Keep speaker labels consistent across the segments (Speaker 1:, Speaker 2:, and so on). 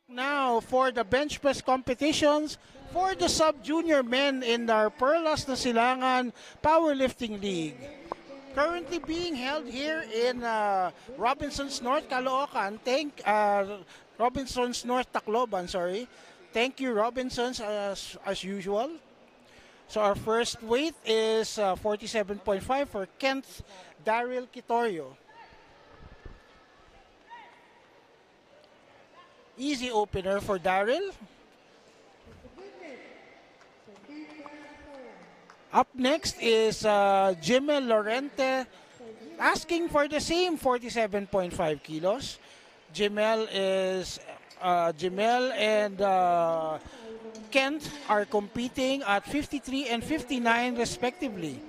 Speaker 1: Now for the bench press competitions for the sub-junior men in our Perlas Nasilangan Powerlifting League. Currently being held here in Robinsons North, Caloocan. Robinsons North, Tacloban, sorry. Thank you, Robinsons, as usual. So our first weight is 47.5 for Kent Daryl Quitorio. Easy opener for Daryl. Up next is Jimel Lorente asking for the same 47.5 kilos. Jimel and Kent are competing at 53 and 59 respectively.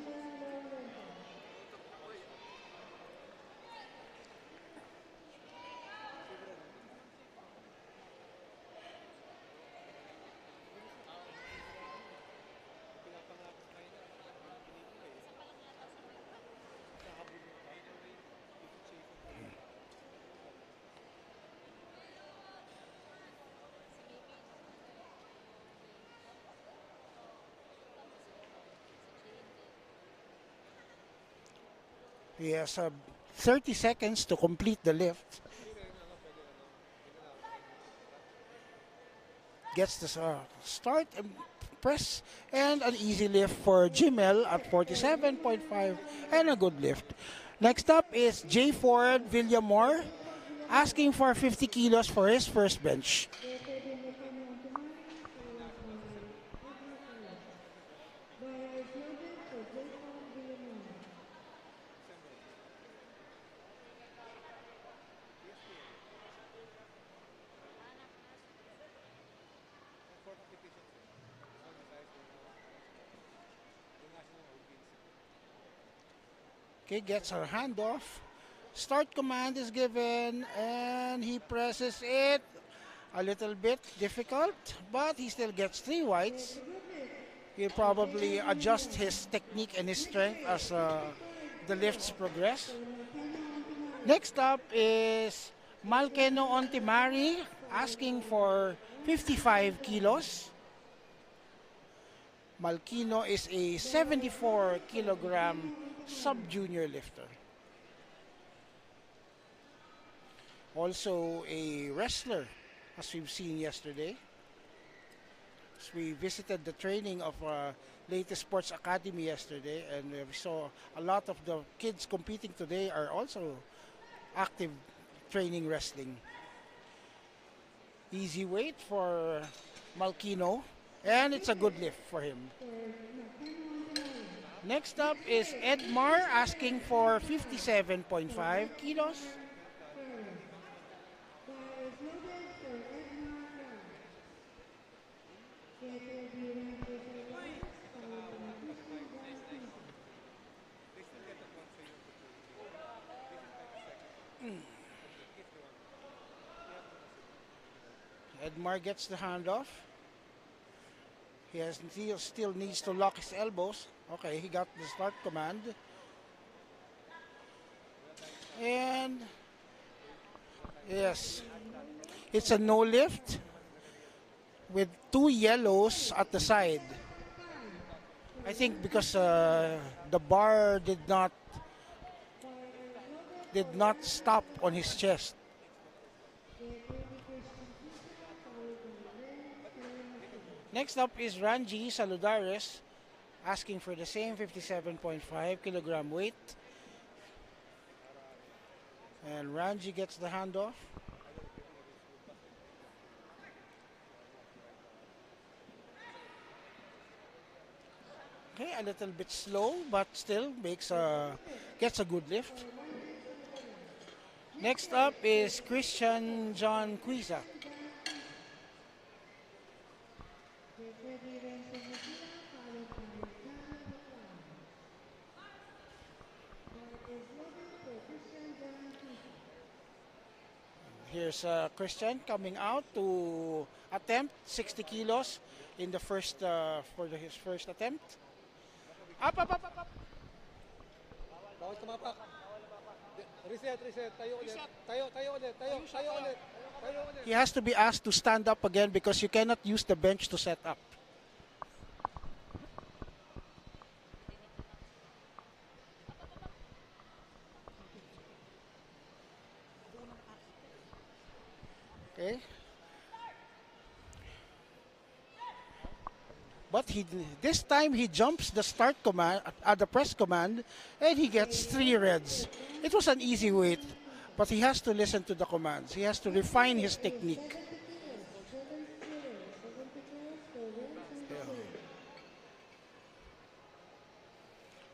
Speaker 1: He has 30 seconds to complete the lift. Gets the start and press and an easy lift for Jimel at 47.5 and a good lift. Next up is J. Ford Villamor asking for 50 kilos for his first bench. Okay, gets her hand off. Start command is given and he presses it. A little bit difficult, but he still gets 3 whites. He'll probably adjust his technique and his strength as the lifts progress. Next up is Malkeno Ontimari asking for 55 kilos. Malkino is a 74 kilogram sub-junior lifter. Also a wrestler, as we've seen yesterday. So we visited the training of Latest Sports Academy yesterday, and we saw a lot of the kids competing today are also active training wrestling. Easy weight for Malkino, and it's a good lift for him. Next up is Edmar asking for 57.5 kilos. Edmar gets the handoff. He still needs to lock his elbows. Okay, he got the start command. And yes, it's a no lift with 2 yellows at the side. I think because the bar did not stop on his chest. Next up is Ranji Saludares asking for the same 57.5 kilogram weight. And Ranji gets the handoff. Okay, a little bit slow, but still gets a good lift. Next up is Christian John Cuisa. Here's Christian coming out to attempt 60 kilos in the first his first attempt. Up.
Speaker 2: Bawal tumapak. Reset. Tayo ulit. Tayo ulit.
Speaker 1: He has to be asked to stand up again because you cannot use the bench to set up. Okay. But this time he jumps the start command, the press command, and he gets 3 reds. It was an easy weight, but he has to listen to the commands. He has to refine his technique.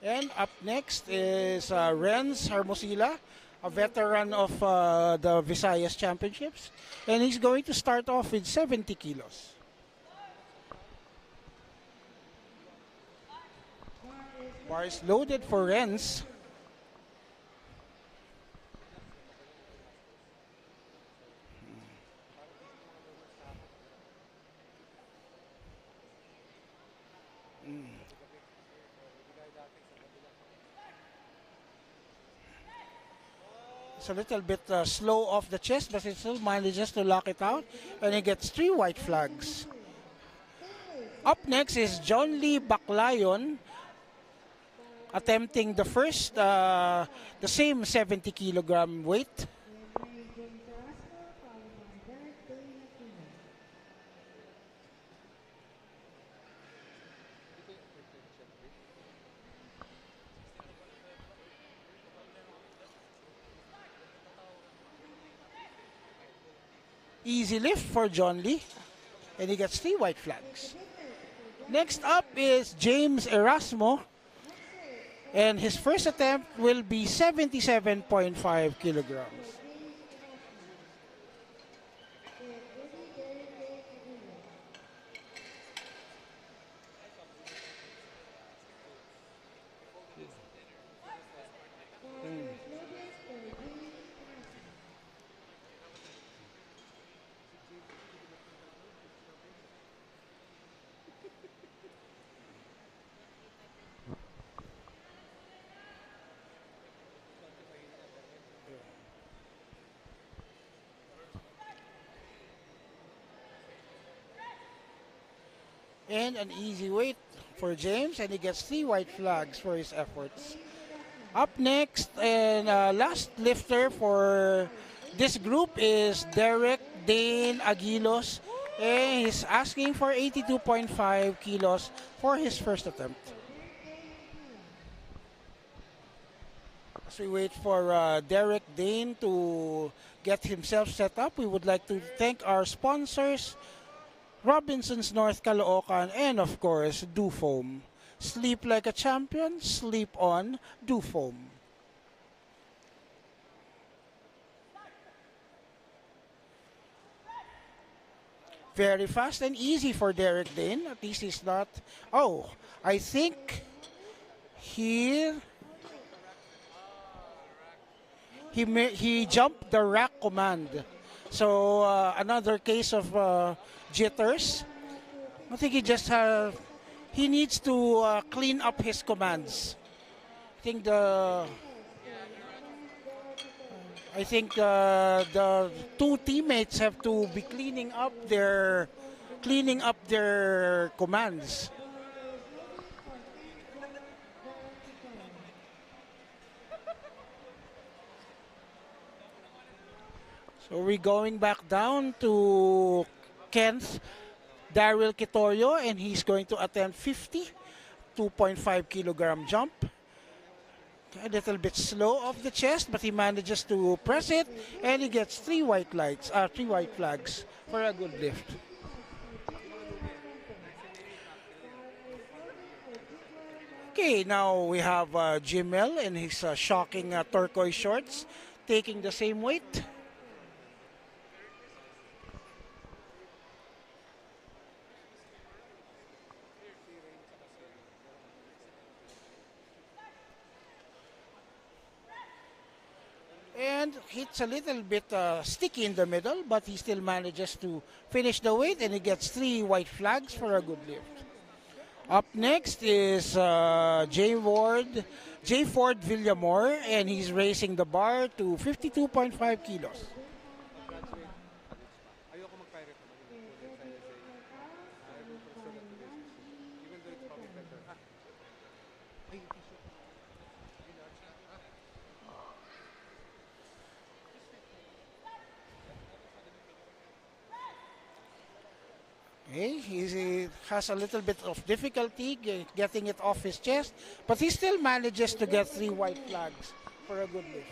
Speaker 1: And up next is Renz Hermosilla, a veteran of the Visayas Championships. And he's going to start off with 70 kilos. Bar is loaded for Renz. It's a little bit slow off the chest, but it still manages to lock it out, and he gets 3 white flags. Up next is John Lee Baclayon, attempting the first, the same 70 kilogram weight. Easy lift for John Lee, and he gets 3 white flags. Next up is James Erasmo, and his first attempt will be 77.5 kilograms. And an easy weight for James, and he gets 3 white flags for his efforts. Up next, and last lifter for this group is Derek Dane Aguilos, and he's asking for 82.5 kilos for his first attempt. As we wait for Derek Dane to get himself set up, we would like to thank our sponsors, Robinson's North Caloocan, and of course, Dew Foam. Sleep like a champion, sleep on Dew Foam. Very fast and easy for Derek Dane. At least he's not... Oh, I think here... He jumped the rack command. So another case of jitters. I think he needs to clean up his commands. I think the 2 teammates have to be cleaning up their commands. So we're going back down to Kenneth Daryl Kitorio, and he's going to attempt 2.5 kilogram jump. A little bit slow off the chest, but he manages to press it, and he gets 3 white flags for a good lift. Okay, now we have Jimel in his shocking turquoise shorts, taking the same weight. And it's a little bit sticky in the middle, but he still manages to finish the weight, and he gets 3 white flags for a good lift. Up next is J. Ford Villamor, and he's raising the bar to 52.5 kilos. He has a little bit of difficulty getting it off his chest, but he still manages to get 3 white flags for a good lift.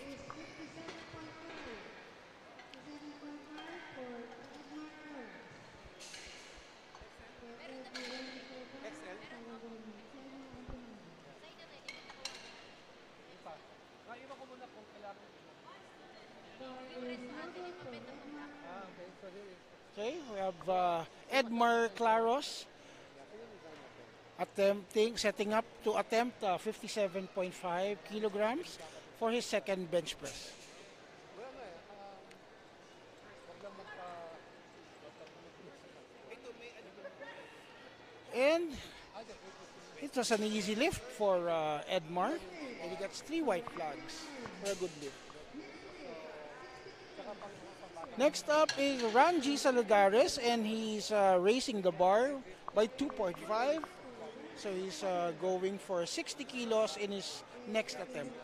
Speaker 1: Okay, we have Edmar Claros setting up to attempt 57.5 kilograms for his second bench press. And it was an easy lift for Edmar, and he gets 3 white flags for a good lift. Next up is Ranji Salagares, and he's raising the bar by 2.5. So he's going for 60 kilos in his next attempt.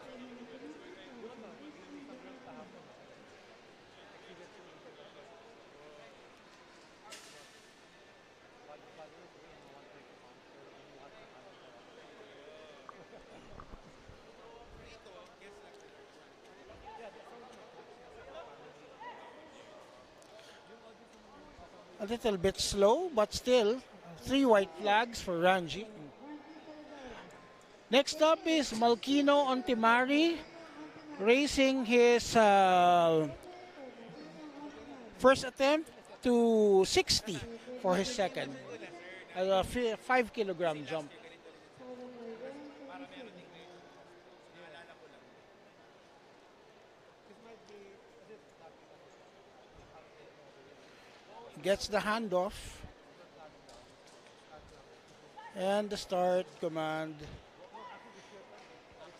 Speaker 1: A little bit slow, but still 3 white flags for Ranji. Next up is Malkino Ontimari, raising his first attempt to 60 for his second. A 5 kilogram jump. Gets the handoff. And the start command.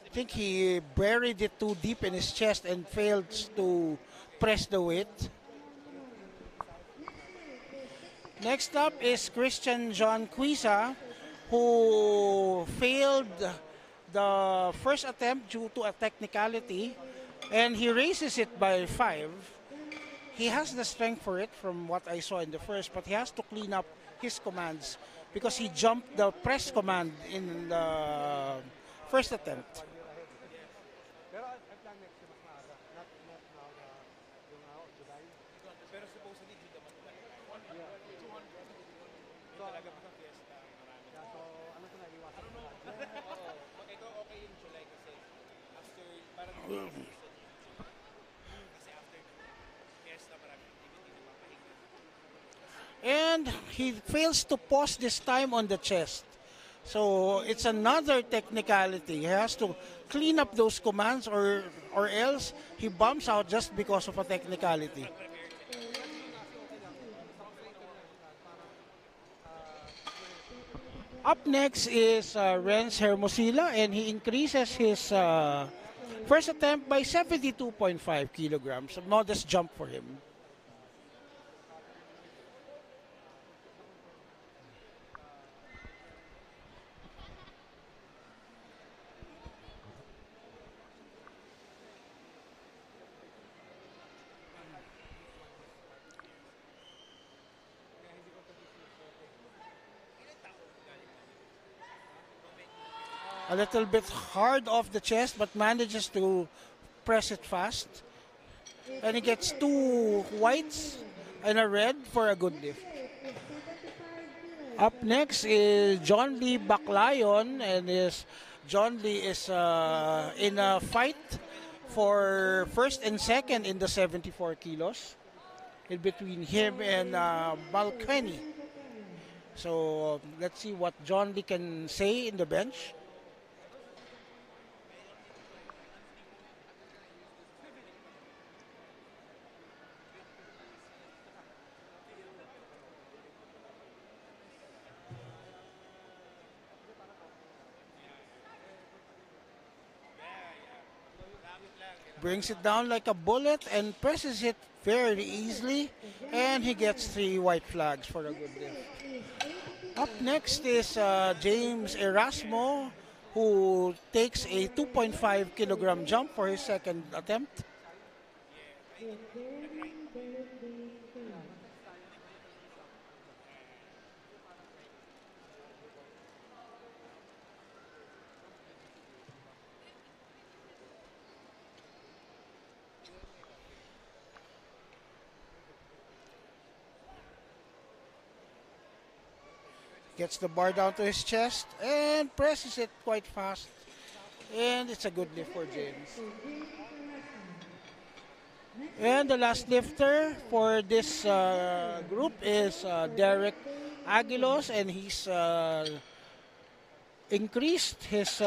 Speaker 1: I think he buried it too deep in his chest and failed to press the weight. Next up is Christian John Cuisa, who failed the first attempt due to a technicality, and he raises it by 5. He has the strength for it from what I saw in the first, but he has to clean up his commands because he jumped the press command in the first attempt. And he fails to pause this time on the chest. So it's another technicality. He has to clean up those commands or else he bumps out just because of a technicality. Up next is Renz Hermosilla, and he increases his first attempt by 72.5 kilograms. A modest jump for him. A little bit hard off the chest, but manages to press it fast. And he gets 2 whites and a red for a good lift. Up next is John Lee Baclayon, and John Lee is in a fight for first and second in the 74 kilos in between him and Balkany. So let's see what John Lee can say in the bench. Brings it down like a bullet and presses it very easily, and he gets 3 white flags for a good lift. Up next is James Erasmo, who takes a 2.5 kilogram jump for his second attempt. Gets the bar down to his chest and presses it quite fast. And it's a good lift for James. And the last lifter for this group is Derek Aguilos, and he's increased his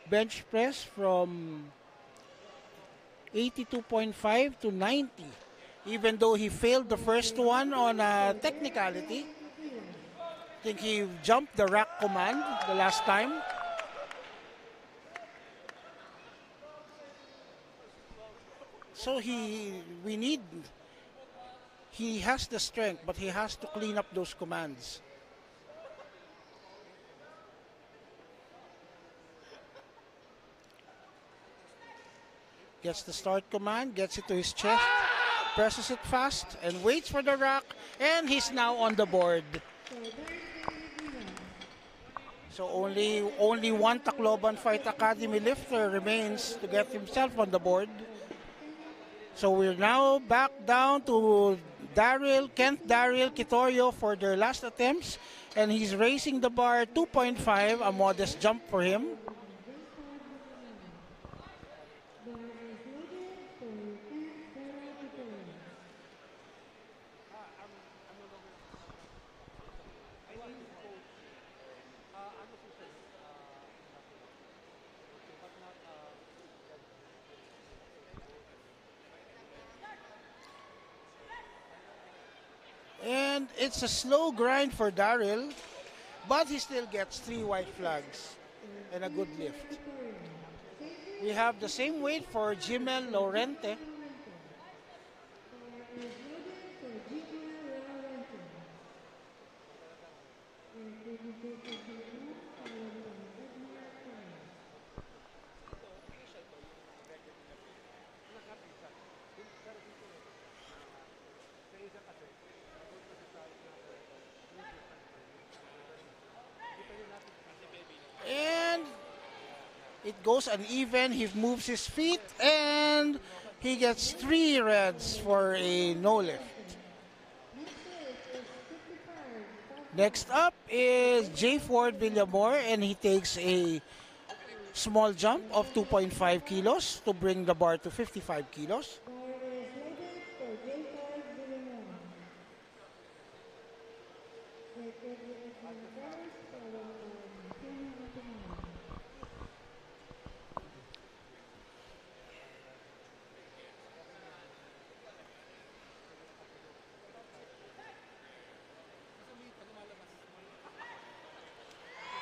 Speaker 1: bench press from 82.5 to 90. Even though he failed the first one on a technicality. I think he jumped the rack command the last time. So he has the strength, but he has to clean up those commands. Gets the start command, gets it to his chest, presses it fast, and waits for the rack, and he's now on the board. So only one Tacloban Fight Academy lifter remains to get himself on the board. So we're now back down to Kent Daryl Quitorio for their last attempts, and he's raising the bar 2.5, a modest jump for him. And it's a slow grind for Daryl, but he still gets 3 white flags and a good lift. We have the same weight for Jimel Lorente. And it goes uneven. He moves his feet and he gets 3 reds for a no lift. Next up is J. Ford Villamor, and he takes a small jump of 2.5 kilos to bring the bar to 55 kilos.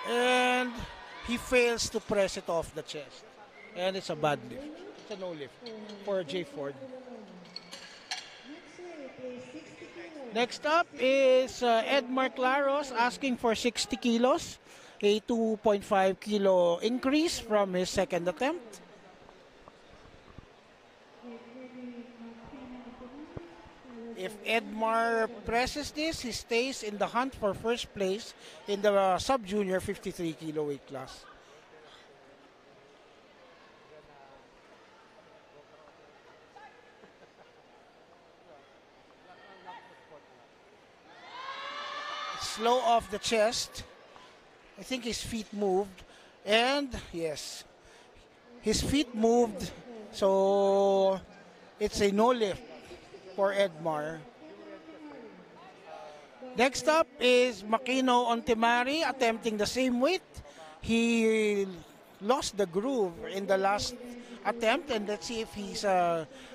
Speaker 1: And he fails to press it off the chest. And it's a bad lift. It's a no lift for J. Ford. Next up is Edmar Claros asking for 60 kilos. A 2.5 kilo increase from his second attempt. If Edmar presses this, he stays in the hunt for first place in the Subjunior 53 kilo weight class. Slow off the chest. I think his feet moved. And yes, his feet moved. So it's a no lift for Edmar. Next up is Makino Ontimari attempting the same weight. He lost the groove in the last attempt, and let's see if he's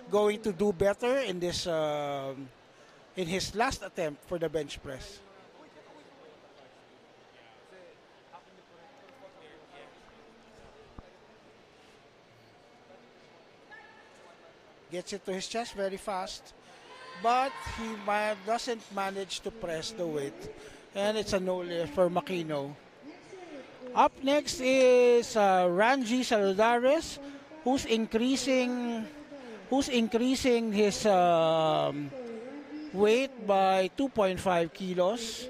Speaker 1: going to do better in this in his last attempt for the bench press. Gets it to his chest very fast, but he doesn't manage to press the weight, and it's a no lift for Makino. Up next is Ranji Saludares, who's increasing his weight by 2.5 kilos.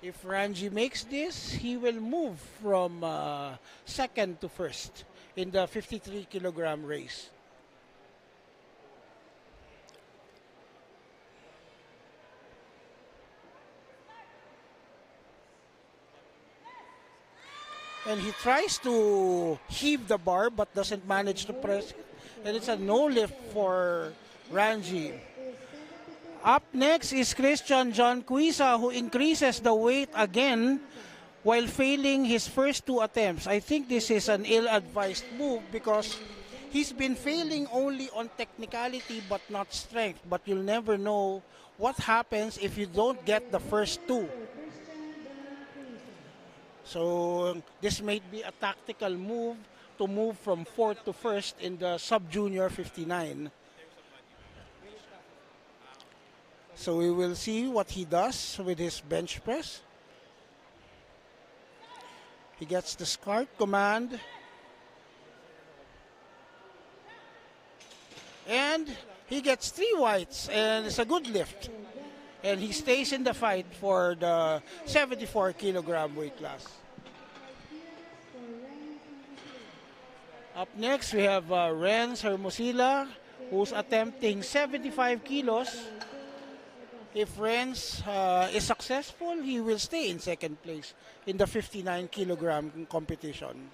Speaker 1: If Ranji makes this, he will move from second to first in the 53 kilogram race. And he tries to heave the bar but doesn't manage to press it. And it's a no lift for Ranji. Up next is Christian John Cuisa, who increases the weight again while failing his first two attempts. I think this is an ill-advised move because he's been failing only on technicality but not strength. But you'll never know what happens if you don't get the first two. So this may be a tactical move to move from fourth to first in the Subjunior 59. So we will see what he does with his bench press. He gets the start command. And he gets 3 whites, and it's a good lift. And he stays in the fight for the 74 kilogram weight class. Up next, we have Renz Hermosilla, who's attempting 75 kilos. If Renz is successful, he will stay in second place in the 59 kilogram competition.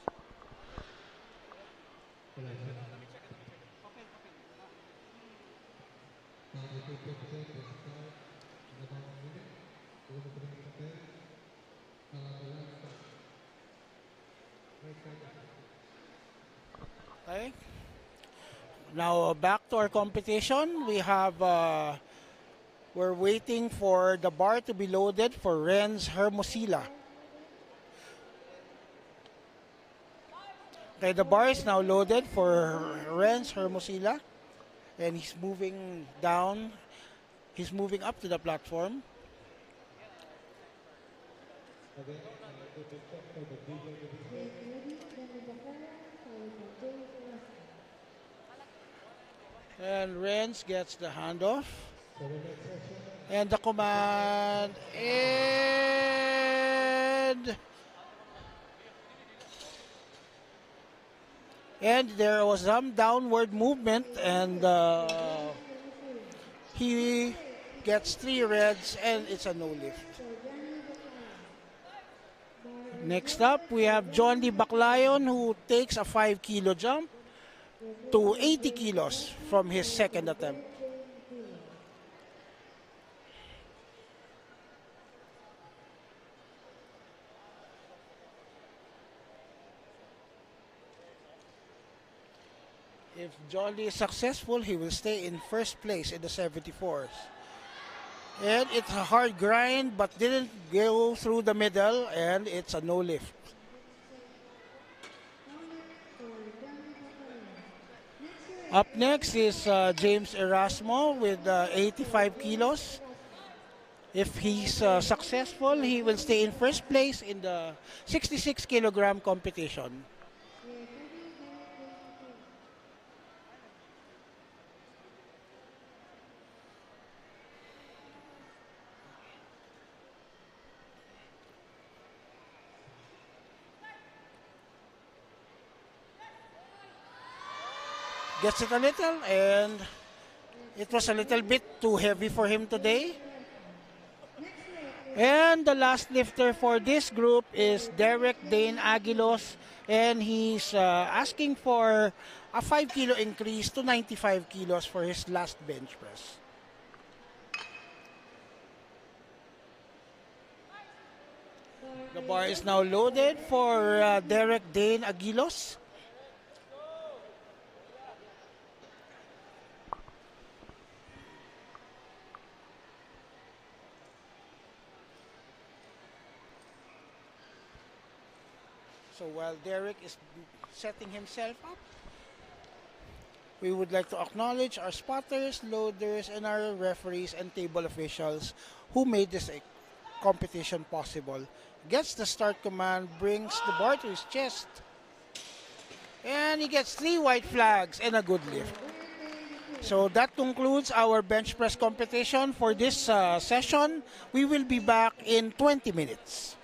Speaker 1: Okay. Now back to our competition. We have we're waiting for the bar to be loaded for Renz Hermosilla. Okay, the bar is now loaded for Renz Hermosilla, and he's moving down. He's moving up to the platform. And Renz gets the handoff. And the command. And there was some downward movement, and he gets 3 reds, and it's a no lift. Next up, we have John D. Baclayon, who takes a 5 kilo jump to 80 kilos from his second attempt. If John D is successful, he will stay in first place in the 74s. And it's a hard grind, but didn't go through the middle, and it's a no lift. Up next is James Erasmo with 85 kilos. If he's successful, he will stay in first place in the 66 kilogram competition. Gets it a little, and it was a little bit too heavy for him today. And the last lifter for this group is Derek Dane Aguilos, and he's asking for a 5 kilo increase to 95 kilos for his last bench press. The bar is now loaded for Derek Dane Aguilos. So while Derek is setting himself up, we would like to acknowledge our spotters, loaders, and our referees and table officials who made this competition possible. Gets the start command, brings the bar to his chest, and he gets 3 white flags and a good lift. So that concludes our bench press competition for this session. We will be back in 20 minutes.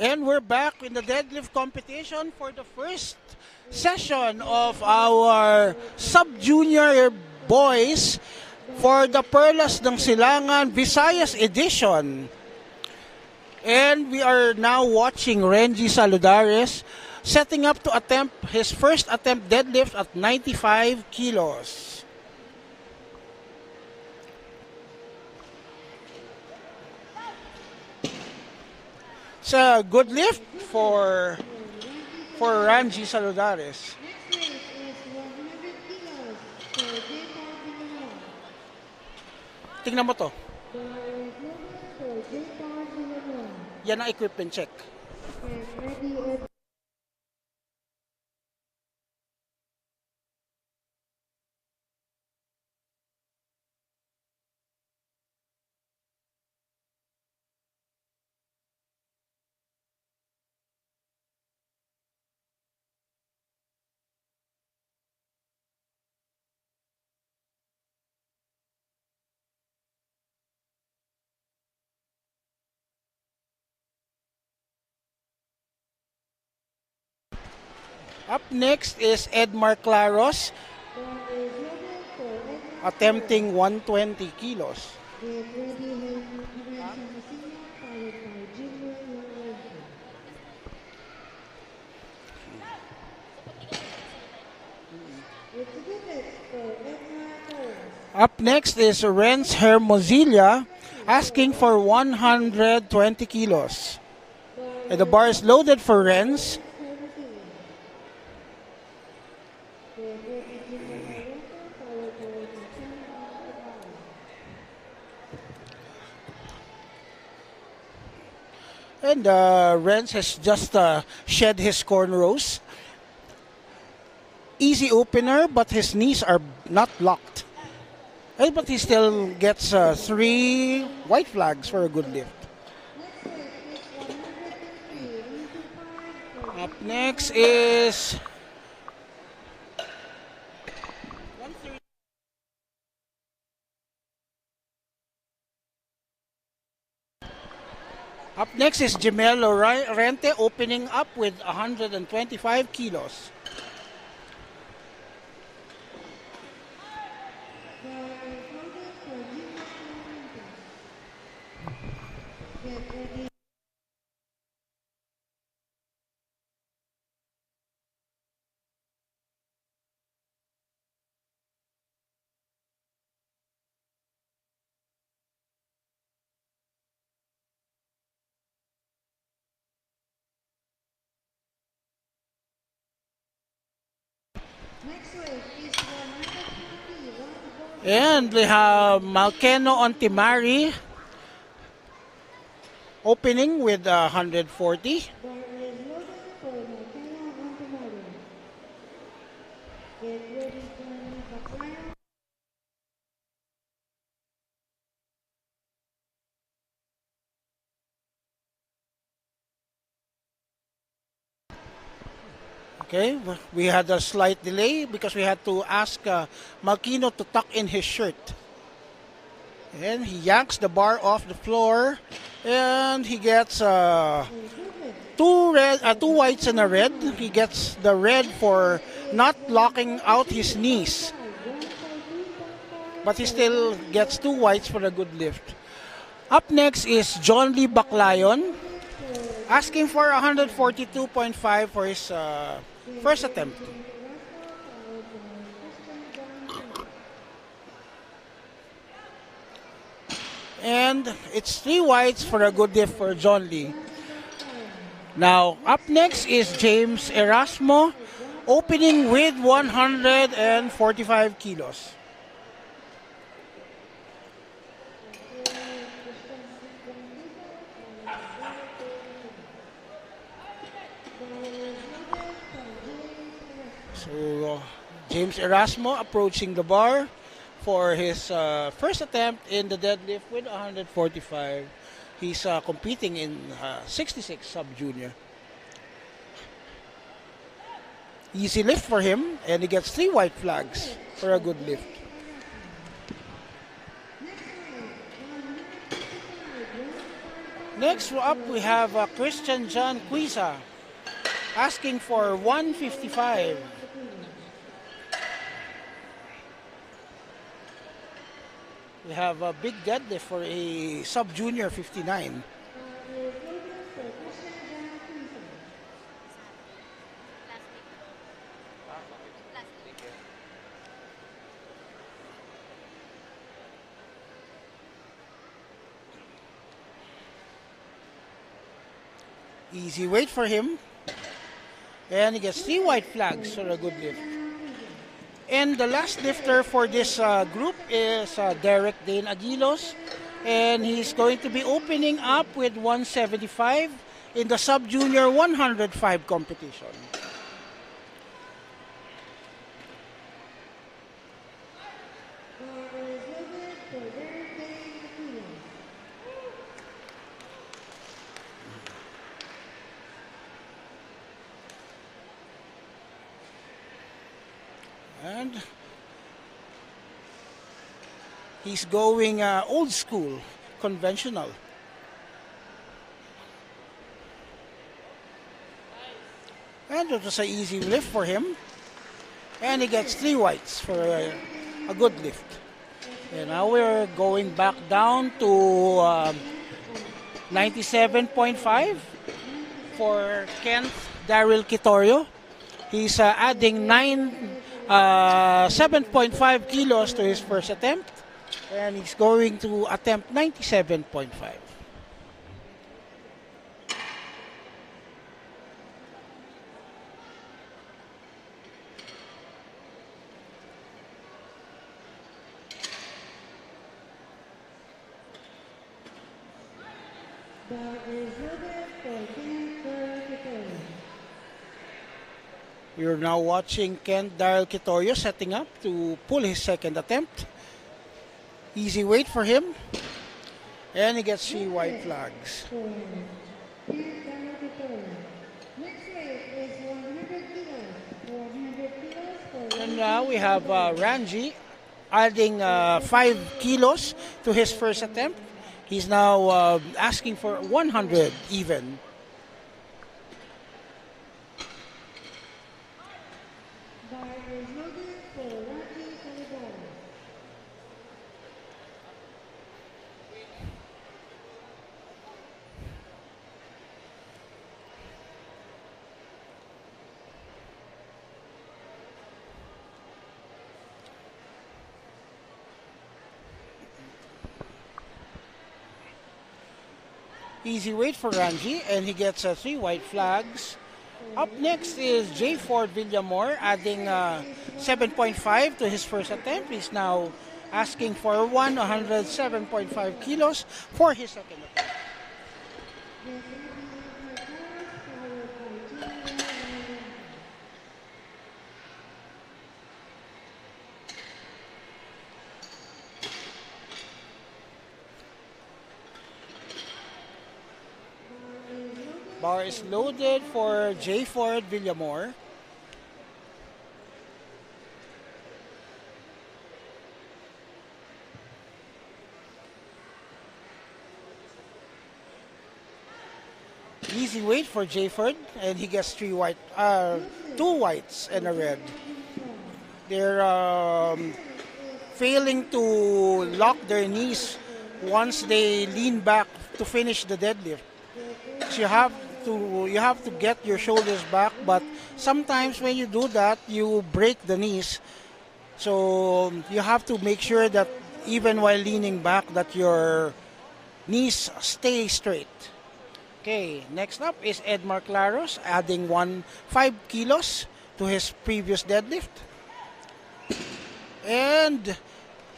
Speaker 1: And we're back in the deadlift competition for the first session of our Subjunior boys for the Perlas ng Silangan Visayas edition. And we are now watching Renji Saludares setting up to attempt his first attempt deadlift at 95 kilos. It's a good lift for Renji Saludares. Tingnan mo to. Yan ang equipment check. Up next is Edmar Claros attempting 120 kilos. Up next is Renz Hermosilla asking for 120 kilos. And the bar is loaded for Renz. And Renz has just shed his cornrows. Easy opener, but his knees are not locked. But he still gets 3 white flags for a good lift. Up next is Jemel Lorente opening up with 125 kilos. And we have Malkeno Ontimari opening with 140. Okay, we had a slight delay because we had to ask Malkino to tuck in his shirt. And he yanks the bar off the floor and he gets 2 whites and a red. He gets the red for not locking out his knees. But he still gets 2 whites for a good lift. Up next is John Lee Baclayon asking for 142.5 for his first attempt. And it's 3 whites for a good lift for John Lee. Now, up next is James Erasmo opening with 145 kilos. So, James Erasmo approaching the bar for his first attempt in the deadlift with 145. He's competing in 66 sub-junior. Easy lift for him, and he gets 3 white flags for a good lift. Next up, we have Christian John Quisa asking for 155. We have a big deadlift for a sub-junior 59. Easy weight for him. And he gets 3 white flags for a good lift. And the last lifter for this group is Derek Dane Aguilos. And he's going to be opening up with 175 in the sub-junior 105 competition. And he's going old school, conventional. And it was an easy lift for him. And he gets 3 whites for a good lift. And now we're going back down to 97.5 for Kent Daryl Quitorio. He's adding 7.5 kilos to his first attempt, and he's going to attempt 97.5. We're now watching Kent Daryl Quitorio setting up to pull his second attempt. Easy weight for him. And he gets 3 white flags. And now we have Ranji adding 5 kilos to his first attempt. He's now asking for 100 even. Easy weight for Ranji, and he gets 3 white flags. Up next is J. Ford Villamor, adding 7.5 to his first attempt. He's now asking for 107.5 kilos for his second attempt. Bar is loaded for J. Ford Villamor. Easy weight for J. Ford, and he gets 2 whites and a red. They're failing to lock their knees once they lean back to finish the deadlift. So you have to get your shoulders back, but sometimes when you do that, you break the knees. So you have to make sure that even while leaning back, that your knees stay straight. Okay, next up is Edmar Claros, adding 5 kilos to his previous deadlift. And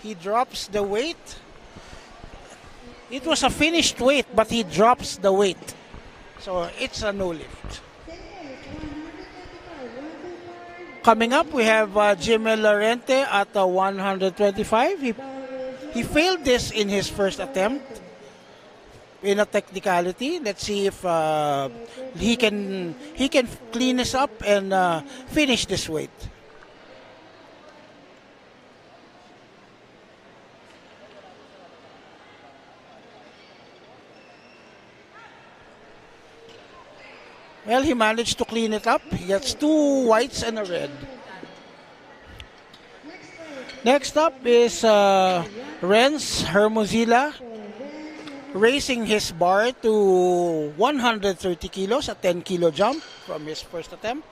Speaker 1: he drops the weight. It was a finished weight, but he drops the weight. So it's a no lift. Coming up, we have Jimmy Lorente at 125. He failed this in his first attempt in a technicality. Let's see if he can clean this up and finish this weight. Well, he managed to clean it up. He gets 2 whites and a red. Next up is Renz Hermosilla raising his bar to 130 kilos, a 10 kilo jump from his first attempt.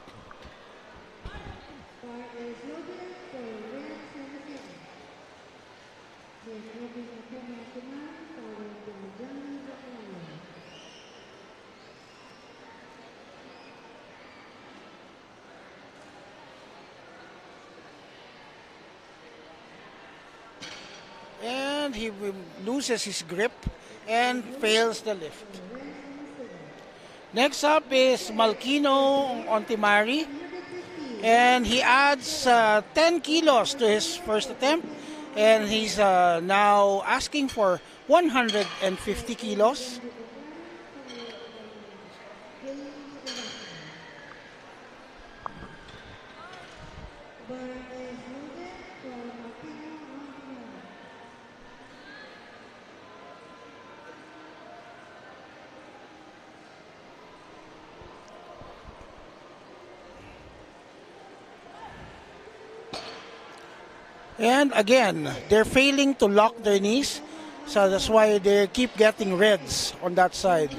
Speaker 1: And he loses his grip and fails the lift. Next up is Malkino Ontimari, and he adds 10 kilos to his first attempt, and he's now asking for 150 kilos. And again, they're failing to lock their knees, so that's why they keep getting reds on that side.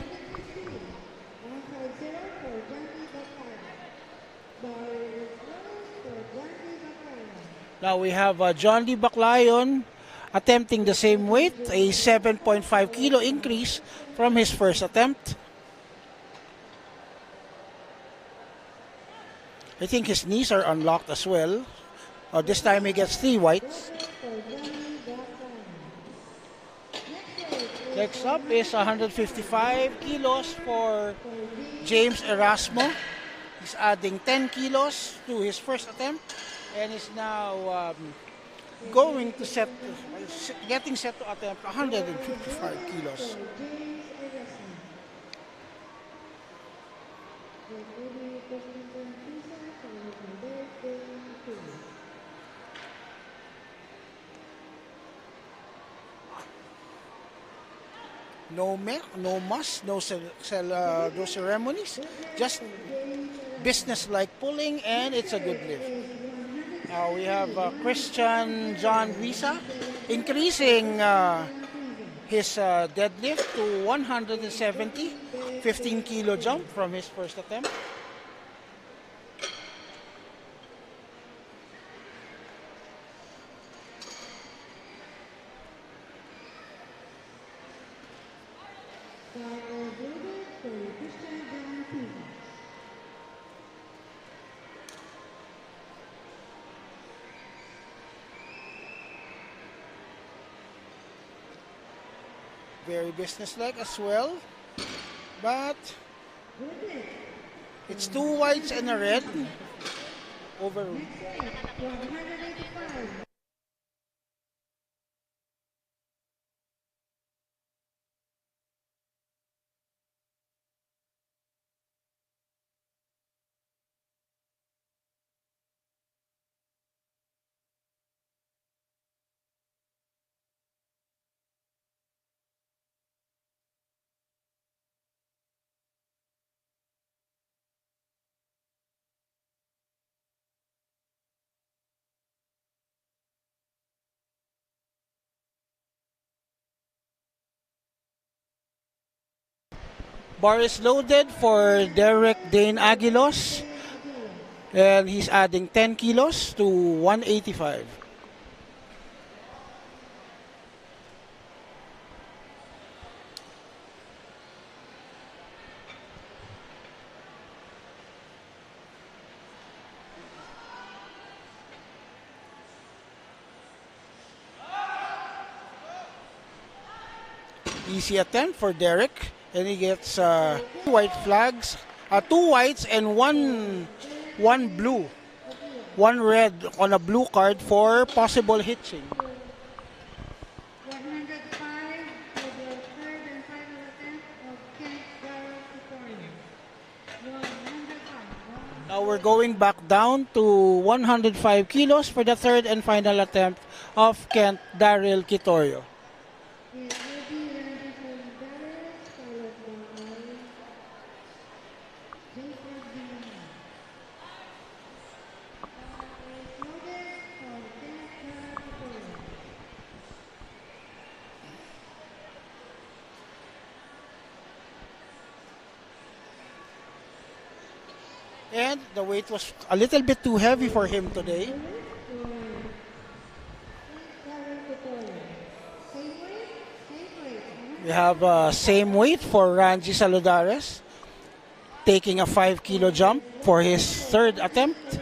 Speaker 1: Now we have John Lee Baclayon attempting the same weight, a 7.5 kilo increase from his first attempt. I think his knees are unlocked as well. This time he gets 3 whites. Next up is 155 kilos for James Erasmo. He's adding 10 kilos to his first attempt and is now getting set to attempt 155 kilos. No muss, no ceremonies, just business-like pulling, and it's a good lift. Now we have Christian John Visa increasing his deadlift to 170, 15 kilo jump from his first attempt. Very businesslike as well, but it's 2 whites and a red. Overruled. Bar is loaded for Derek Dane Aguilos, and he's adding 10 kilos to 185. Easy attempt for Derek. And he gets 2 white flags, 2 whites and one blue, 1 red on a blue card for possible hitching. Now we're going back down to 105 kilos for the third and final attempt of Kent Daryl Quitorio. And the weight was a little bit too heavy for him today. We have same weight for Ranji Saludares, taking a 5 kilo jump for his third attempt.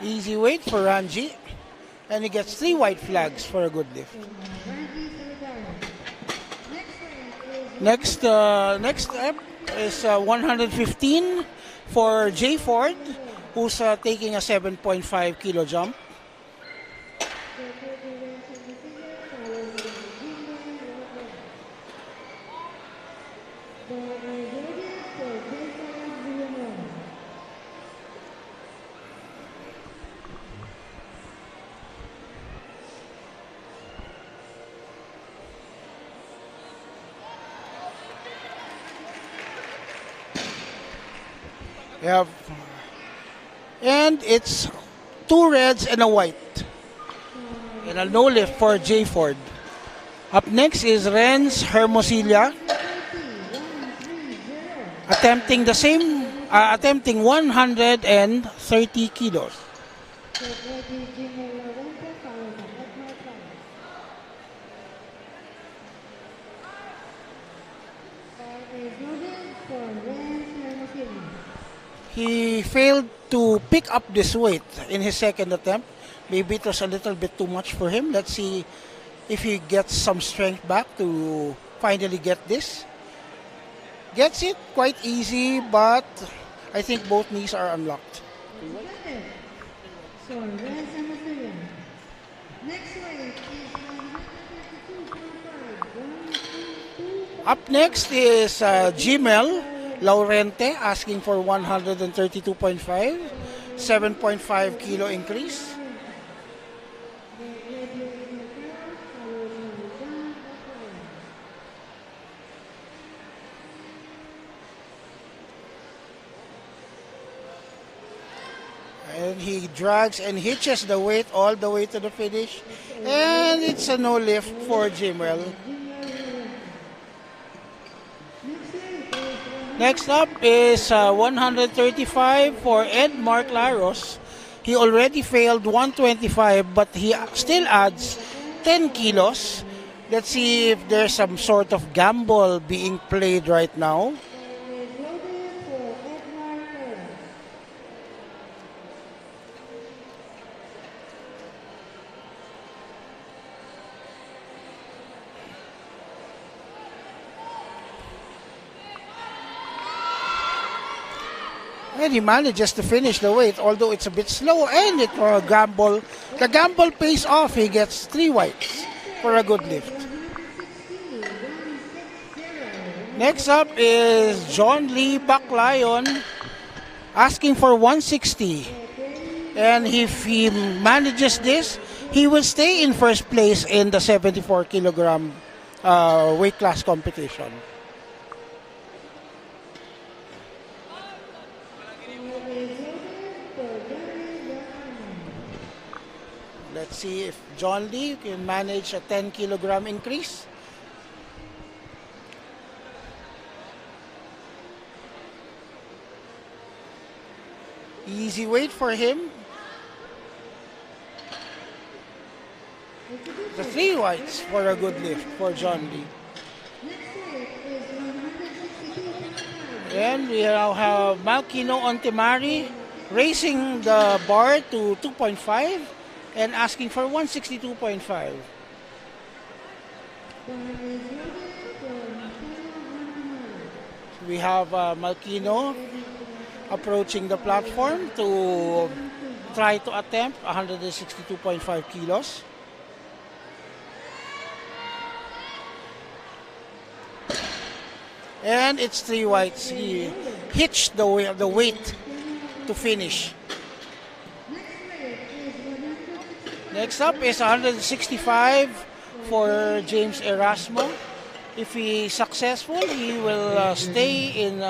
Speaker 1: Easy weight for Ranji, and he gets 3 white flags for a good lift. Next step is 115 for Jay Ford, who's taking a 7.5 kilo jump. Yeah, and it's 2 reds and a white, and a no lift for Jay Ford. Up next is Renz Hermosilla, attempting the same, attempting 130 kilos. He failed to pick up this weight in his second attempt. Maybe it was a little bit too much for him. Let's see if he gets some strength back to finally get this. Gets it quite easy, but I think both knees are unlocked. Up next is Jimel Laurente, asking for 132.5, 7.5 kilo increase. And he drags and hitches the weight all the way to the finish. And it's a no lift for Jimel. Next up is 135 for Ed Mark Laros. He already failed 125, but he still adds 10 kilos. Let's see if there's some sort of gamble being played right now. And he manages to finish the weight, although it's a bit slow, and it for a gamble. The gamble pays off. He gets 3 whites for a good lift. Next up is John Lee Baclayon, asking for 160. And if he manages this, he will stay in first place in the 74 kilogram weight class competition. Let's see if John Lee can manage a 10 kilogram increase. Easy weight for him. The 3 whites for a good lift for John Lee. And we now have Malkino Ontemari raising the bar to 2.5 and asking for 162.5. We have Malkino approaching the platform to try to attempt 162.5 kilos. And it's 3 whites. He hitched the weight to finish. Next up is 165 for James Erasmo. If he is successful, he will stay in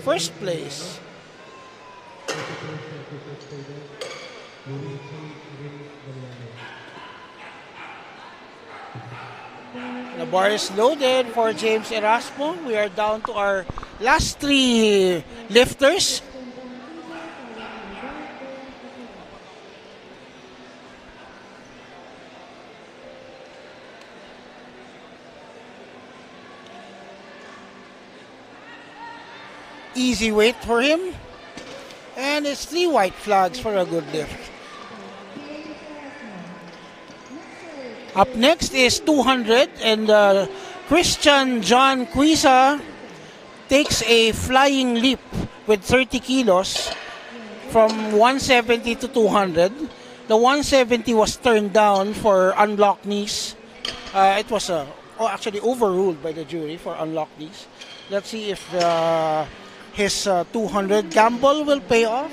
Speaker 1: first place. The bar is loaded for James Erasmo. We are down to our last 3 lifters. Easy weight for him. And it's 3 white flags for a good lift. Up next is 200, and Christian John Cuisa takes a flying leap with 30 kilos from 170 to 200. The 170 was turned down for unlocked knees. It was actually overruled by the jury for unlocked knees. Let's see if his 200 gamble will pay off.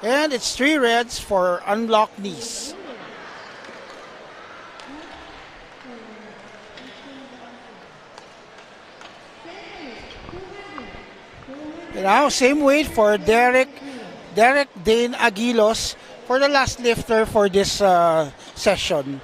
Speaker 1: And it's 3 reds for unlocked knees. And now, same weight for Derek Dane Aguilos for the last lifter for this session.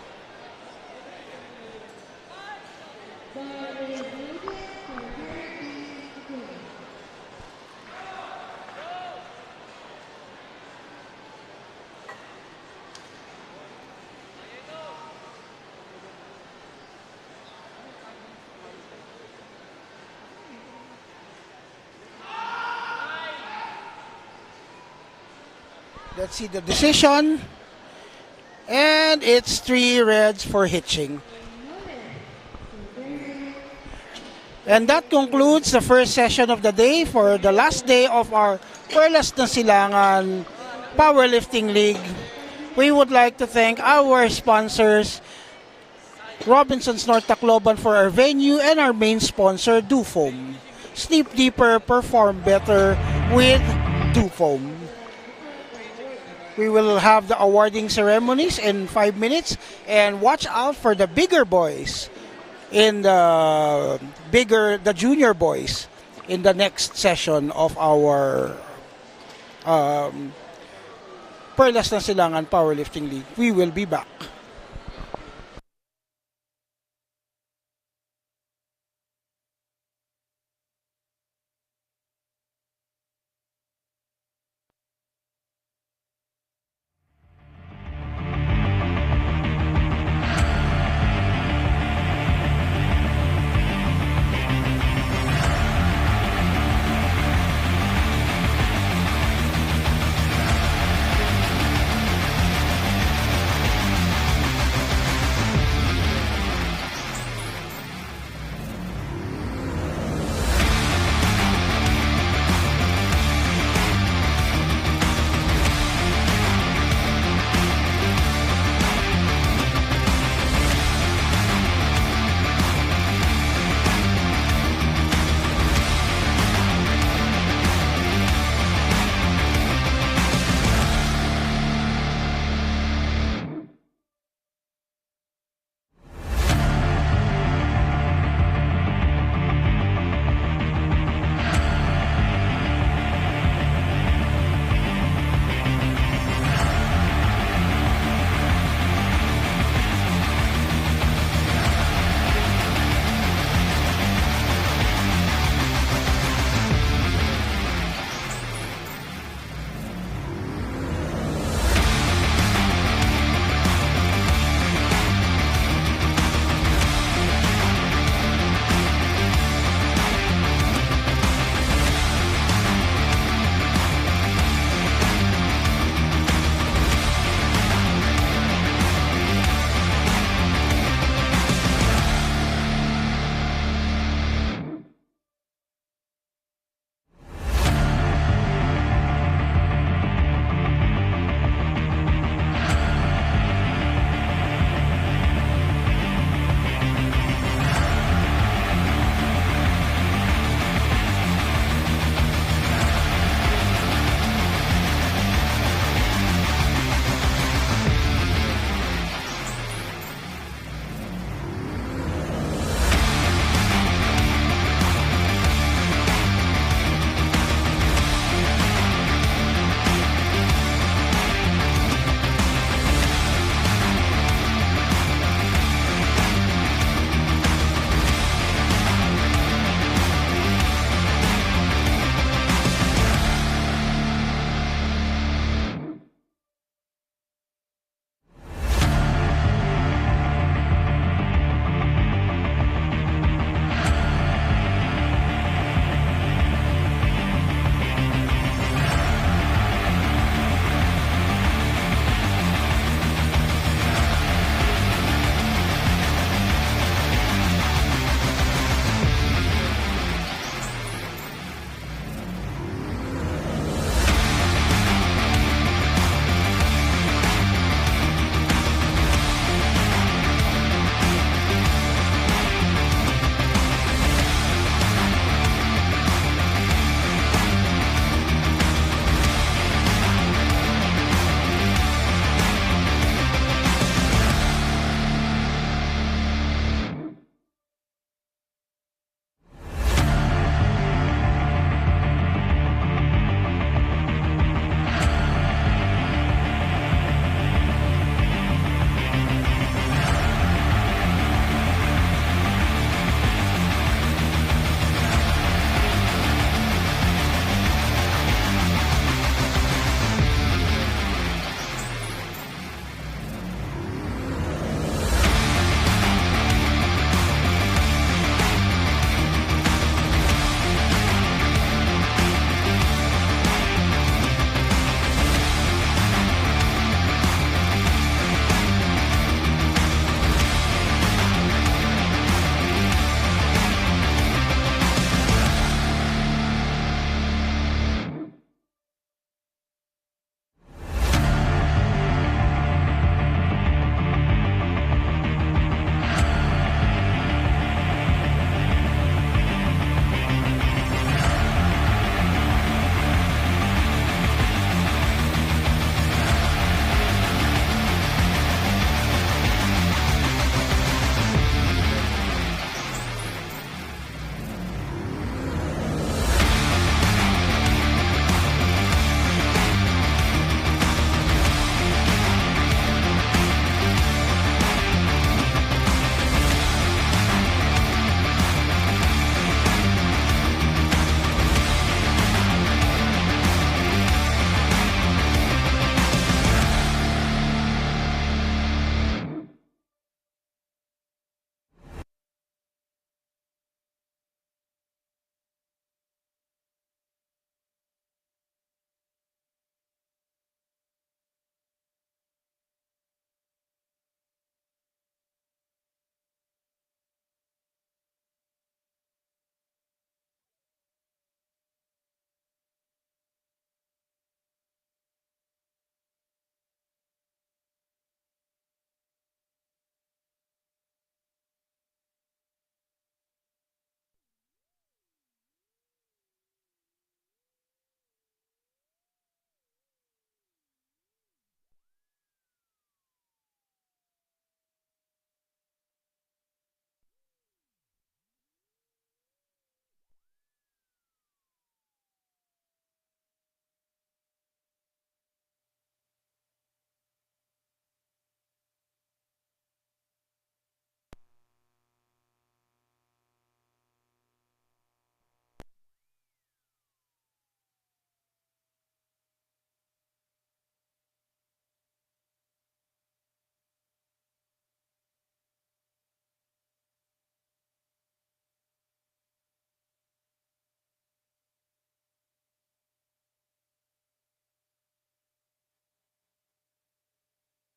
Speaker 1: Let's see the decision. And it's 3 reds for hitching. And that concludes the first session of the day for the last day of our Perlas ng Silangan Powerlifting League. We would like to thank our sponsors, Robinson's North Tacloban for our venue, and our main sponsor, DuFoam. Sleep deeper, perform better with DuFoam. We will have the awarding ceremonies in 5 minutes, and watch out for the bigger boys in the junior boys in the next session of our Perlas ng Silangan Powerlifting League. We will be back.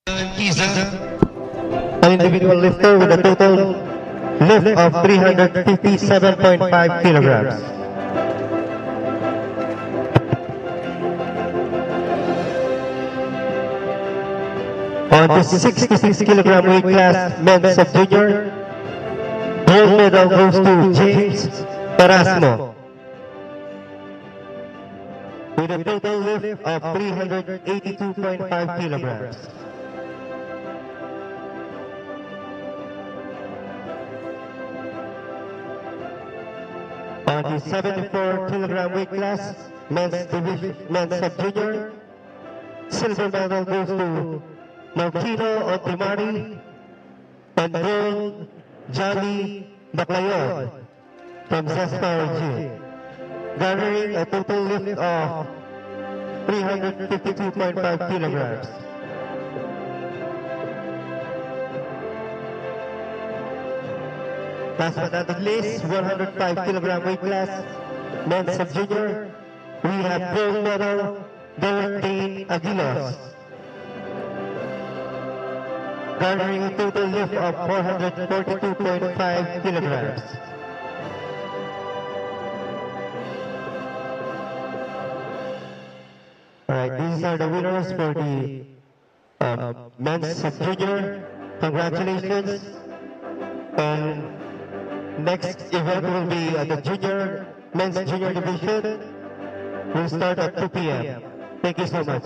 Speaker 2: Is an individual lifter with a total lift of 357.5 kilograms. On the 66 kilogram weight class, men's sub-junior, gold medal goes to James Erasmo with a total lift of 382.5 kilograms. On the 74 kilogram weight class, men's sub-junior, silver medal goes to Martino Otimari and gold Johnny Baclayon from Zespar Gym, garnering a total lift of 352.5 kilograms. Last but not the least, 105 kilogram weight class, men's sub-junior, we have gold medal Derek Dane Aguilos, garnering a total lift of 442.5 kilograms. Alright, these are the winners for the men's sub-junior. Congratulations. And next event will be the men's junior division. We'll start at 2 p.m. Thank you so much.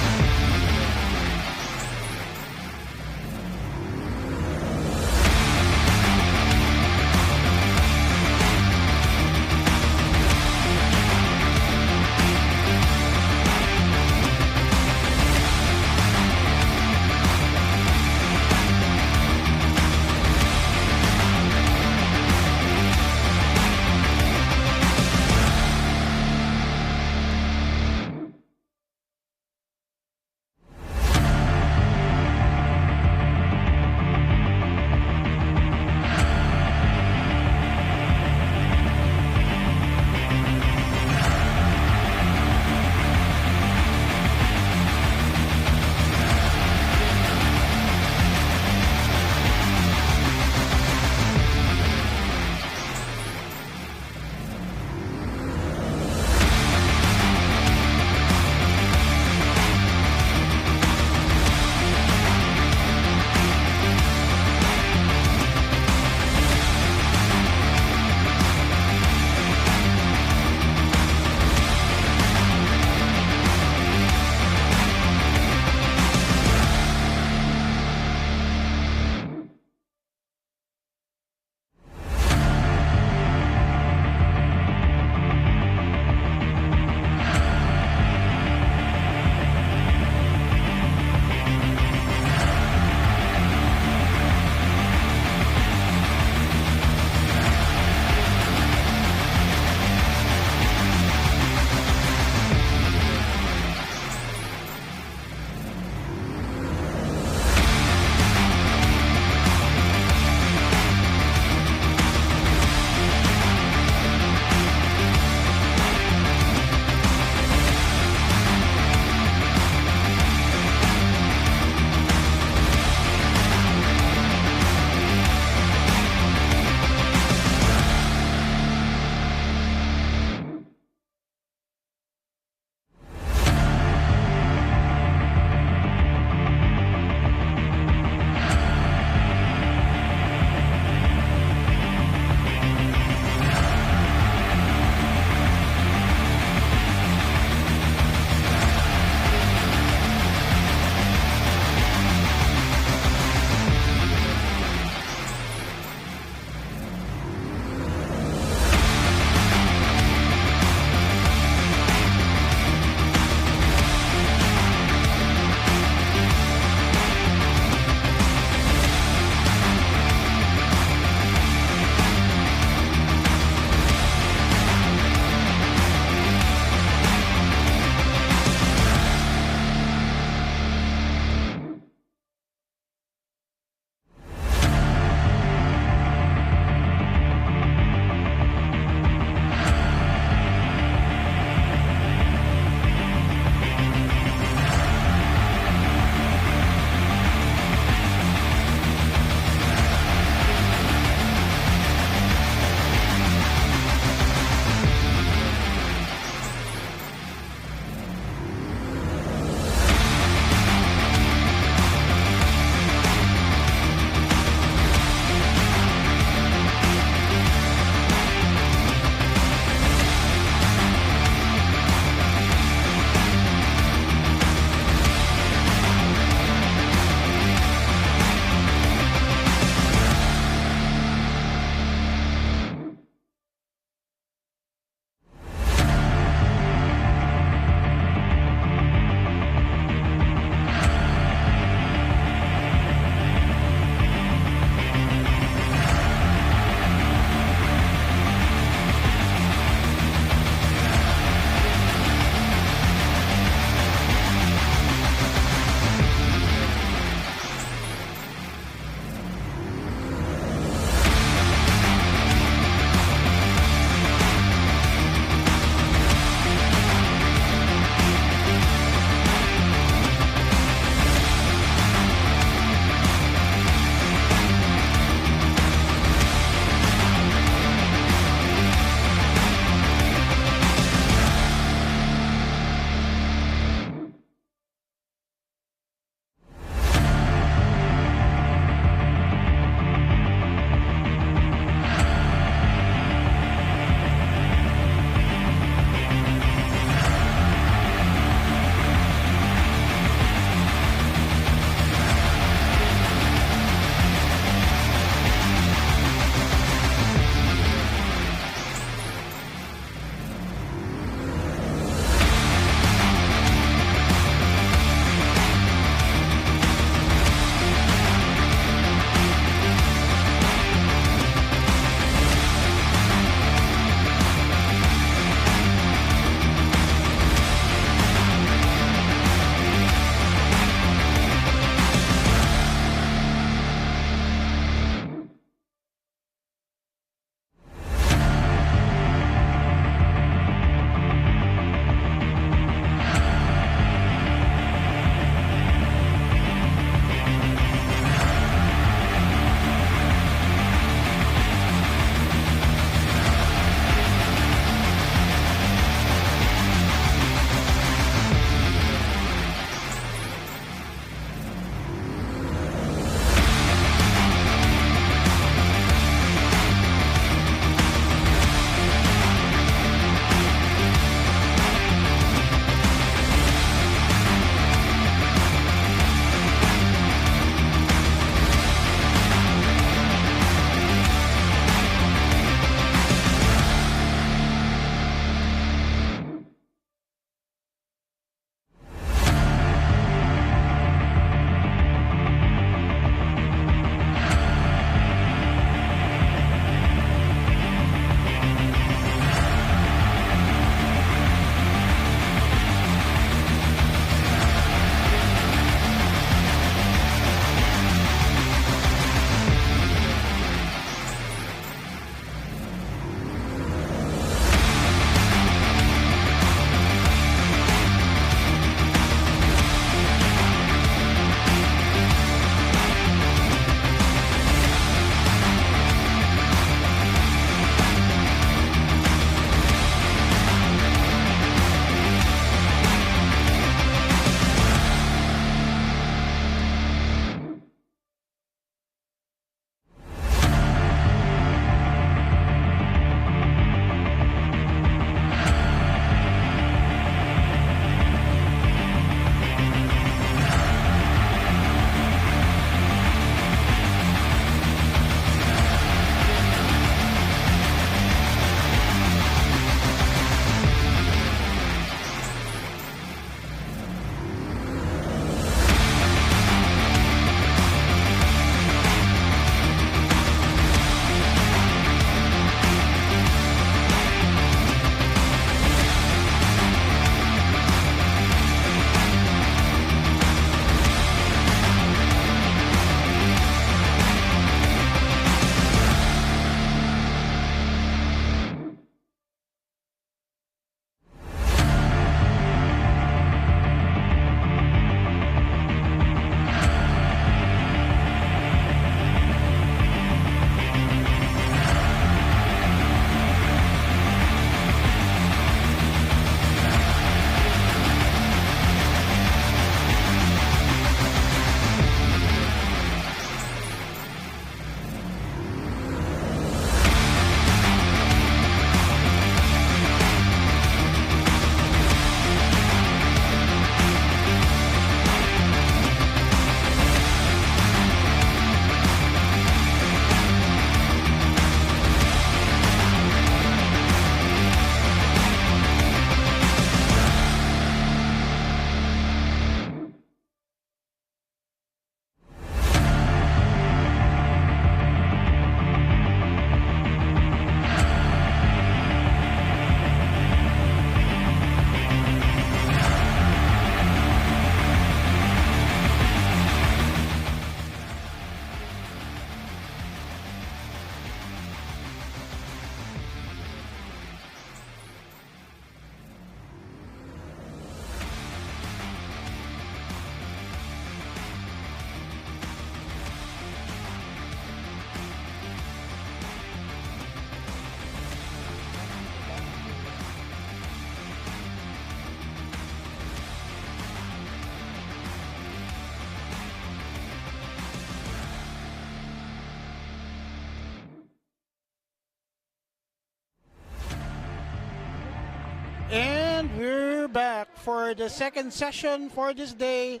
Speaker 1: And we're back for the second session for this day.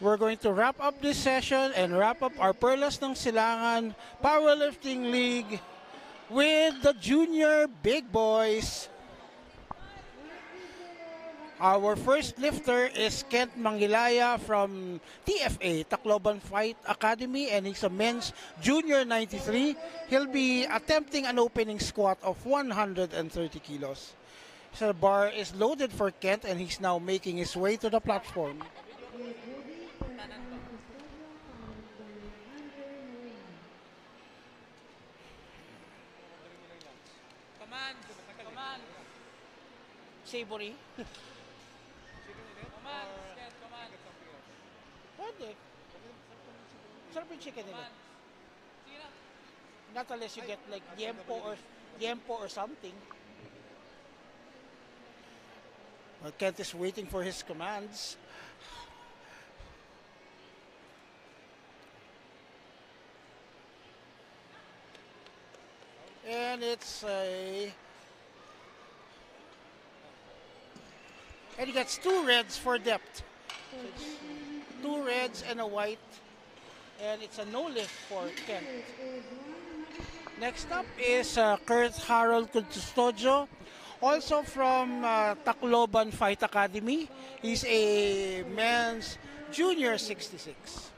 Speaker 1: We're going to wrap up this session and wrap up our Perlas ng Silangan Powerlifting League with the junior big boys. Our first lifter is Kent Mangilaya from TFA, Tacloban Fight Academy, and he's a men's junior 93. He'll be attempting an opening squat of 130 kilos. So the bar is loaded for Kent, and he's now making his way to the platform.
Speaker 3: Command!
Speaker 1: Savory.
Speaker 3: Command! Command!
Speaker 1: Pwede. Sarap yung chicken nila.
Speaker 3: Sige na.
Speaker 1: Not unless you get like yempo or something. Well, Kent is waiting for his commands. And it's and he gets 2 reds for depth. So it's 2 reds and a white. And it's a no lift for Kent. Next up is Kurt Harold Custodio, also from Tacloban Fight Academy. He's a men's junior 66.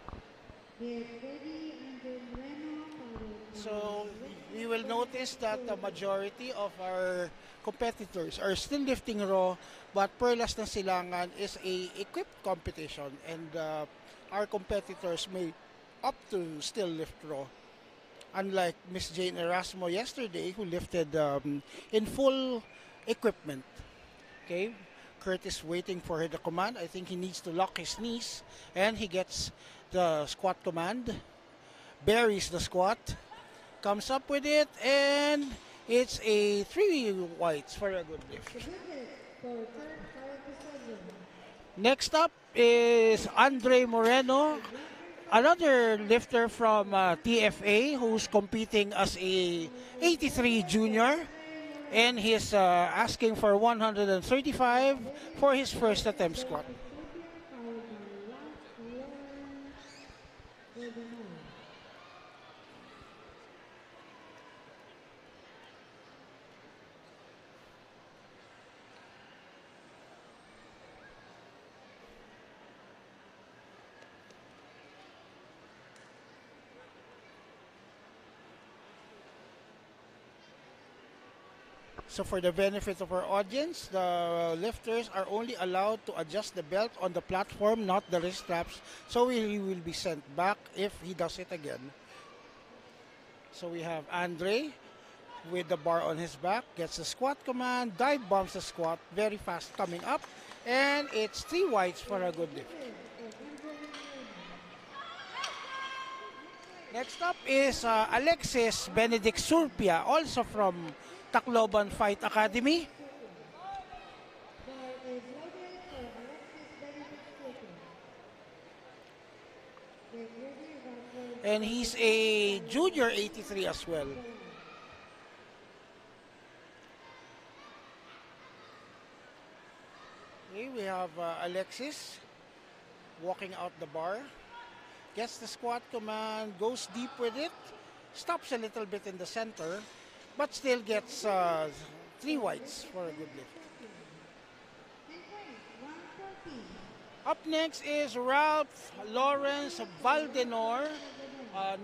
Speaker 1: So we will notice that the majority of our competitors are still lifting raw, but Perlas ng Silangan is a equipped competition, and our competitors may up to still lift raw. Unlike Miss Jane Erasmo yesterday, who lifted in full equipment. Okay, Kurt is waiting for the command. I think he needs to lock his knees, and he gets the squat command, buries the squat, comes up with it, and it's a 3 whites for a good lift. Next up is Andre Moreno, another lifter from TFA who's competing as a 83 junior, and he's asking for 135 for his first attempt squat. So for the benefit of our audience, the lifters are only allowed to adjust the belt on the platform, not the wrist straps. So he will be sent back if he does it again. So we have Andre with the bar on his back, gets the squat command, dive bombs the squat, very fast coming up, and it's 3 whites for a good lift. Next up is Alexis Benedict Surpia, also from Tacloban Fight Academy. And he's a junior 83 as well. Okay, we have Alexis walking out the bar, gets the squat command, goes deep with it, stops a little bit in the center, but still gets 3 whites for a good lift. Up next is Ralph Lawrence Valdenor.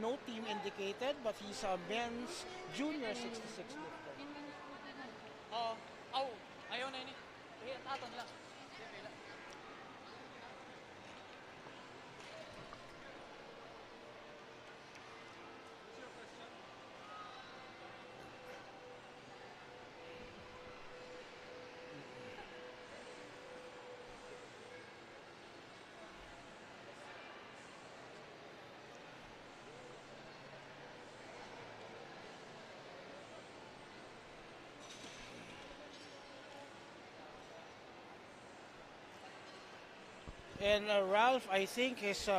Speaker 1: No team indicated, but he's a men's junior 66 lifter.
Speaker 3: Ayaw na ini. Aton lang.
Speaker 1: And Ralph, I think, is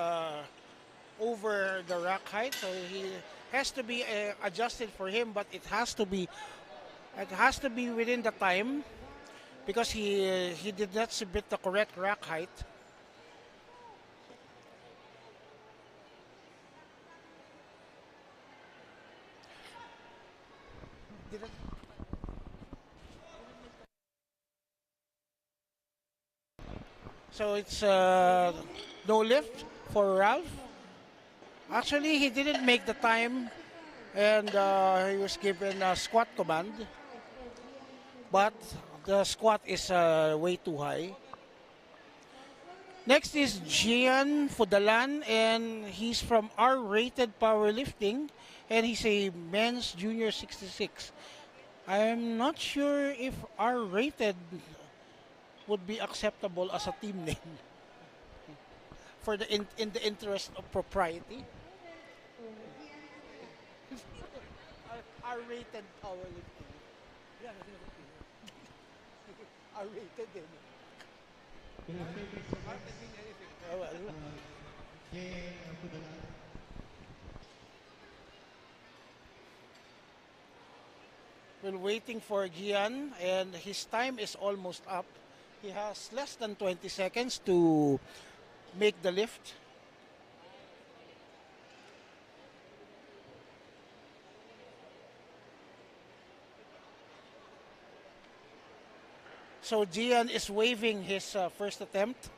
Speaker 1: over the rack height, so he has to be adjusted for him, but it has to be within the time. because he did not submit the correct rack height. So it's no lift for Ralph. Actually, he didn't make the time, and he was given a squat command, but the squat is way too high. Next is Gian Fudalan, and he's from R-rated powerlifting, and he's a men's junior 66. I'm not sure if R-rated would be acceptable as a team name for in the interest of propriety. R-rated powerlifting. R-rated din. Oh, well. We're waiting for Gian, and his time is almost up. He has less than 20 seconds to make the lift. So Gian is waving his first attempt.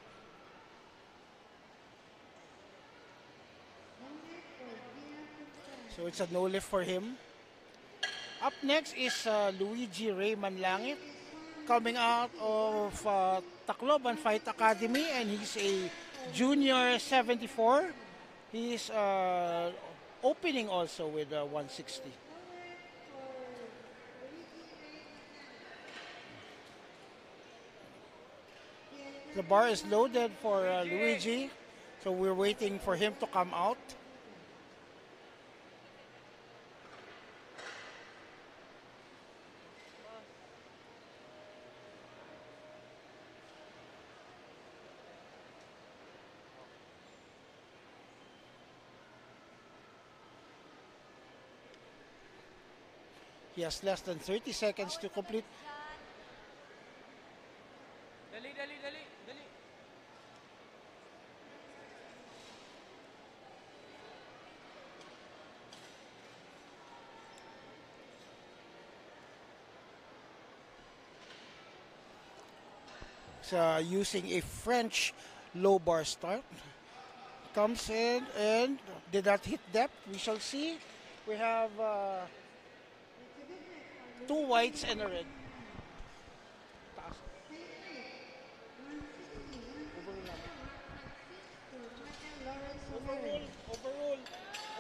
Speaker 1: So it's a no lift for him. Up next is Luigi Ray Manlangit, coming out of Tacloban Fight Academy, and he's a junior 74. He's opening also with 160. The bar is loaded for Luigi, so we're waiting for him to come out. He has less than 30 seconds to complete.
Speaker 3: Dali, dali, dali, dali.
Speaker 1: He's using a French low bar start. Comes in and did not hit depth. We shall see. We have two whites and a red. Taas.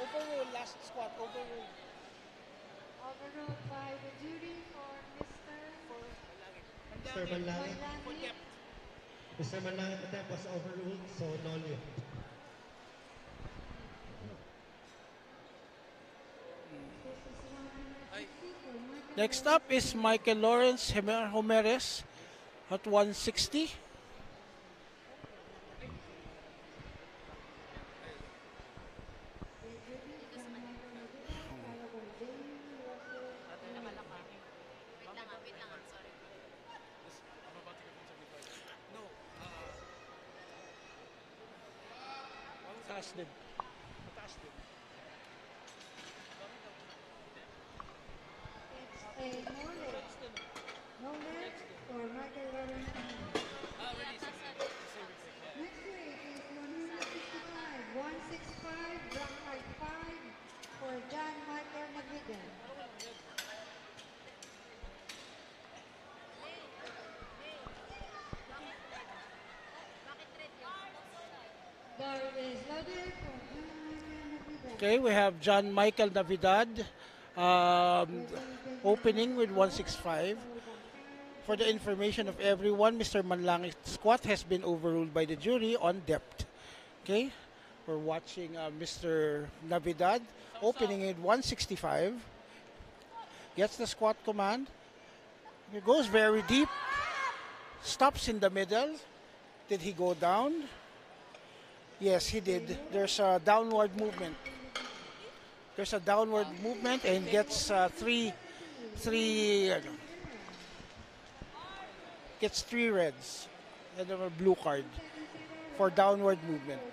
Speaker 1: Overrule, last squat, overrule.
Speaker 4: Overruled by the jury for
Speaker 2: Mr. Manlangit. Mr. Manlangit attempt was overruled, so no lift.
Speaker 1: Next up is Michael Lawrence Homeres at 160. Mataas din. Mataas din.
Speaker 4: It's a no lift for Michael Lawrence. Next weight is 165, 165, rock height 5 for John Michael Navigan. Bar is loaded for John Michael Navigan.
Speaker 1: Okay, we have John Michael Navidad opening with 165. For the information of everyone, Mr. Manlangit's squat has been overruled by the jury on depth. Okay, we're watching Mr. Navidad opening at 165. Gets the squat command. He goes very deep. Stops in the middle. Did he go down? Yes, he did. There's a downward movement. There's a downward movement and gets three gets 3 reds and a blue card for downward movement.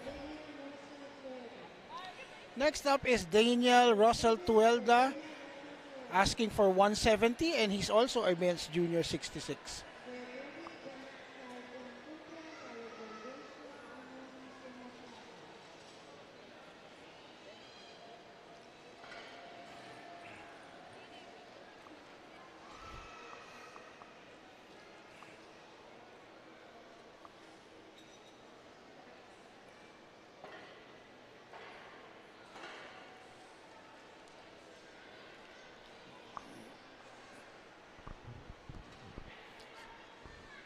Speaker 1: Next up is Daniel Russell Tuelda asking for 170, and he's also a men's junior 66.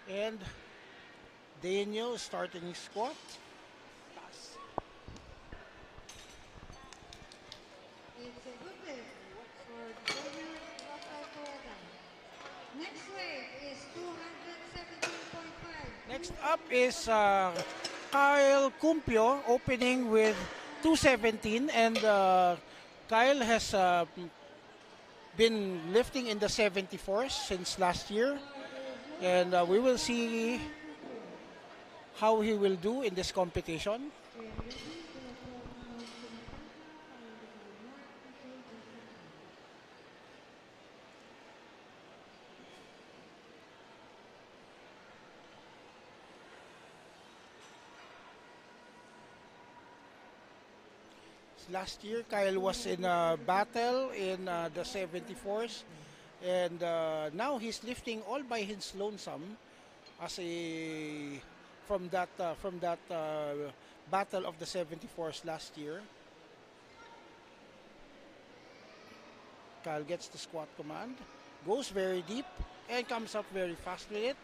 Speaker 1: And Daniel starting his squat. Pass.
Speaker 4: It's a good lift for Junior Russell Toyota. Next weight is 217.5.
Speaker 1: Next up is Kyle Cumpio opening with 217, and Kyle has been lifting in the 74s since last year, and we will see how he will do in this competition. Last year, Kyle was in a battle in the 74s, and now he's lifting all by his lonesome as a from that battle of the 74s last year. Kyle gets the squat command, goes very deep, and comes up very fast with it,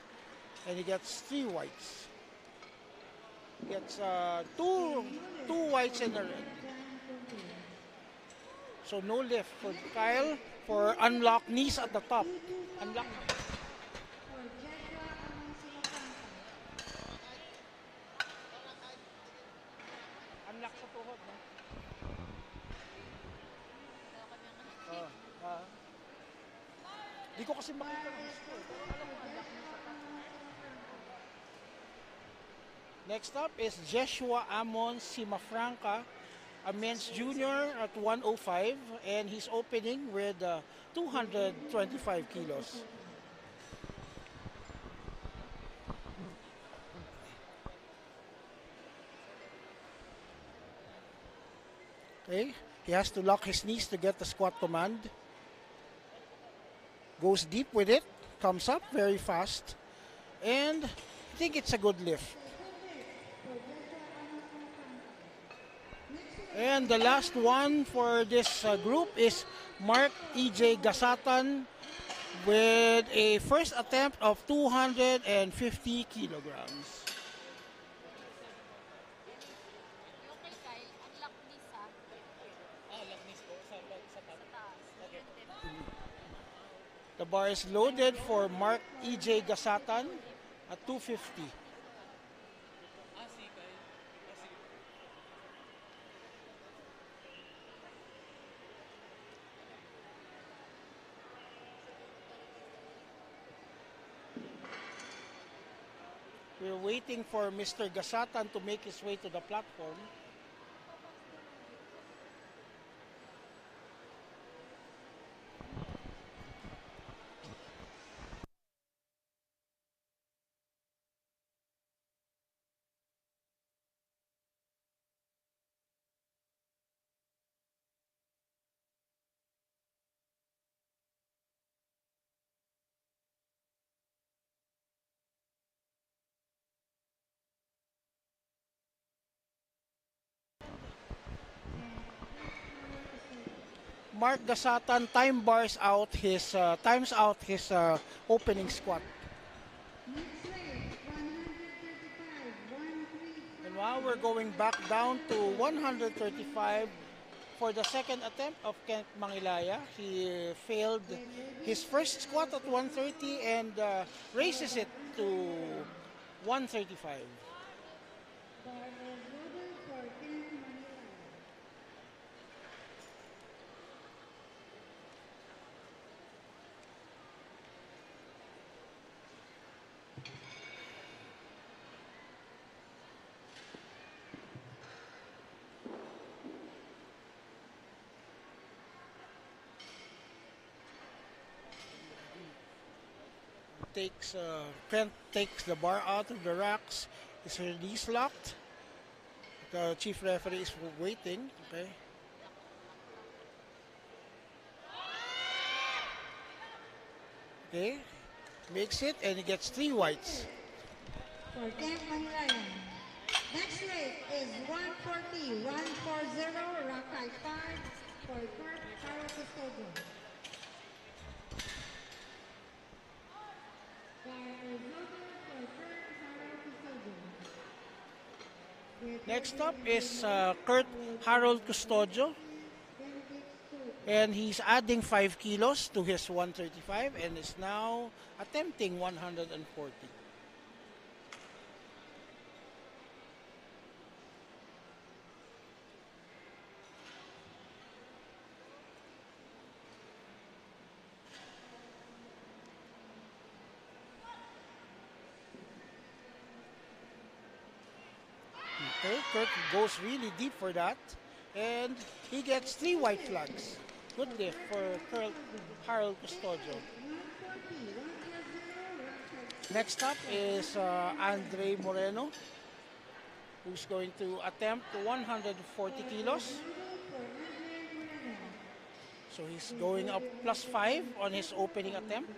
Speaker 1: and he gets 3 whites. Gets two whites and a red. So no lift for Kyle for unlock knees at the top. Unlock. Unlock sa tuhod, no? Di ko kasi makita ng gusto. Pero alam mo, unlock knees sa top. Next up is Joshua Amon Simafranca, a men's junior at 105, and he's opening with 225 kilos. Okay, he has to lock his knees to get the squat command. Goes deep with it, comes up very fast, and I think it's a good lift. And the last one for this group is Mark E.J. Gasatan with a first attempt of 250 kilograms.
Speaker 5: Okay, Kyle. Unlock knees, ha?
Speaker 3: Lock knees po sa taas. Okay.
Speaker 1: The bar is loaded for Mark E.J. Gasatan at 250.
Speaker 3: Si Kyle. Sige.
Speaker 1: We're waiting for Mr. Gasatan to make his way to the platform. Mark Gasatan times out his opening squat.
Speaker 4: Next weight, 135, 135.
Speaker 1: And now we're going back down to 135 for the second attempt of Kent Mangilaya. He failed his first squat at 130 and raises it to 135.
Speaker 4: Bar is loaded for Ken Manila.
Speaker 1: Kent takes the bar out of the racks. His release locked. The chief referee is waiting. Okay. Okay. Makes it and he gets 3 whites.
Speaker 4: For Kent Manlayan. Next weight is 140, 140, rack height 5 for Kurt Carol Custodio.
Speaker 1: Next up is Kurt Harold Custodio. And he's adding 5 kilos to his 135 and is now attempting 140. Okay, Kurt goes really deep for that. And he gets 3 white flags. Good lift for Harold Custodio. Next up is Andre Moreno, who's going to attempt 140 kilos. So he's going up +5 on his opening attempt.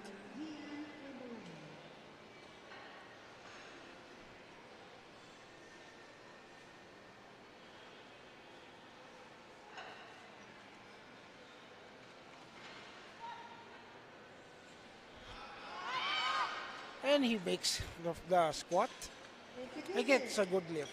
Speaker 1: And he makes the squat. I get it's a good lift.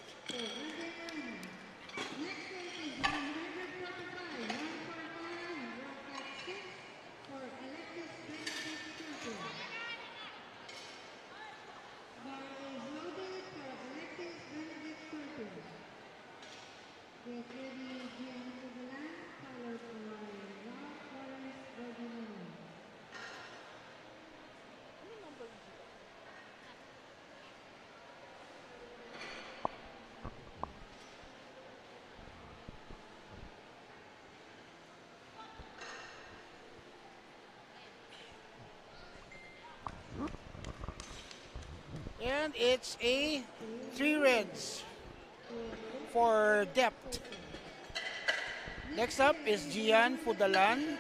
Speaker 1: And it's a 3 reds for depth. Next up is Gian Fudalan,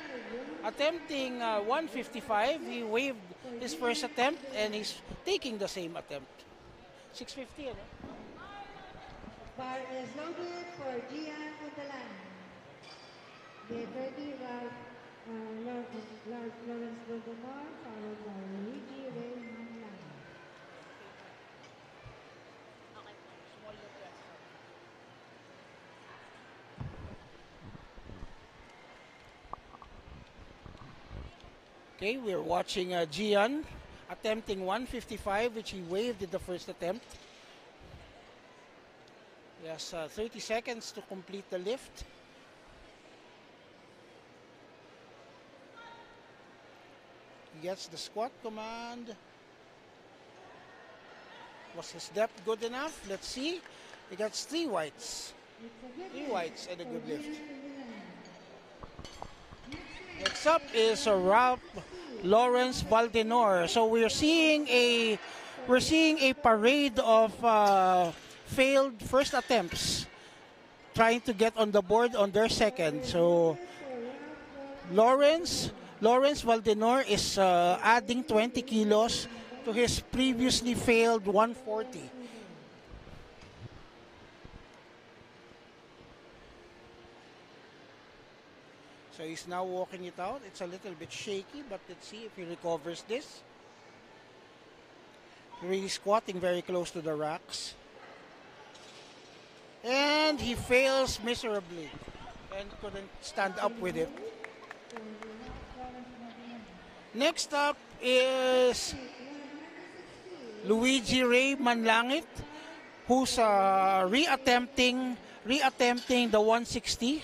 Speaker 1: attempting 155. He waived his first attempt and he's taking the same attempt. 650, ano?
Speaker 4: Bar is loaded for Gian Fudalan. The 30 Lawrence Goldemar, followed by Luigi Ray Manlan.
Speaker 1: Okay, we're watching Gian attempting 155, which he waived in the first attempt. He has 30 seconds to complete the lift. He gets the squat command. Was his depth good enough? Let's see. He gets 3 whites. 3 whites and a good lift. Next up is Ralph Lawrence Valdenor. So we're seeing a parade of failed first attempts trying to get on the board on their second. So Lawrence Valdenor is adding 20 kilos to his previously failed 140. So he's now walking it out. It's a little bit shaky, but let's see if he recovers this. Really squatting very close to the racks. And he fails miserably and couldn't stand up with it. Next up is Luigi Ray Manlangit, who's reattempting the 160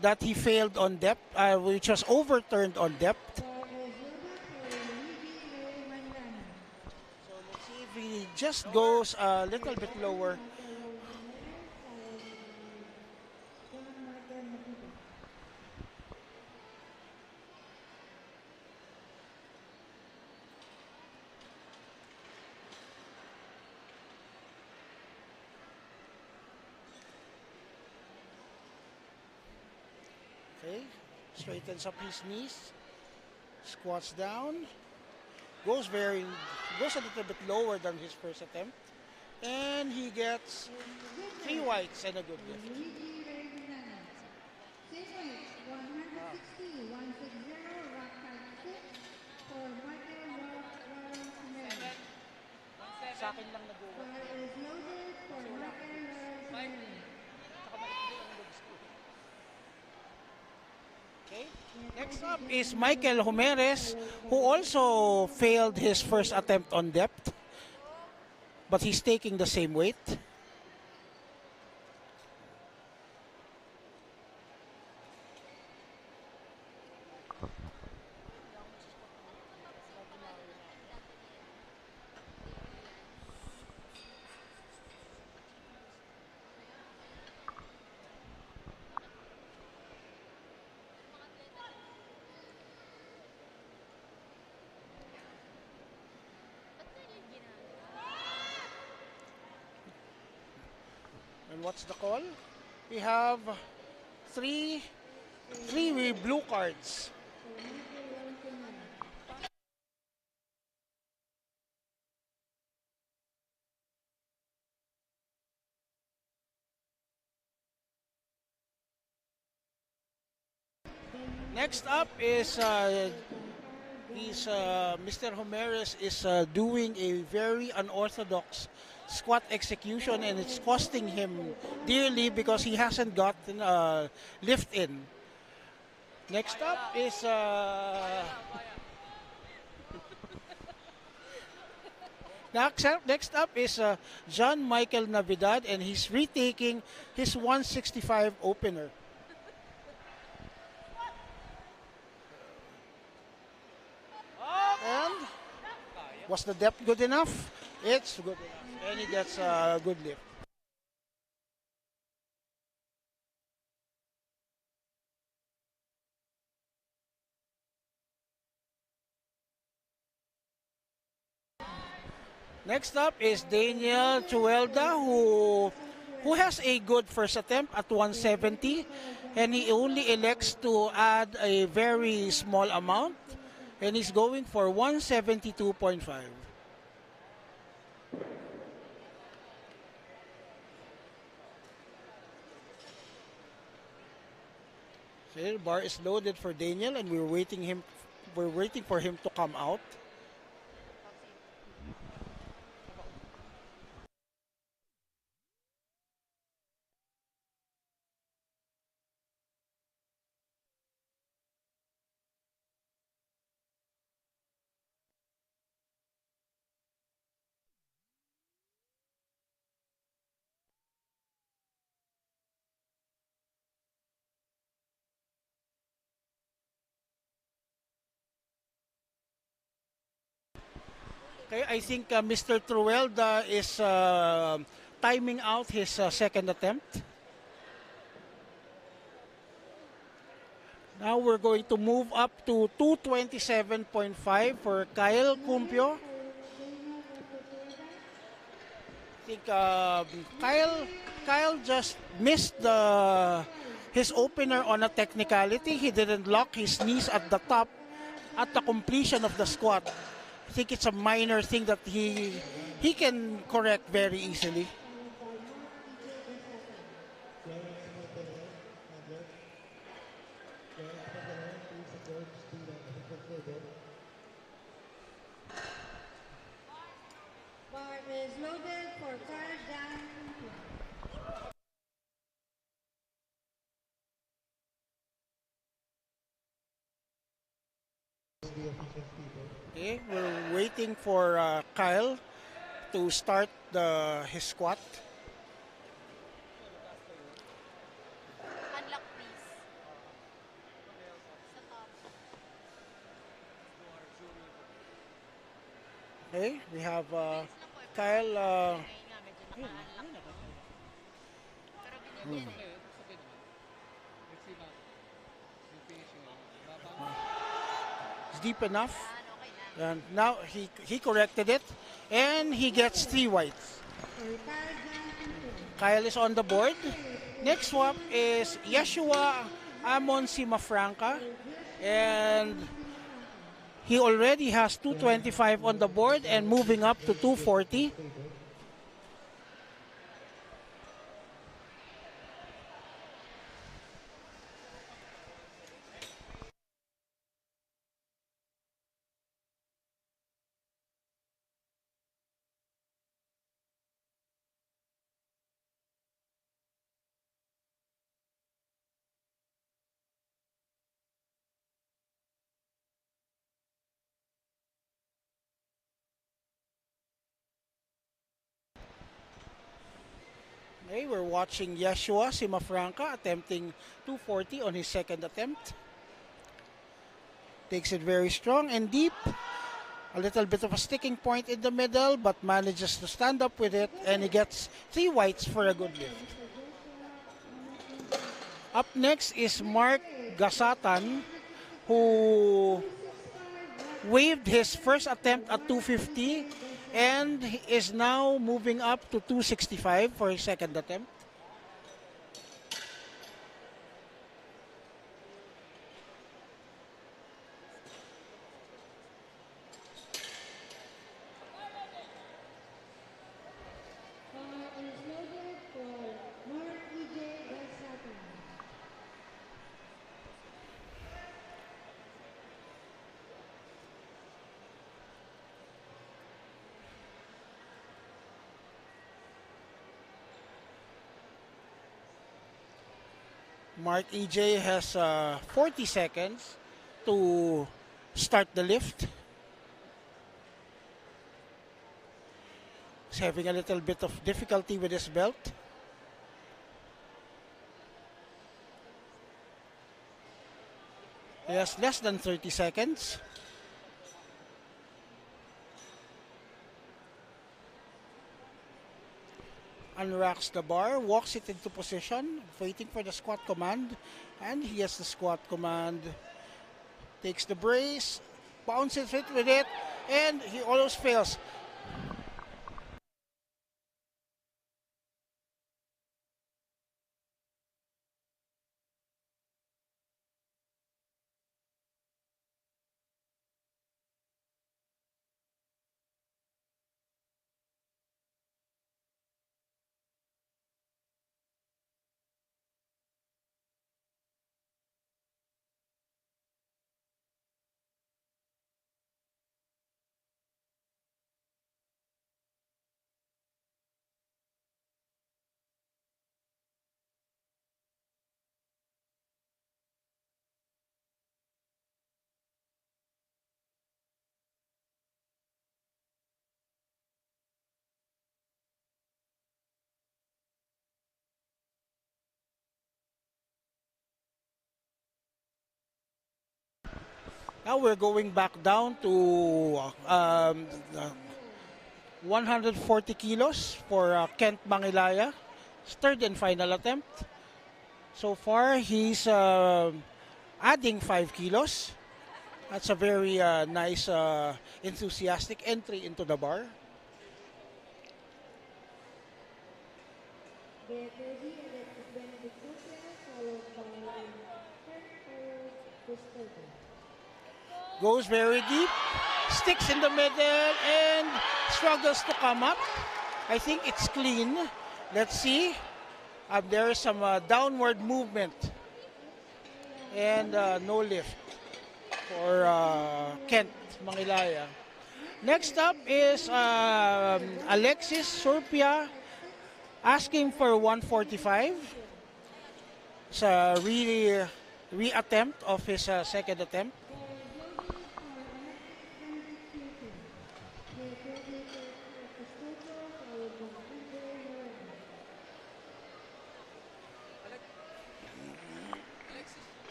Speaker 1: that he failed on depth, which was overturned on depth. So let's see if he just goes a little bit lower. Straightens up his knees. Squats down. Goes a little bit lower than his first attempt. And he gets 3 whites and a good lift.
Speaker 4: Same weight, 160, 160, rock 56 for Michael Lawrence.
Speaker 1: Sa akin lang nag-uwa.
Speaker 4: Bar is loaded for Michael Lawrence.
Speaker 1: Okay. Next up is Michael Jimenez, who also failed his first attempt on depth, but he's taking the same weight. And what's the call? We have three blue cards. Next up is Mr. Jimenez is doing a very unorthodox squat execution, and it's costing him dearly because he hasn't gotten lift in. Next up is next up is John Michael Navidad, and he's retaking his 165 opener. And was the depth good enough? It's good enough. And he gets a good lift. Next up is Daniel Chuelda, who has a good first attempt at 170, and he only elects to add a very small amount, and he's going for 172.5. So the bar is loaded for Daniel, and we're waiting for him to come out. Okay, I think Mr. Truelda is timing out his second attempt. Now we're going to move up to 227.5 for Kyle Cumpio. I think Kyle just missed his opener on a technicality. He didn't lock his knees at the top at the completion of the squat. I think it's a minor thing that he can correct very easily.
Speaker 4: Bar is loaded for Kyle down.
Speaker 1: Okay, we're waiting for Kyle to start his squat.
Speaker 5: Unlock please. Sa top.
Speaker 1: Okay, we have Kyle.
Speaker 5: Ngayon nga, medyo naka-unlock. Pero binibigyan eh.
Speaker 1: It's deep enough.
Speaker 5: Okay lang.
Speaker 1: And now he corrected it, and he gets 3 whites.
Speaker 4: For Kyle down.
Speaker 1: Kyle is on the board. Next swap is Yeshua Amon Simafranca, and he already has 225 on the board and moving up to 240. Okay, we're watching Yeshua Simafranca attempting 240 on his second attempt. Takes it very strong and deep. A little bit of a sticking point in the middle, but manages to stand up with it, and he gets 3 whites for a good lift. Up next is Mark Gasatan, who waived his first attempt at 250 and is now moving up to 265 for his second attempt. Mark EJ has 40 seconds to start the lift. He's having a little bit of difficulty with his belt. He has less than 30 seconds. Unracks the bar, walks it into position, waiting for the squat command, and he has the squat command. Takes the brace, bounces it with it, and he almost fails. Now we're going back down to 140 kilos for Kent Mangilaya. His third and final attempt. So far, he's adding 5 kilos. That's a very nice, enthusiastic entry into the bar. Goes very deep, sticks in the middle, and struggles to come up. I think it's clean. Let's see. There is some downward movement and no lift for Kent Mangilaya. Next up is Alexis Surpia asking for 145. It's a re-attempt of his second attempt.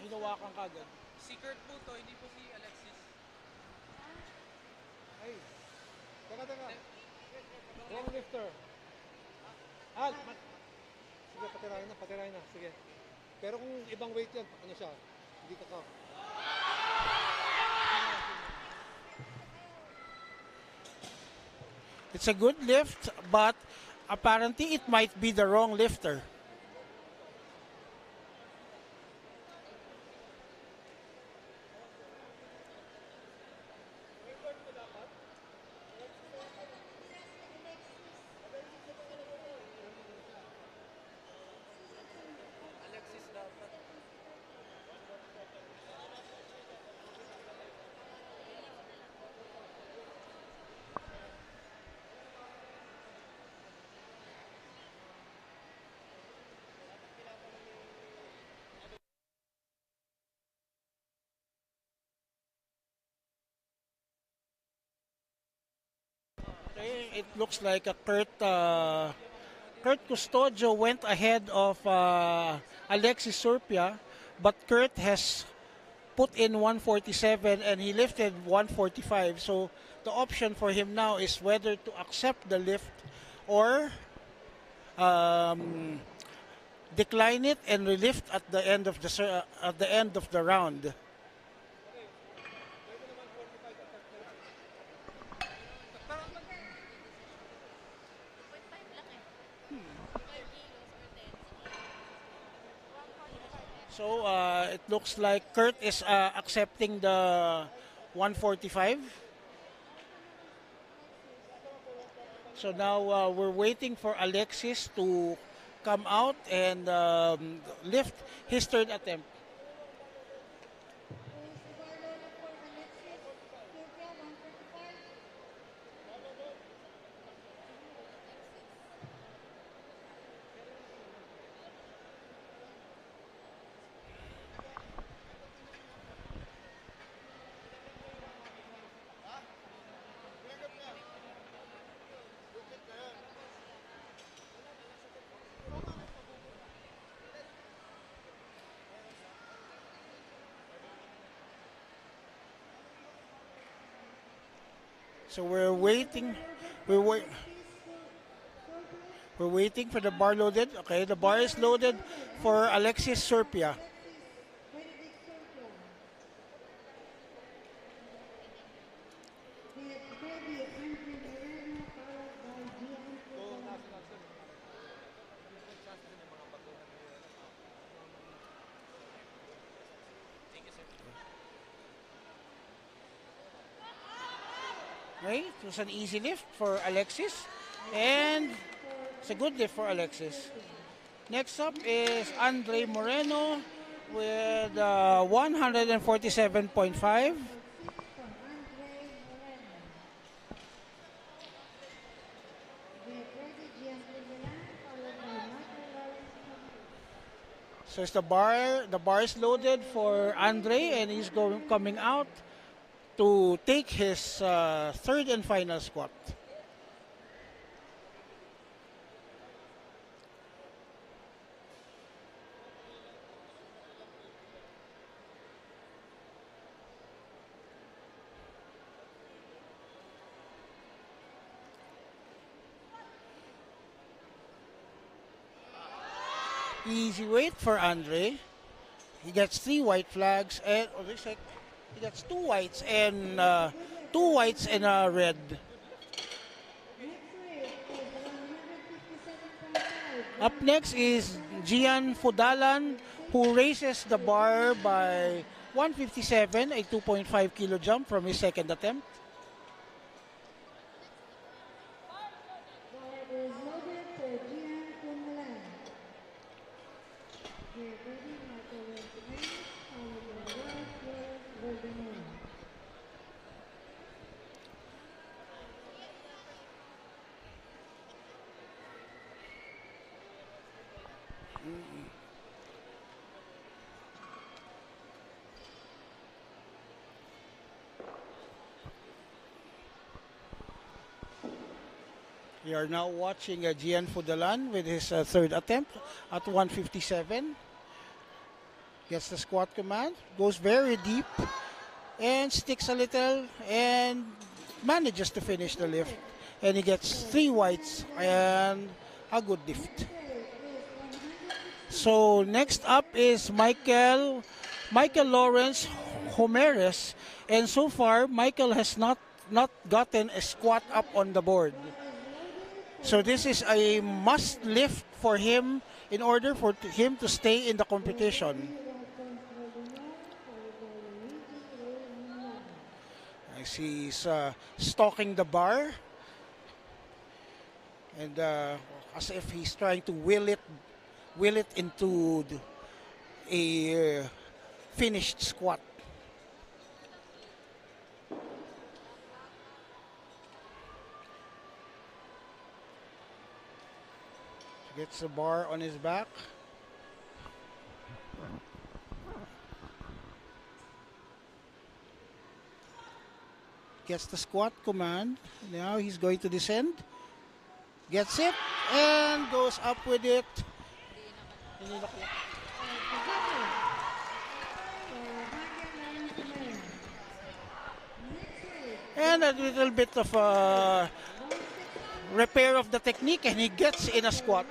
Speaker 1: Hinawakan kagad.
Speaker 3: Secret po to, hindi po si Alexis.
Speaker 6: Ay, teka. Wrong lifter. Sige, patirahin na. Sige. Pero kung ibang weight yan, ano siya, hindi ka.
Speaker 1: It's a good lift, but apparently it might be the wrong lifter. Okay, it looks like a Kurt Custodio went ahead of Alexis Surpia, but Kurt has put in 147 and he lifted 145. So the option for him now is whether to accept the lift or um, decline it and relift at the end of the round. So it looks like Kurt is accepting the 145. So now we're waiting for Alexis to come out and lift his third attempt. So we're waiting. We're wait. We're waiting for the bar loaded. Okay, the bar is loaded for Alexis Surpia. Okay, it was an easy lift for Alexis, and it's a good lift for Alexis. Next up is Andre Moreno with 147.5. So it's the bar is loaded for Andre, and he's coming out to take his third and final squat. Easy weight for Andre. He gets 3 white flags and he gets 2 whites and 2 whites and a red. Up next is Gian Fodalan, who raises the bar by 157, a 2.5 kilo jump from his second attempt. We are now watching Gian Fodalan with his third attempt at 157. Gets the squat command, goes very deep, and sticks a little, and manages to finish the lift. And he gets 3 whites and a good lift. So next up is Michael Lawrence Homeres, and so far Michael has not not gotten a squat up on the board. So this is a must lift for him in order for him to stay in the competition. I see he's stalking the bar, and as if he's trying to will it into a finished squat. Gets the bar on his back. Gets the squat command. Now he's going to descend. Gets it and goes up with it. And a little bit of repair of the technique, and he gets in a squat.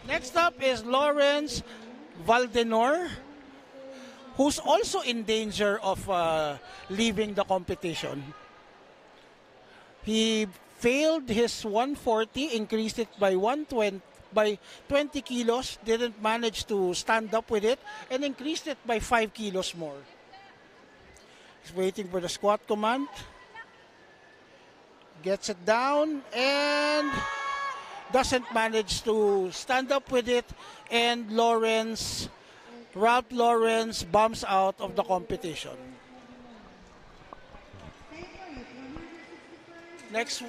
Speaker 1: Next up is Lawrence Valdenor, who's also in danger of leaving the competition. He failed his 140, increased it by 120 by 20 kilos, didn't manage to stand up with it, and increased it by 5 kilos more. He's waiting for the squat command. Gets it down and doesn't manage to stand up with it, and Ralph Lawrence bumps out of the competition. Next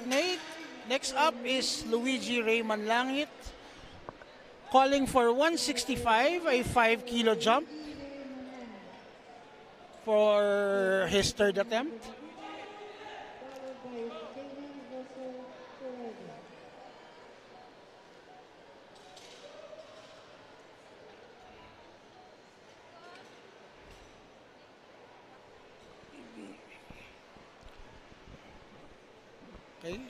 Speaker 1: up is Luigi Raymond Langit, calling for 165, a 5 kilo jump for his third attempt. Okay.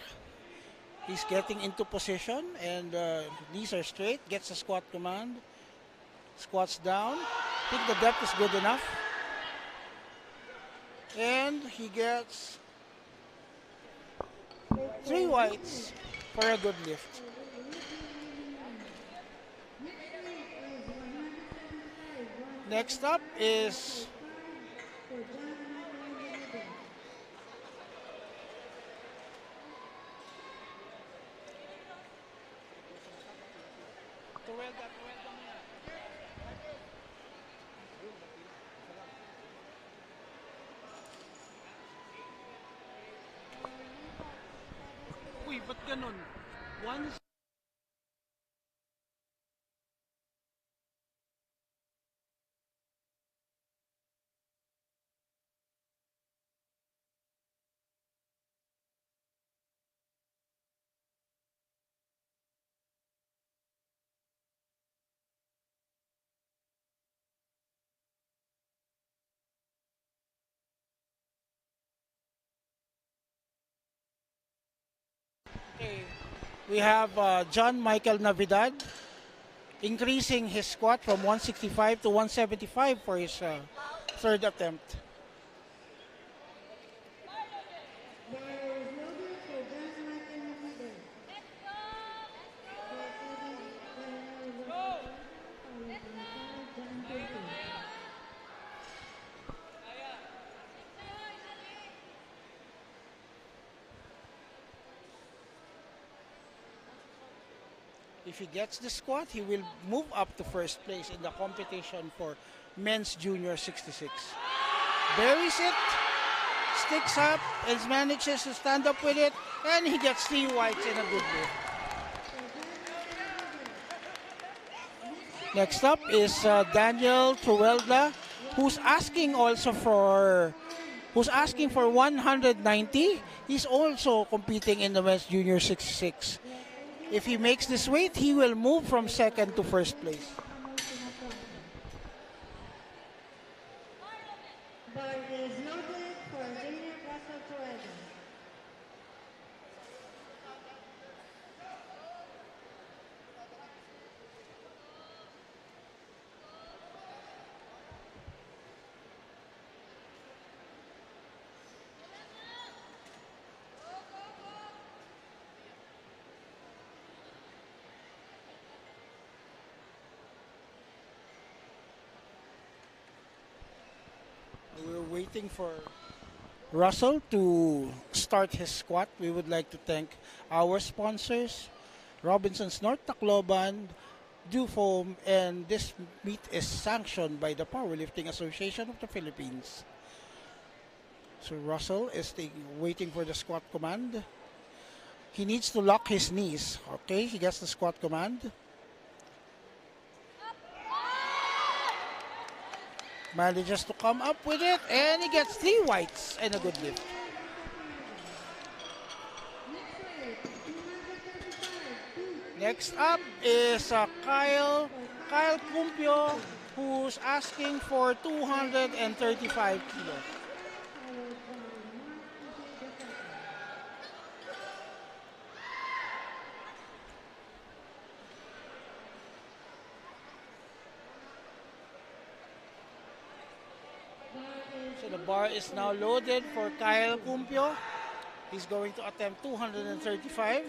Speaker 1: He's getting into position, and knees are straight, gets a squat command, squats down. I think the depth is good enough. And he gets 3 whites for a good lift. Next up is Uy, ba't ganun? Once we have John Michael Navidad increasing his squat from 165 to 175 for his third attempt. If he gets the squat, he will move up to first place in the competition for men's junior 66. Buries it, sticks up, and manages to stand up with it, and he gets 3 whites in a good lift. Next up is Daniel Truelda, who's asking for 190. He's also competing in the men's junior 66. If he makes this weight, he will move from second to first place. waiting for Russell to start his squat, we would like to thank our sponsors, Robinson's North Tacloban, Dufoam, and this meet is sanctioned by the Powerlifting Association of the Philippines. So Russell is waiting for the squat command. He needs to lock his knees. Okay, he gets the squat command. Manages to come up with it, and he gets 3 whites and a good lift. Next up is Kyle Cumpio, who's asking for 235 kilos. So the bar is now loaded for Kyle Cumpio. He's going to attempt 235.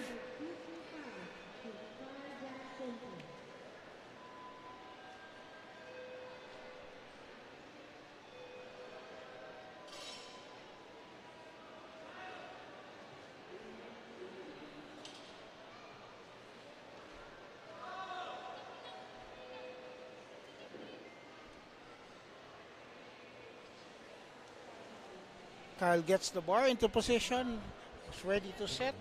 Speaker 1: Kyle gets the bar into position. He's ready to set.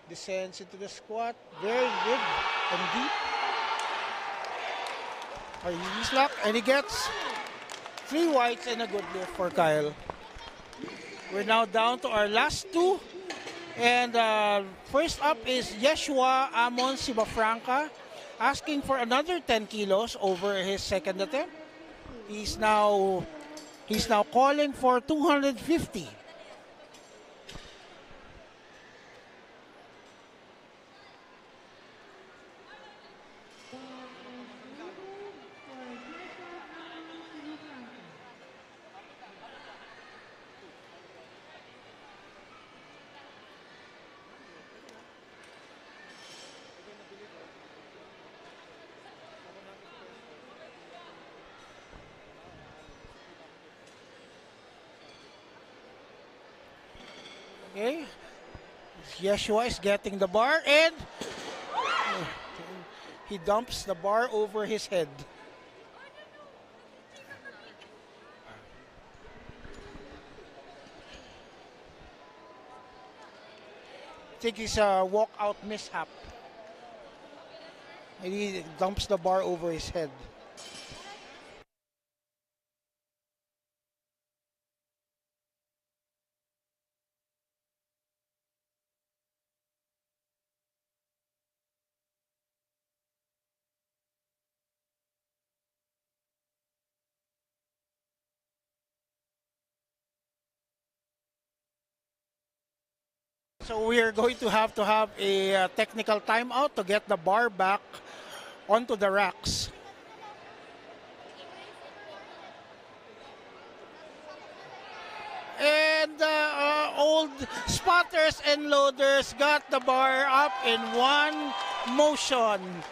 Speaker 1: Descends into the squat. Very good and deep. He's locked and he gets 3 whites and a good lift for Kyle. We're now down to our last 2. And first up is Yeshua Amon Sibafranca, asking for another 10 kilos over his second attempt. He's now calling for 250. Okay, Yeshua is getting the bar and he dumps the bar over his head. I think it's a walkout mishap. And he dumps the bar over his head. So we are going to have a technical timeout to get the bar back onto the racks. And old spotters and loaders got the bar up in one motion.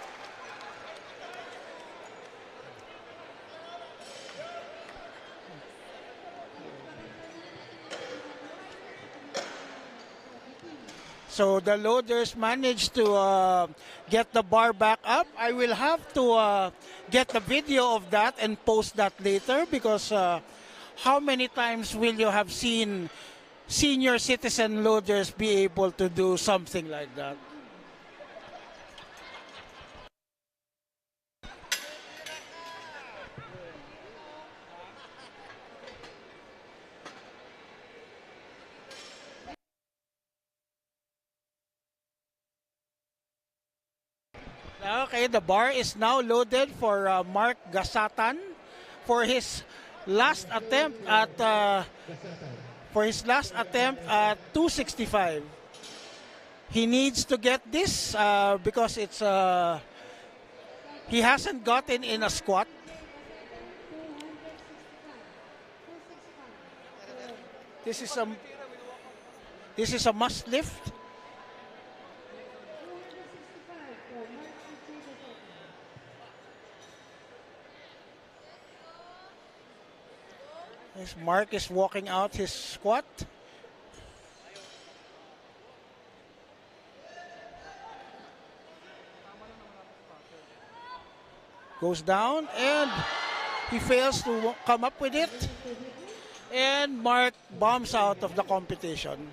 Speaker 1: So the loaders managed to get the bar back up. I will have to get the video of that and post that later, because how many times will you have seen senior citizen loaders be able to do something like that? Okay, the bar is now loaded for Mark Gasatan for his last attempt at 265. He needs to get this because it's he hasn't gotten in a squat. This is a must lift. As Mark is walking out his squat. Goes down and he fails to come up with it. And Mark bombs out of the competition.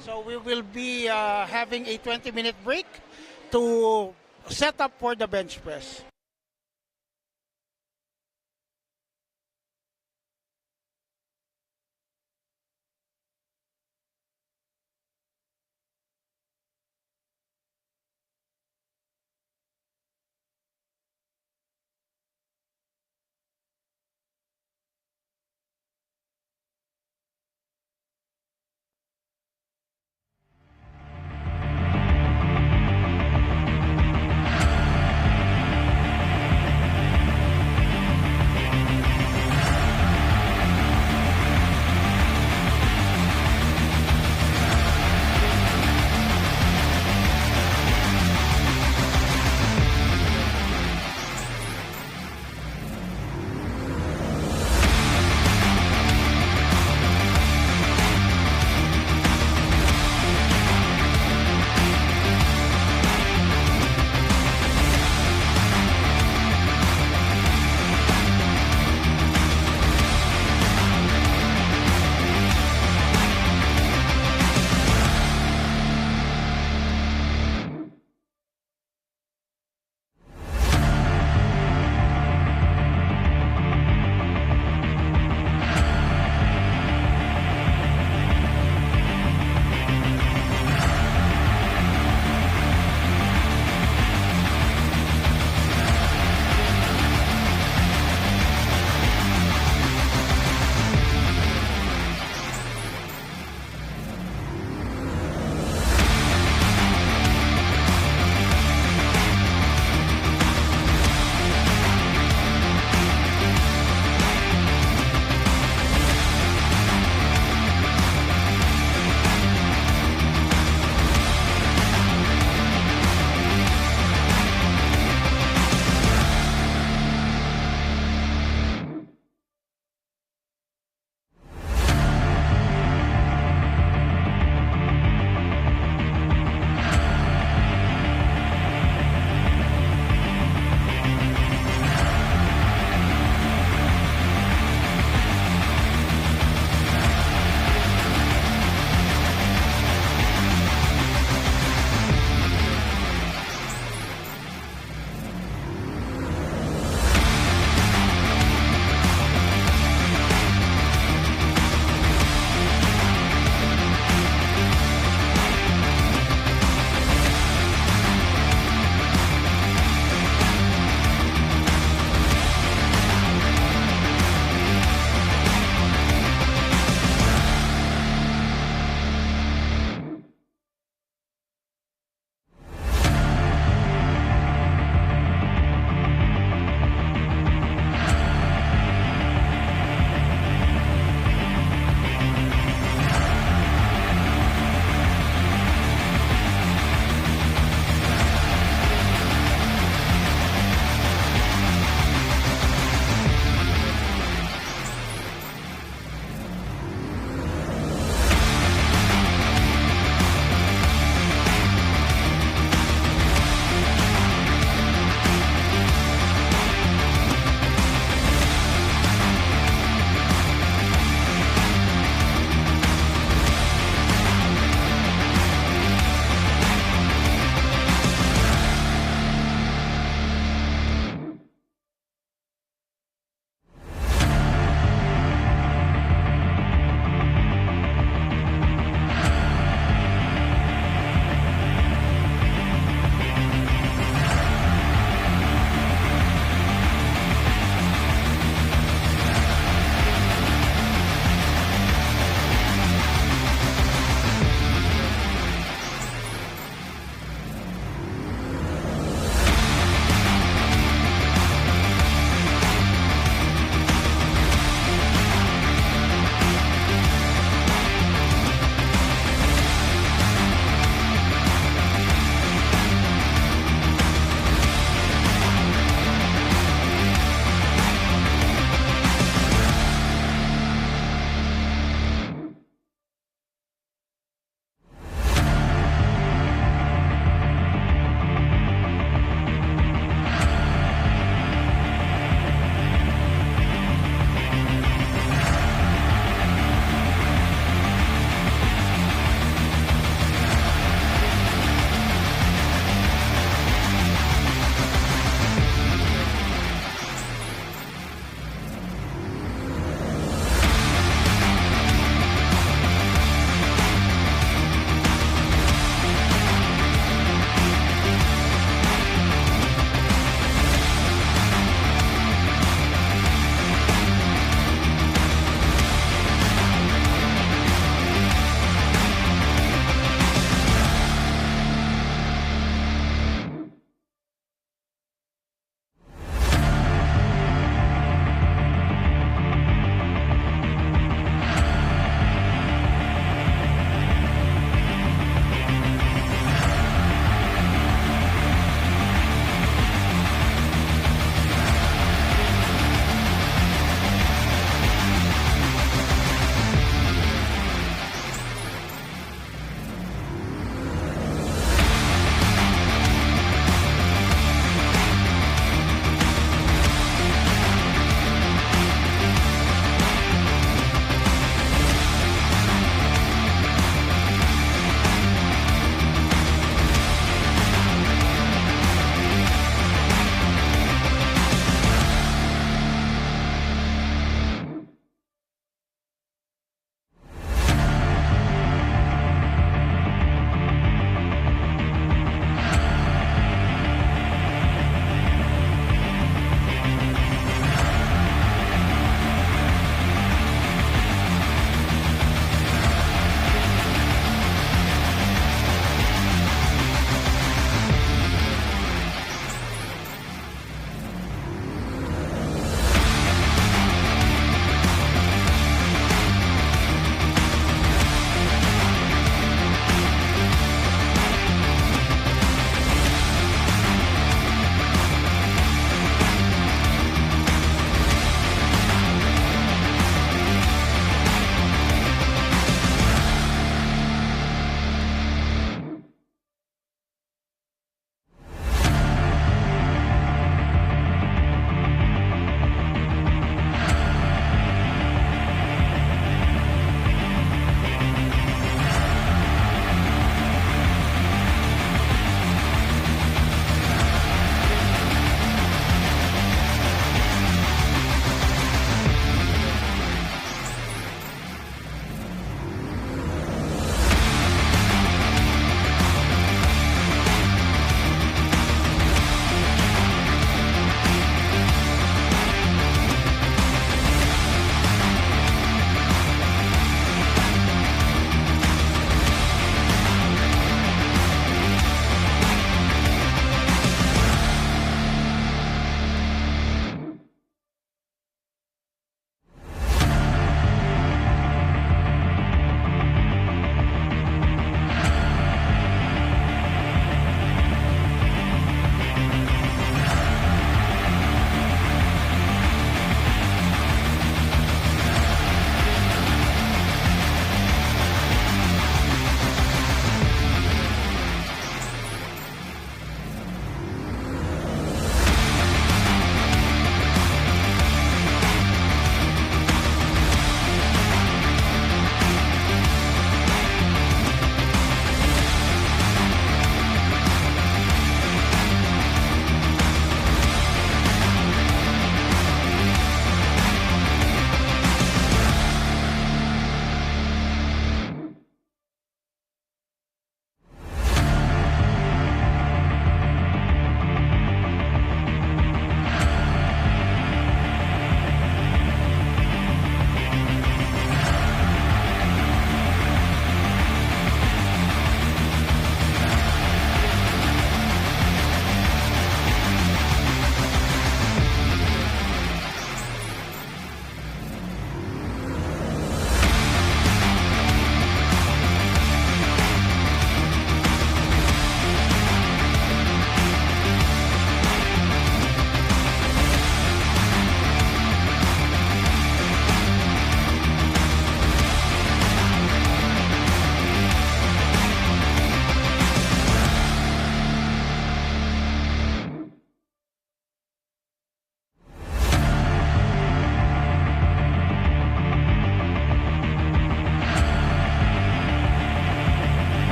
Speaker 1: So we will be having a 20-minute break to set up for the bench press.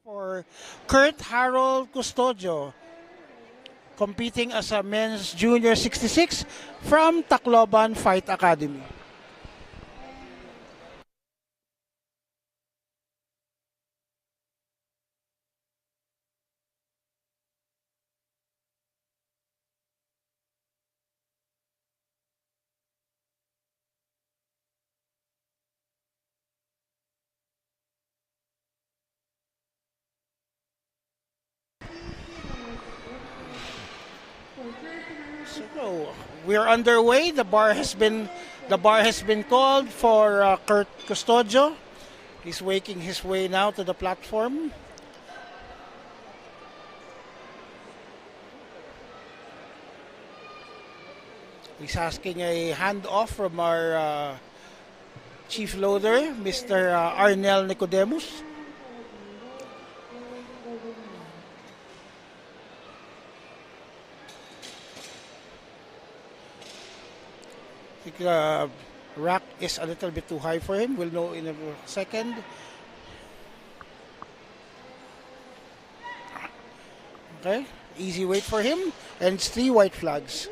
Speaker 1: For Kurt Harold Custodio, competing as a men's junior 66 from Tacloban Fight Academy. So we're underway. The bar has been called for Kurt Custodio. He's making his way now to the platform. He's asking a handoff from our chief loader, Mr. Arnel Nicodemus. I think rack is a little bit too high for him. We'll know in a second. Okay, easy weight for him, and it's 3 white flags.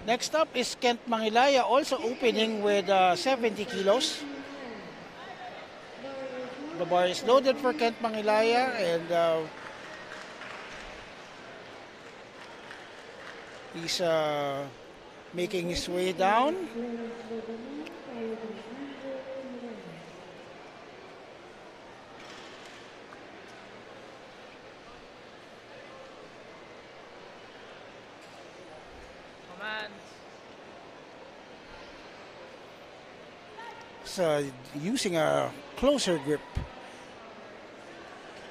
Speaker 1: Next up is Kent Mangilaya, also opening with 70 kilos. The bar is loaded for Kent Mangilaya, and he's making his way down. Using a closer grip.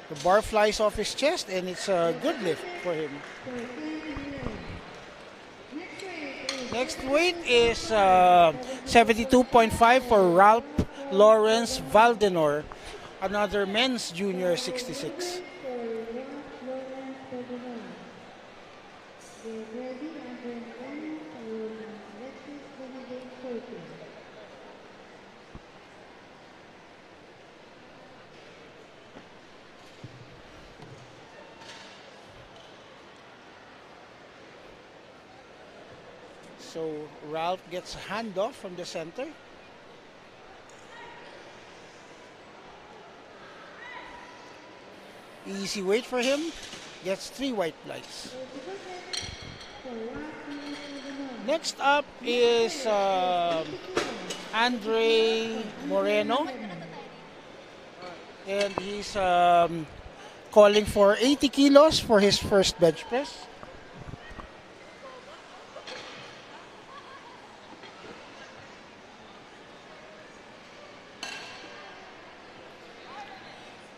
Speaker 1: The bar flies off his chest, and it's a good lift for him. Next weight is 72.5 for Ralph Lawrence Valdenor, another men's junior 66. So Ralph gets a handoff from the center. Easy weight for him. Gets 3 white flags. Next up is Andre Moreno. And he's calling for 80 kilos for his first bench press.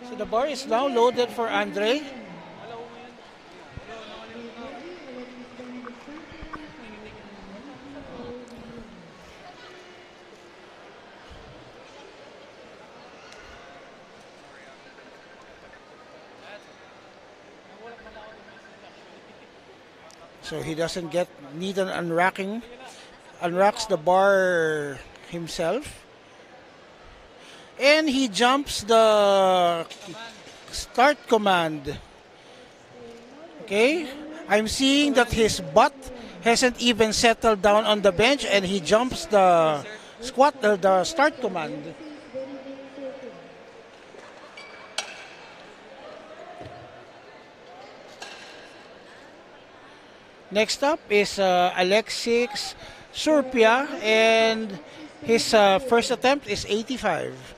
Speaker 1: So the bar is now loaded for Andre. So he doesn't need an unracking. Unracks the bar himself. And he jumps the start command. Okay, I'm seeing that his butt hasn't even settled down on the bench, and he jumps the the start command. Next up is Alexis Surpia, and his first attempt is 85.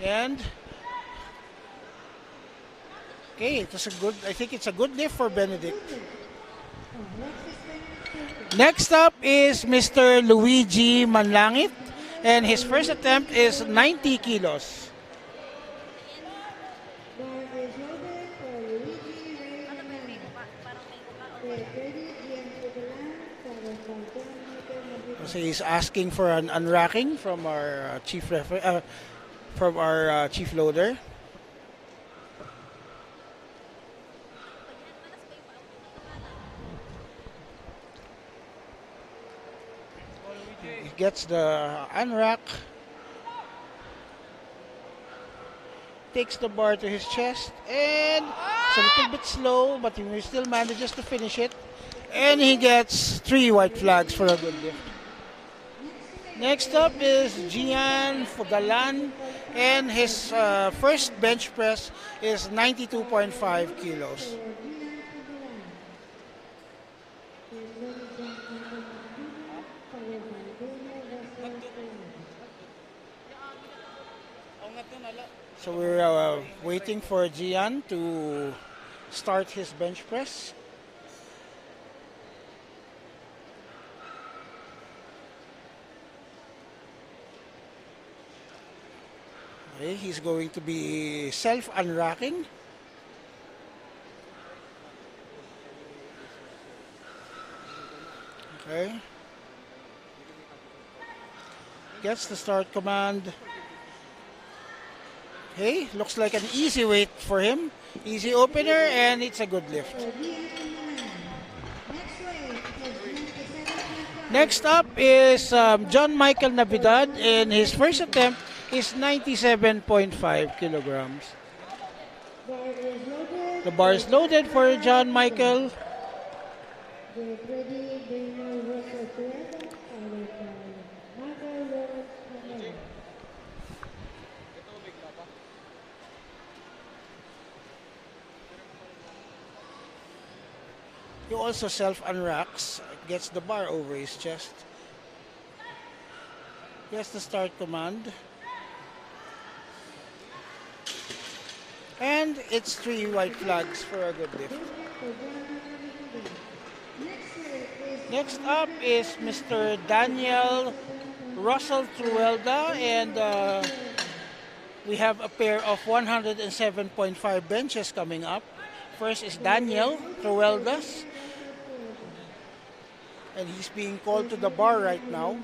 Speaker 1: And okay, I think it's a good lift for Benedict. Next up is Mr. Luigi Manlangit, and his first attempt is 90 kilos. So he's asking for an unracking from our chief loader. He gets the unrack, takes the bar to his chest, and it's a little bit slow, but he still manages to finish it. And he gets 3 white flags for a good lift. Next up is Gian Fogalan, and his first bench press is 92.5 kilos. So we're waiting for Gian to start his bench press. Okay, he's going to be self-unracking. Okay. Gets the start command. Okay, looks like an easy weight for him. Easy opener, and it's a good lift. Next up is John Michael Navidad, and his first attempt is 97.5 kilograms. The bar is loaded for John Michael. He also self-unracks, gets the bar over his chest. He has the start command. And it's 3 white flags for a good lift. Next up is Mr. Daniel Russell Truelda, and we have a pair of 107.5 benches coming up. First is Daniel Truelda's, and he's being called to the bar right now.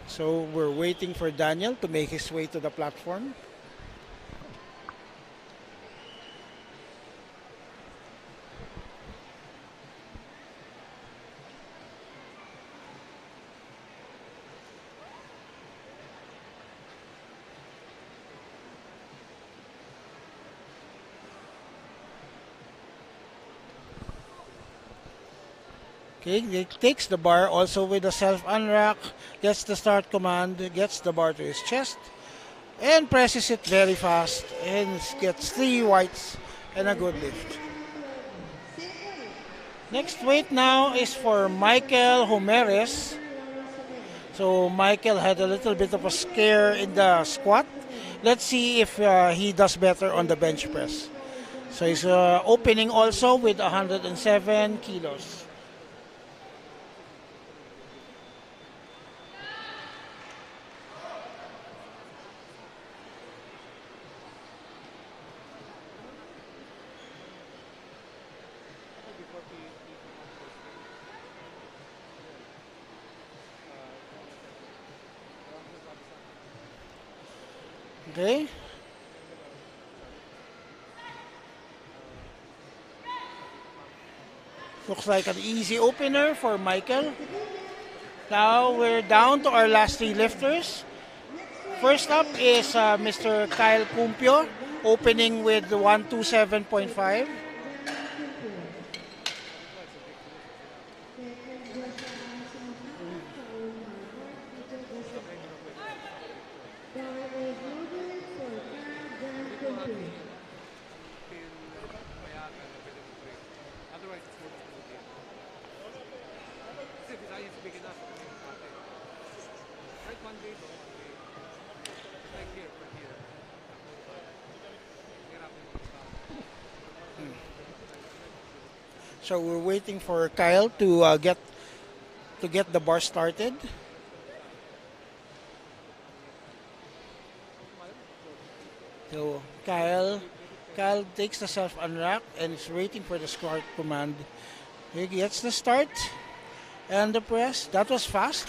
Speaker 1: So we're waiting for Daniel to make his way to the platform. Okay, he takes the bar also with a self-unrack, gets the start command, gets the bar to his chest, and presses it very fast, and gets 3 whites and a good lift. Next weight now is for Michael Homeres. So Michael had a little bit of a scare in the squat. Let's see if he does better on the bench press. So he's opening also with 107 kilos. Okay. Looks like an easy opener for Michael. Now we're down to our last 3 lifters. First up is Mr. Kyle Cumpio, opening with 127.5. So we're waiting for Kyle to get the bar started. So Kyle takes the self unrack and is waiting for the start command. He gets the start and the press. That was fast.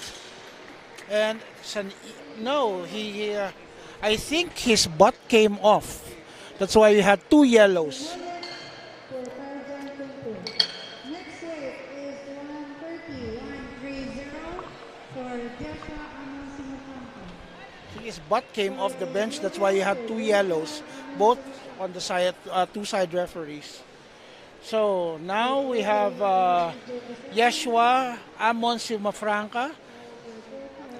Speaker 1: And no, I think his butt came off. That's why you had 2 yellows.
Speaker 4: For Tarzan Tuntu. Next weight is 130, 130 for Joshua Amon.
Speaker 1: His butt came off the bench. That's why you had 2 yellows, both on the side, 2 side referees. So now we have Yeshua Amon Simafranca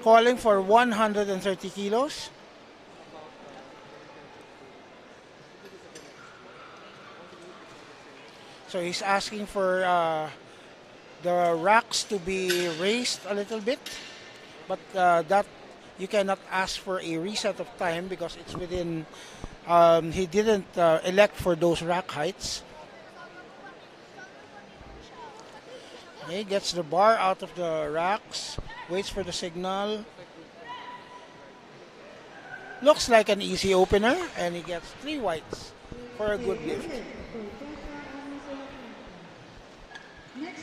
Speaker 1: calling for 130 kilos. So he's asking for the racks to be raised a little bit, but that you cannot ask for a reset of time because it's within. He didn't elect for those rack heights. He gets the bar out of the racks, waits for the signal. Looks like an easy opener, and he gets 3 whites for a good lift.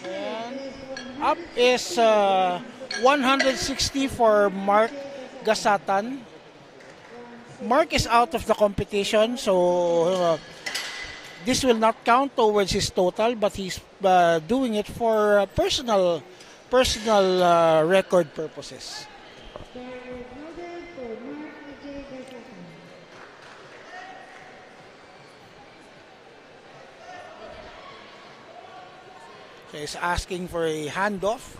Speaker 1: And up is 160 for Mark Gasatan. Mark is out of the competition, so this will not count towards his total, but he's doing it for personal record purposes. So he's asking for a handoff.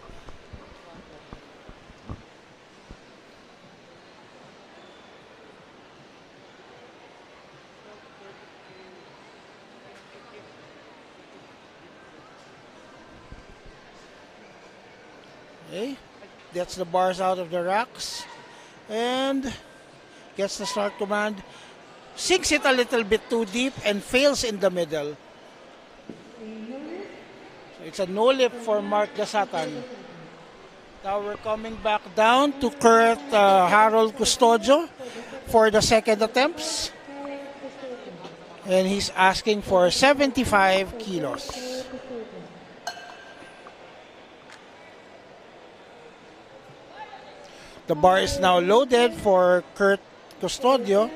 Speaker 1: Okay, gets the bars out of the racks and gets the start command. Sinks it a little bit too deep and fails in the middle. So it's a no lift for Mark Gasatan. Now we're coming back down to Kurt Harold Custodio for the second attempts. And he's asking for 75 kilos. The bar is now loaded for Kurt Custodio.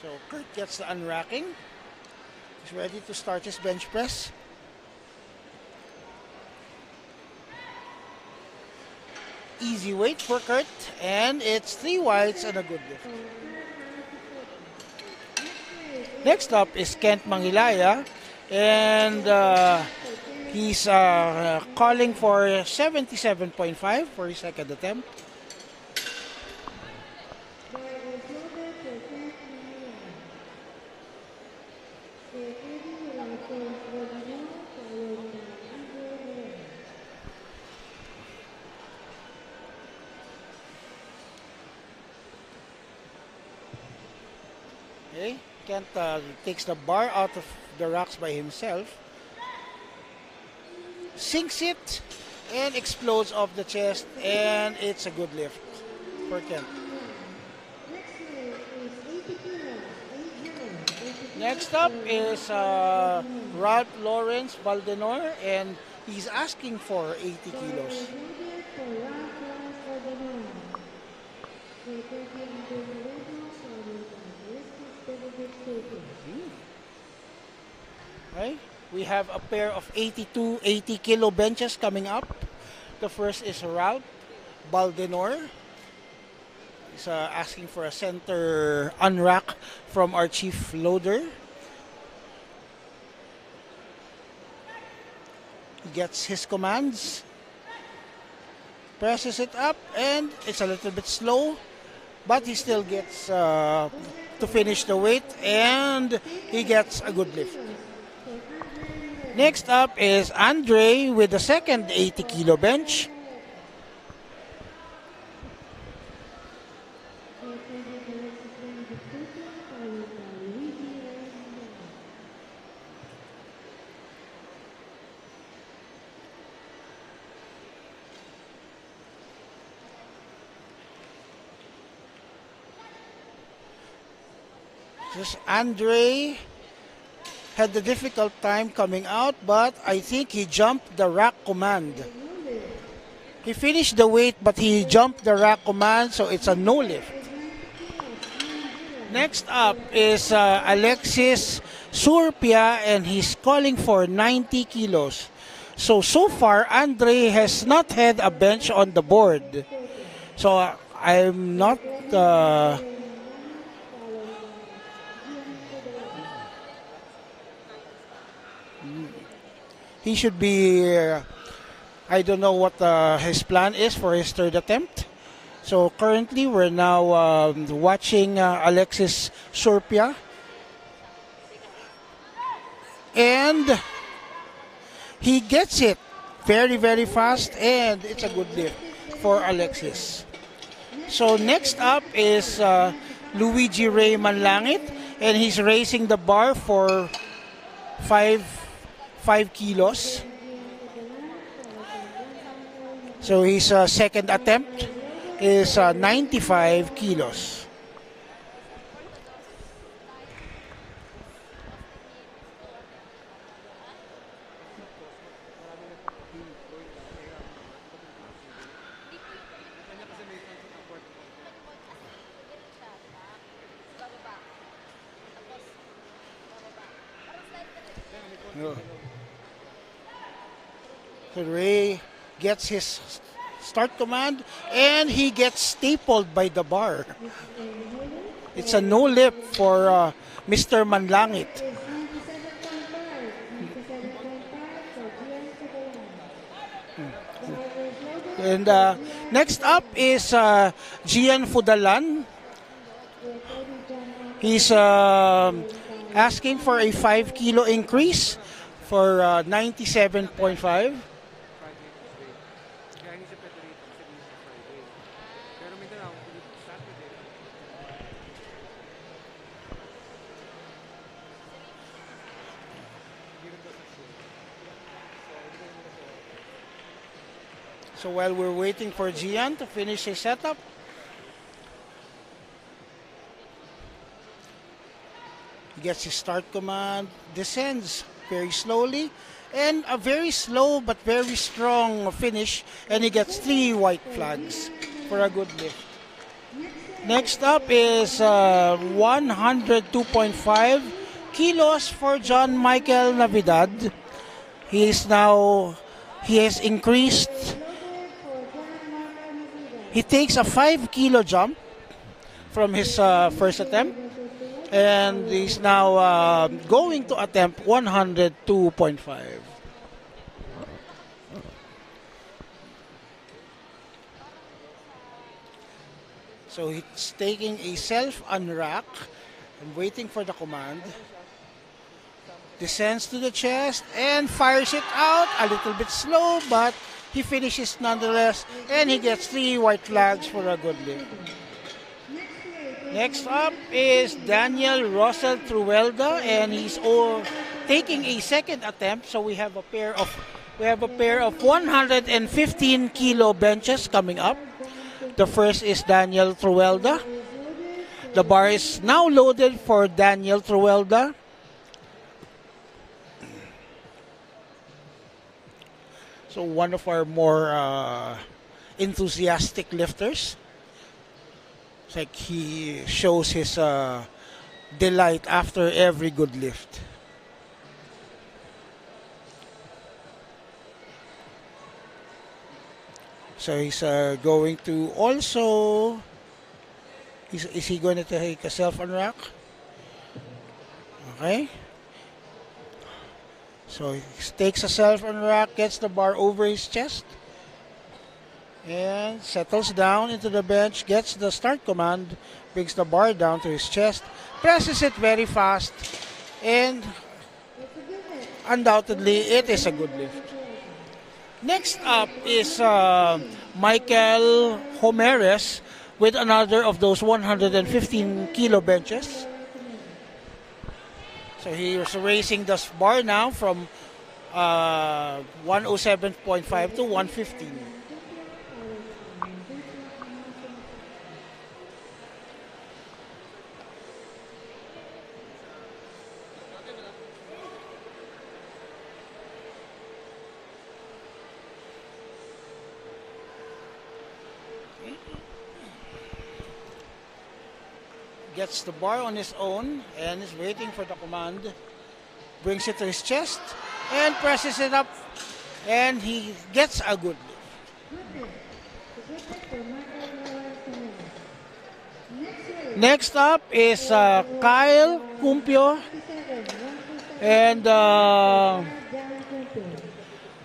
Speaker 1: So Kurt gets the unracking. He's ready to start his bench press. Easy weight for Kurt, and it's 3 whites and a good lift. Next up is Kent Mangilaya, and he's calling for 77.5 for his second attempt. Okay, Kent takes the bar out of the racks by himself, sinks it, and explodes off the chest, and it's a good lift for Kent. Next up is Ralph Lawrence Valdenor, and he's asking for 80 kilos. Right? We have a pair of 82 80 kilo benches coming up. The first is Ralph Valdenor. He's asking for a center unrack from our chief loader. He gets his commands, presses it up, and it's a little bit slow, but he still gets to finish the weight, and he gets a good lift. Next up is Andre with the second 80 kilo bench. Andre had a difficult time coming out, but I think he jumped the rack command. He finished the weight, but he jumped the rack command, so it's a no lift. Next up is Alexis Surpia, and he's calling for 90 kilos. So far, Andre has not had a bench on the board. So I'm not... he should be... I don't know what his plan is for his third attempt. So currently, we're now watching Alexis Surpia. And he gets it very, very fast, and it's a good lift for Alexis. So next up is Luigi Ray Manlangit, and he's raising the bar for 5 kilos. So his second attempt is 95 kilos. So Ray gets his start command, and he gets stapled by the bar. It's a no lift for Mr. Manlangit. And next up is Gian Fudalan. He's asking for a 5 kilo increase for 97.5. So while we're waiting for Gian to finish his setup, he gets his start command, descends very slowly, and a very slow but very strong finish, and he gets 3 white flags for a good lift. Next up is 102.5 kilos for John Michael Navidad. He has increased. He takes a 5 kilo jump from his first attempt, and he's now going to attempt 102.5. So he's taking a self-unrack and waiting for the command. Descends to the chest and fires it out a little bit slow, but he finishes nonetheless, and he gets 3 white flags for a good lift. Next up is Daniel Russell Truelda, and he's taking a second attempt. So we have a pair of 115 kilo benches coming up. The first is Daniel Truelda. The bar is now loaded for Daniel Truelda. So one of our more enthusiastic lifters. It's like he shows his delight after every good lift. So he's going to also... Is he going to take a self-unrack? Okay. So he takes a self-unrack, gets the bar over his chest, And settles down into the bench, gets the start command, brings the bar down to his chest, presses it very fast, and undoubtedly it is a good lift. Next up is Michael Homeres with another of those 115 kilo benches. So he is raising the bar now from 107.5 to 115. Gets the bar on his own and is waiting for the command. Brings it to his chest and presses it up, and he gets a good lift. Next up is Kyle Cumpio, and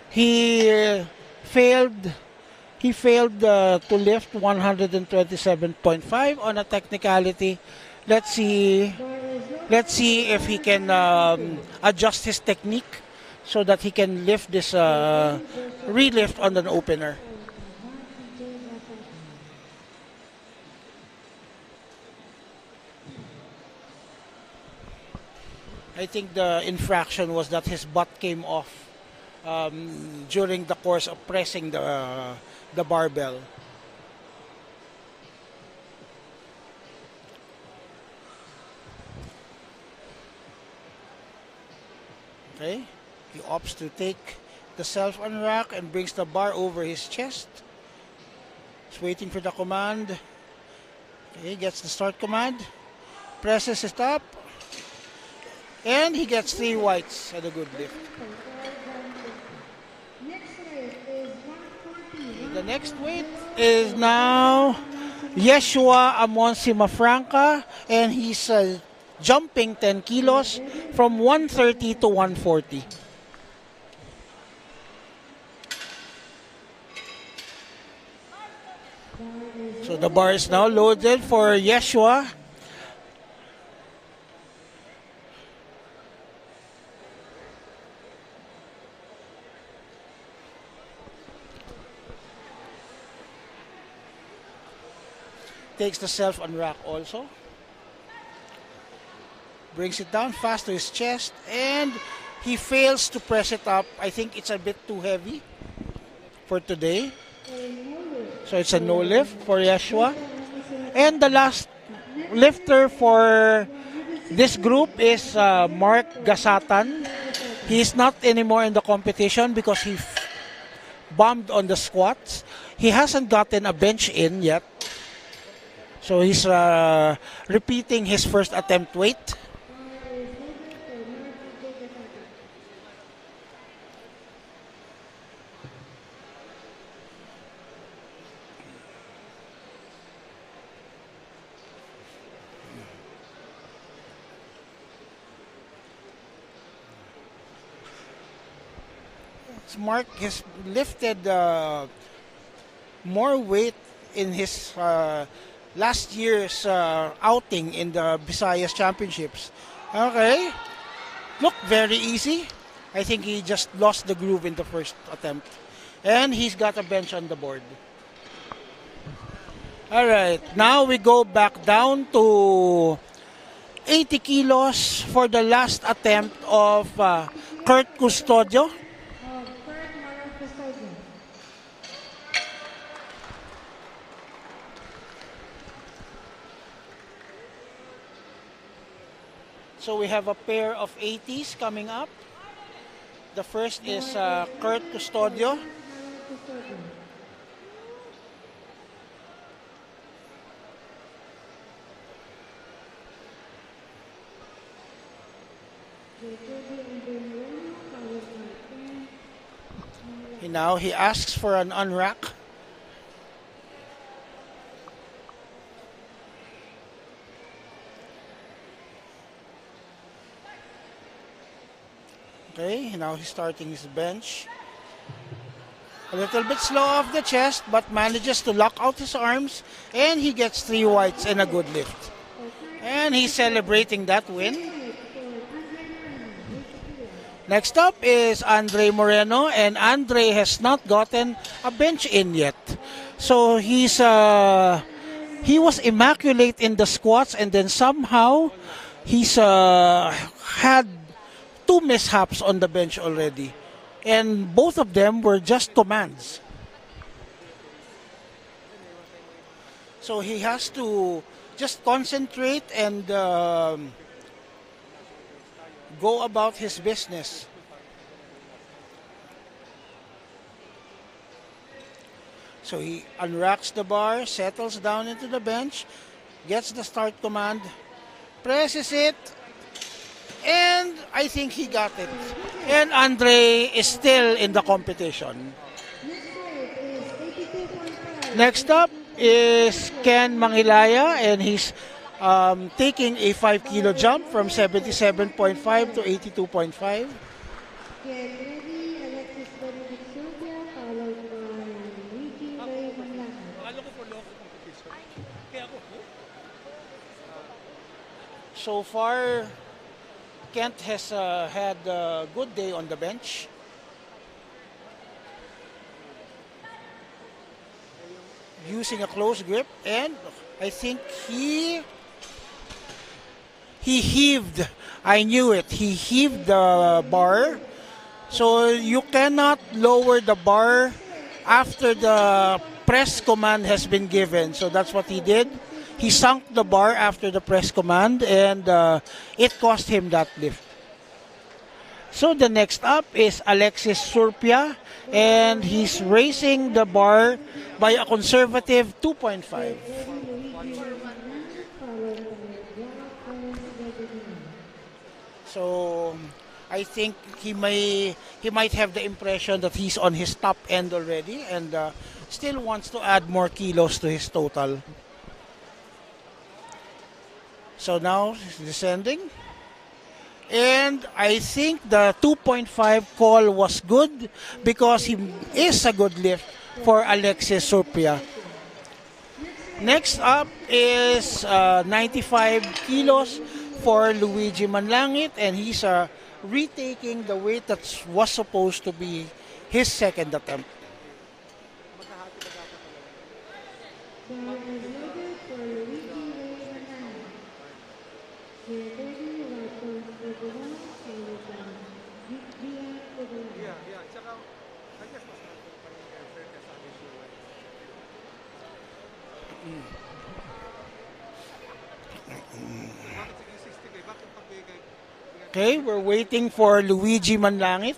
Speaker 1: he failed to lift 127.5 on a technicality. Let's see if he can adjust his technique so that he can lift this relift on an opener. I think the infraction was that his butt came off during the course of pressing the barbell. Okay, he opts to take the self-unrack and brings the bar over his chest. He's waiting for the command. Okay, gets the start command, presses it up, and he gets 3 whites at a good lift. The next weight is now Yeshua Amonsi Mafranca, and he's jumping 10 kilos from 130 to 140. So the bar is now loaded for Yeshua. Takes the self-unrack also. Brings it down fast to his chest, and he fails to press it up. I think it's a bit too heavy for today. So it's a no lift for Yeshua. And the last lifter for this group is Mark Gasatan. He's not anymore in the competition because he bombed on the squats. He hasn't gotten a bench in yet. So he's repeating his first attempt weight. Mark has lifted more weight in his last year's outing in the Visayas Championships. Okay. Look, very easy. I think he just lost the groove in the first attempt. And he's got a bench on the board. All right. Now we go back down to 80 kilos for the last attempt of Kurt Custodio. So we have a pair of 80s coming up. The first is Kurt Custodio. And now he asks for an unrack. Okay, now he's starting his bench. A little bit slow off the chest, but manages to lock out his arms, and he gets 3 whites and a good lift. And he's celebrating that win. Next up is Andre Moreno, and Andre has not gotten a bench in yet. So he was immaculate in the squats, and then somehow he's had 2 mishaps on the bench already. And both of them were just commands. So he has to just concentrate and go about his business. So he unracks the bar, settles down into the bench, gets the start command, presses it, and I think he got it. And Andre is still in the competition. Next up is Ken Mangilaya, and he's taking a 5 kilo jump from 77.5 to 82.5. So far, Kent has had a good day on the bench. Using a close grip, and I think he heaved. I knew it. He heaved the bar. So you cannot lower the bar after the press command has been given. So that's what he did. He sunk the bar after the press command, and it cost him that lift. So the next up is Alexis Surpia, and he's raising the bar by a conservative 2.5. So I think he might have the impression that he's on his top end already, and still wants to add more kilos to his total. So now he's descending. And I think the 2.5 call was good because he is a good lift for Alexis Surpia. Next up is 95 kilos for Luigi Manlangit, and he's retaking the weight that was supposed to be his second attempt. Okay, we're waiting for Luigi Manlangit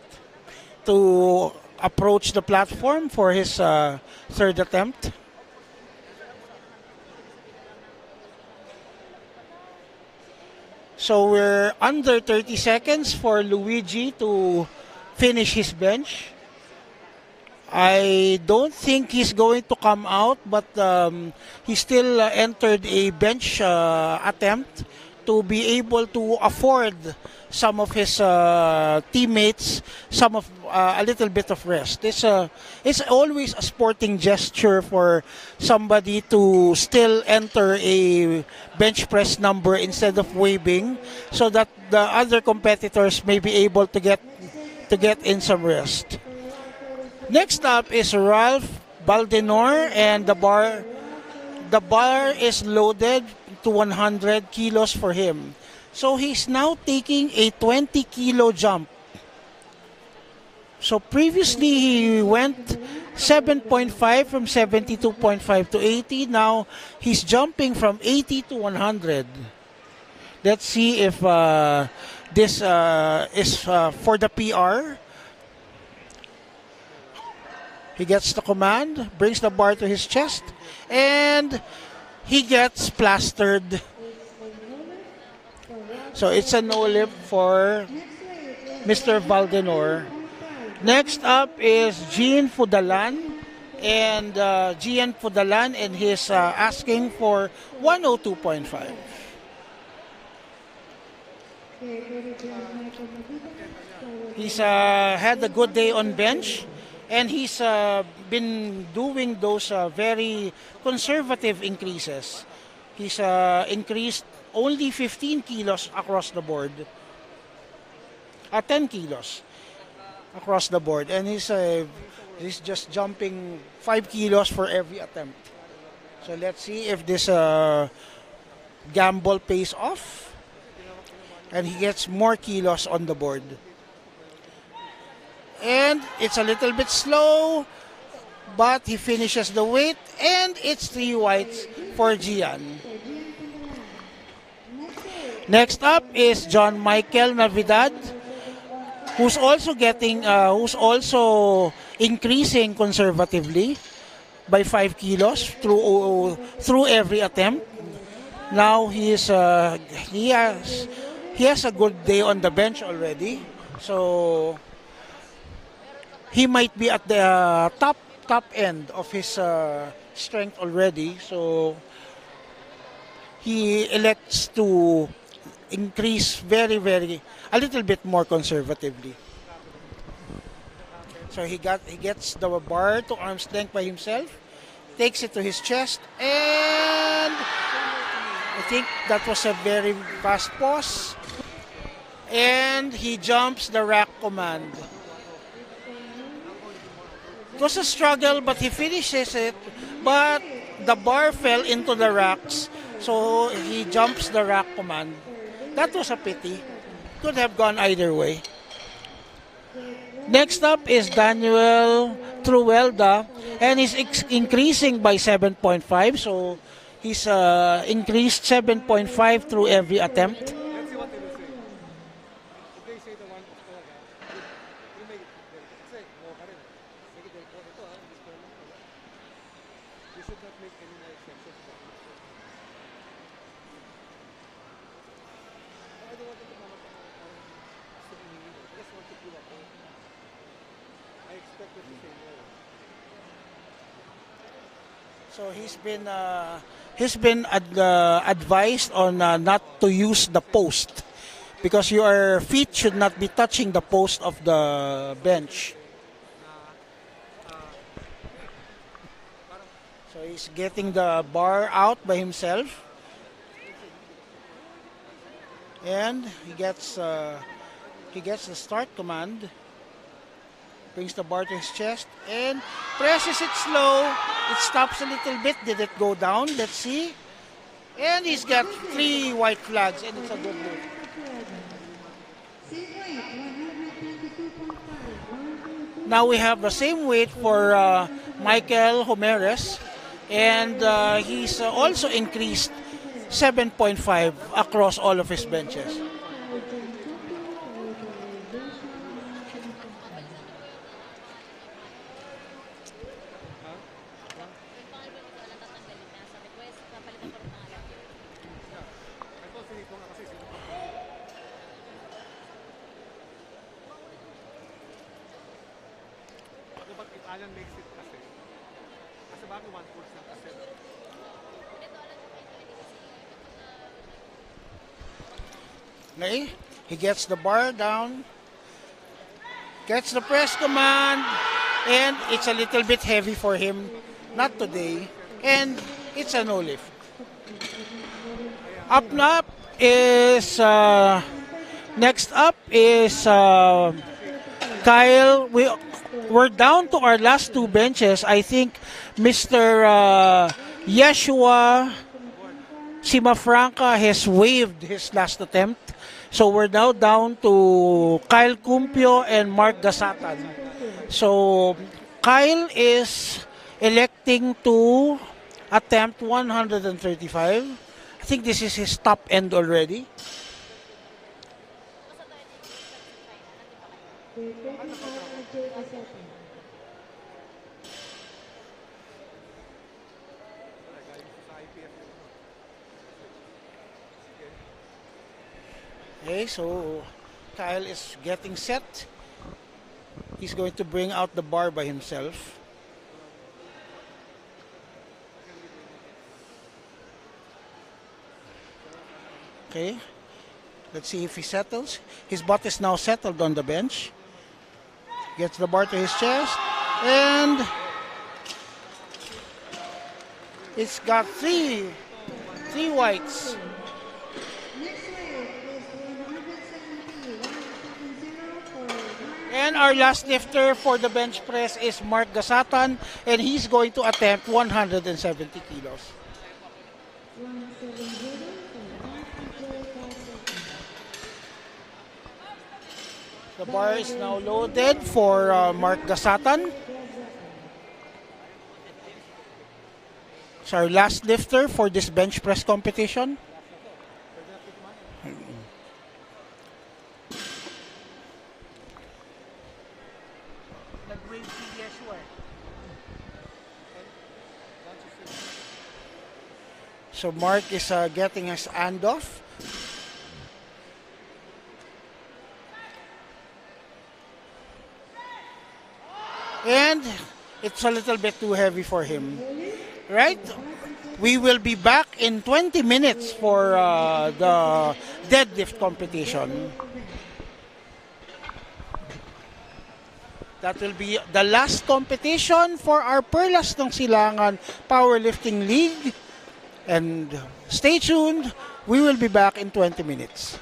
Speaker 1: to approach the platform for his third attempt. So we're under 30 seconds for Luigi to finish his bench. I don't think he's going to come out, but he still entered a bench attempt to be able to afford some of his teammates a little bit of rest. It's always a sporting gesture for somebody to still enter a bench press number instead of waving, so that the other competitors may be able to get in some rest. Next up is Ralph Baldenor, and the bar is loaded to 100 kilos for him. So he's now taking a 20 kilo jump. So previously he went 7.5 from 72.5 to 80. Now he's jumping from 80 to 100. Let's see if this is for the PR. He gets the command, brings the bar to his chest, and he gets plastered. So it's a no lift for Mr. Valdenor. Next up is Gian Fudalan, and Gian Fudalan, and he's asking for 102.5. He's had a good day on bench, And he's been doing those very conservative increases. He's increased only 15 kilos across the board, 10 kilos across the board, and he's just jumping 5 kilos for every attempt. So let's see if this gamble pays off and he gets more kilos on the board. And it's a little bit slow, but he finishes the weight, and it's 3 whites for Gian. Next up is John Michael Navidad, who's also increasing conservatively by 5 kilos through every attempt. Now he has a good day on the bench already, so he might be at the top end of his strength already. So he elects to increase a little bit more conservatively. So he gets the bar to arm's length by himself, takes it to his chest, and I think that was a very fast pause. And he jumps the rack command. It was a struggle, but he finishes it. But the bar fell into the racks, so he jumps the rack command. That was a pity. Could have gone either way. Next up is Daniel Truelda, and he's increasing by 7.5. So he's increased 7.5 through every attempt.
Speaker 6: Let's see what they will say. If they say the one of talaga, you make it very. Kasi, no ka rin. Make it very ito this corner. You should not make any more exceptions. I don't want them to come up I just want to pull up. I expect them to say no.
Speaker 1: So he's been advised on not to use the post because your feet should not be touching the post of the bench. So he's getting the bar out by himself, and he gets the start command. Brings the bar to his chest and presses it slow. It stops a little bit. Did it go down? Let's see. And he's got 3 white flags, and it's a good move. Now we have the same weight for Michael Homeres, and he's also increased 7.5 across all of his benches.
Speaker 6: But if Alan makes it kasi bago 1 force na kasi.
Speaker 1: Okay, he gets the bar down, gets the press command, and it's a little bit heavy for him. Not today, and it's a no lift. Next up is Kyle. We're down to our last 2 benches. I think Mr. Yeshua Simafranca has waived his last attempt. So we're now down to Kyle Cumpio and Mark Gasatan. So Kyle is electing to attempt 135. I think this is his top end already. Okay, so Kyle is getting set. He's going to bring out the bar by himself. Okay, let's see if he settles. His butt is now settled on the bench. Gets the bar to his chest. And it's got three whites.
Speaker 4: Next weight is 170, 170 for Mark.
Speaker 1: And our last lifter for the bench press is Mark Gasatan, and he's going to attempt 170 kilos.
Speaker 4: 170 for Mark Gasatan.
Speaker 1: The bar is now loaded for Mark Gasatan. It's our last lifter for this bench press competition. So Mark is getting his hand off. And it's a little bit too heavy for him. Right? We will be back in 20 minutes for the deadlift competition. That will be the last competition for our Perlas ng Silangan Powerlifting League. And stay tuned. We will be back in 20 minutes.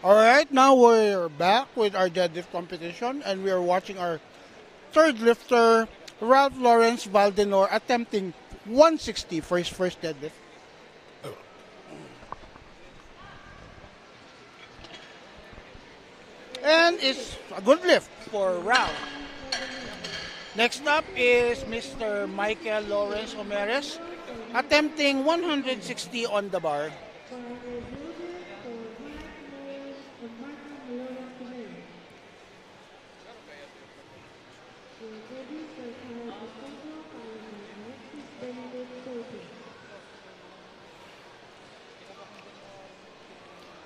Speaker 1: All right, now we're back with our deadlift competition, and we are watching our third lifter, Ralph Lawrence Valdenor, attempting 160 for his first deadlift. And it's a good lift for Ralph. Next up is Mr. Michael Lawrence Homeres, attempting 160 on the bar.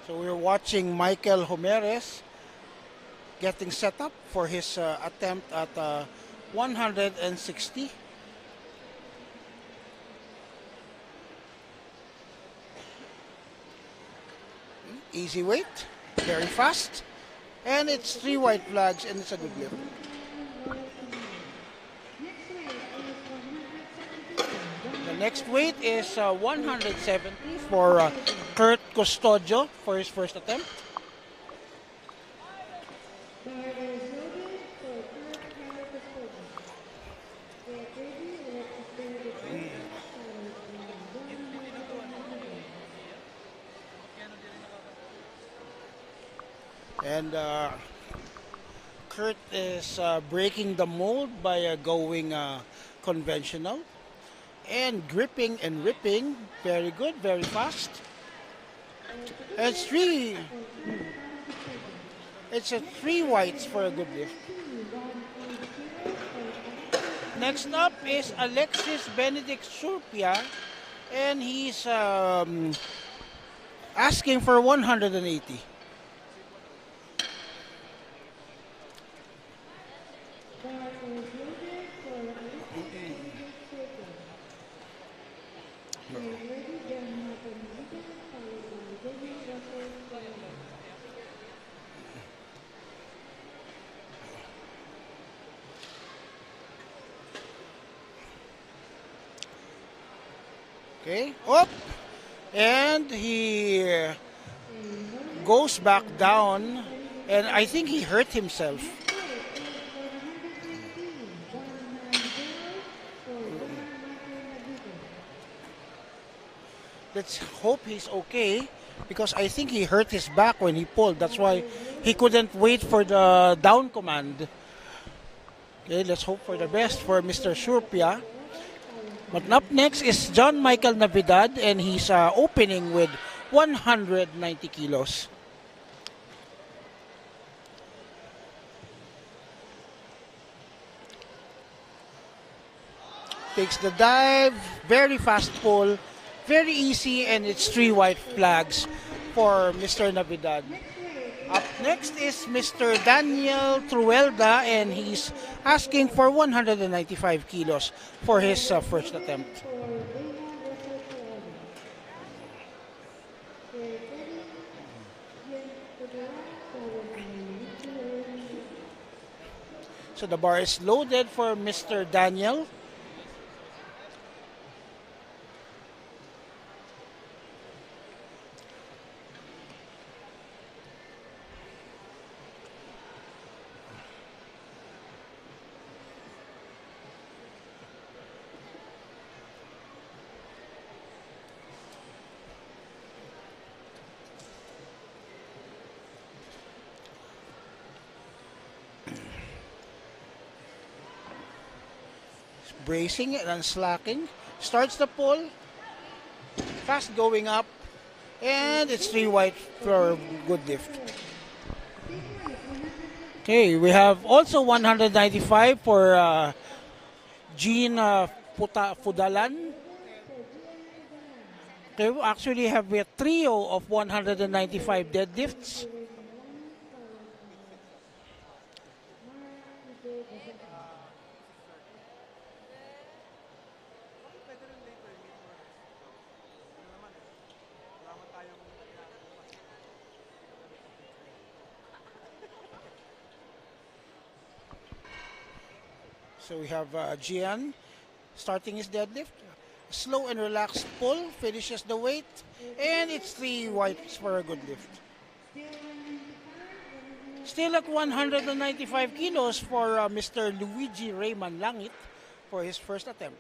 Speaker 1: So we're watching Michael Homeres getting set up for his attempt at 160. Easy weight, very fast, and it's 3 white flags, and it's a good lift. The next weight is 170 for Kurt Custodio for his first attempt. And Kurt is breaking the mold by going conventional and gripping and ripping. Very good, very fast. And it's a 3 whites for a good lift. Next up is Alexis Benedict Surpia, and he's asking for 180. Okay, up, and he goes back down, and I think he hurt himself. Let's hope he's okay, because I think he hurt his back when he pulled. That's why he couldn't wait for the down command. Okay, let's hope for the best for Mr. Surpia. But up next is John Michael Navidad, and he's opening with 190 kilos. Takes the dive, very fast pull, very easy, and it's 3 white flags for Mr. Navidad. Up next is Mr. Daniel Truelda, and he's asking for 195 kilos for his first attempt. So the bar is loaded for Mr. Daniel. Bracing and unslacking. Starts the pull. Fast going up. And it's 3 white for good lift. Okay, we have also 195 for Jean Fudalan. Okay, we actually have a trio of 195 deadlifts. So we have Gian starting his deadlift. Slow and relaxed pull, finishes the weight, and it's 3 whites for a good lift. Still at 195 kilos for Mr. Luigi Rayman Langit for his first attempt.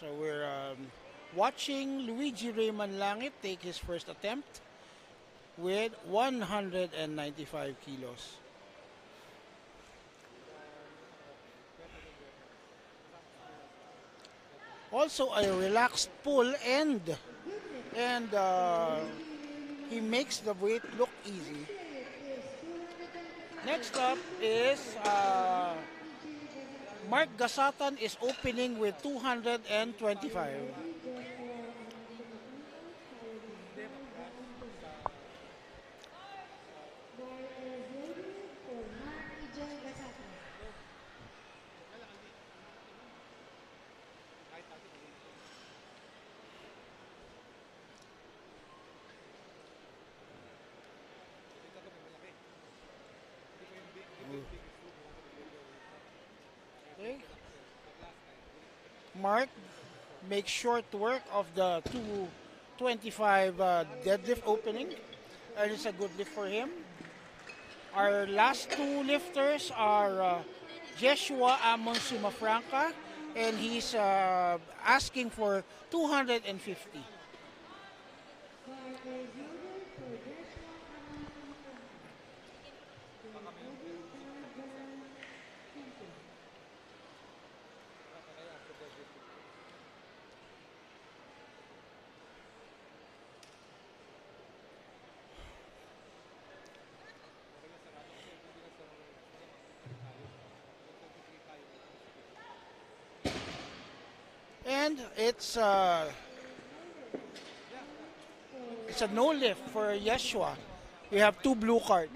Speaker 1: So we're watching Luigi Rayman Langit take his first attempt with 195 kilos. Also a relaxed pull and he makes the weight look easy. Next up is Mark Gasatan is opening with 225. Okay. Mark makes short work of the 225 deadlift opening, and it's a good lift for him. Our last two lifters are Joshua Amon Sumafranca, and he's asking for 250. And it's a no lift for Yeshua. We have two blue cards.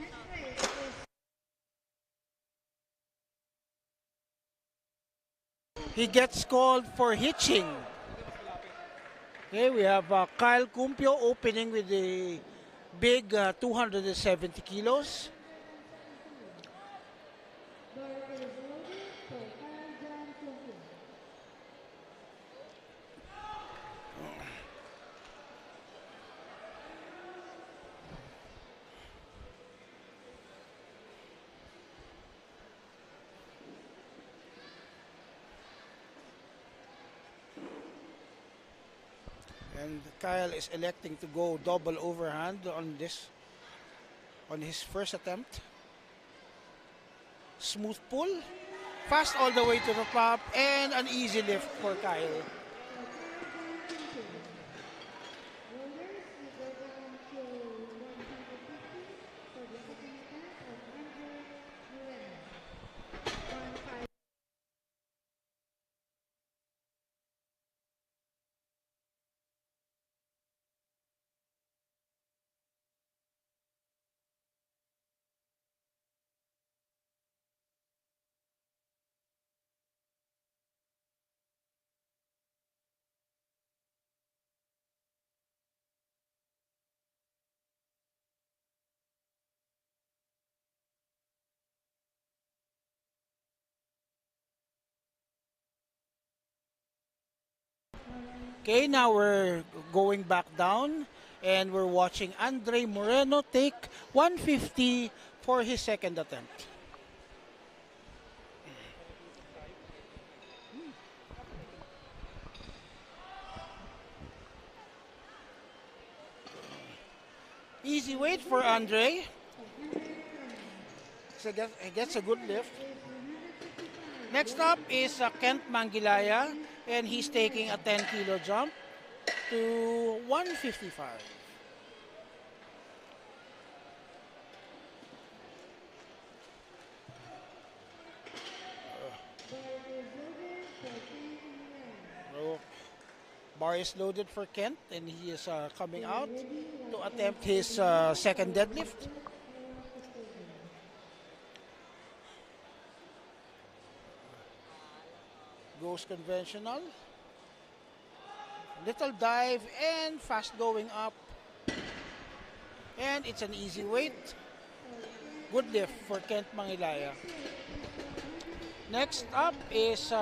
Speaker 1: He gets called for hitching. Okay, we have Kyle Cumpio opening with the big 270 kilos. And Kyle is electing to go double overhand on his first attempt. Smooth pull, fast all the way to the top, and an easy lift for Kyle. Okay, now we're going back down and we're watching Andre Moreno take 150 for his second attempt. Easy weight for Andre. So he gets a good lift. Next up is Kent Mangilaya, and he's taking a 10-kilo jump to 155. Bar is loaded for Kent, and he is coming out to attempt his second deadlift. Goes conventional. Little dive and fast going up. And it's an easy weight. Good lift for Kent Mangilaya. Next up is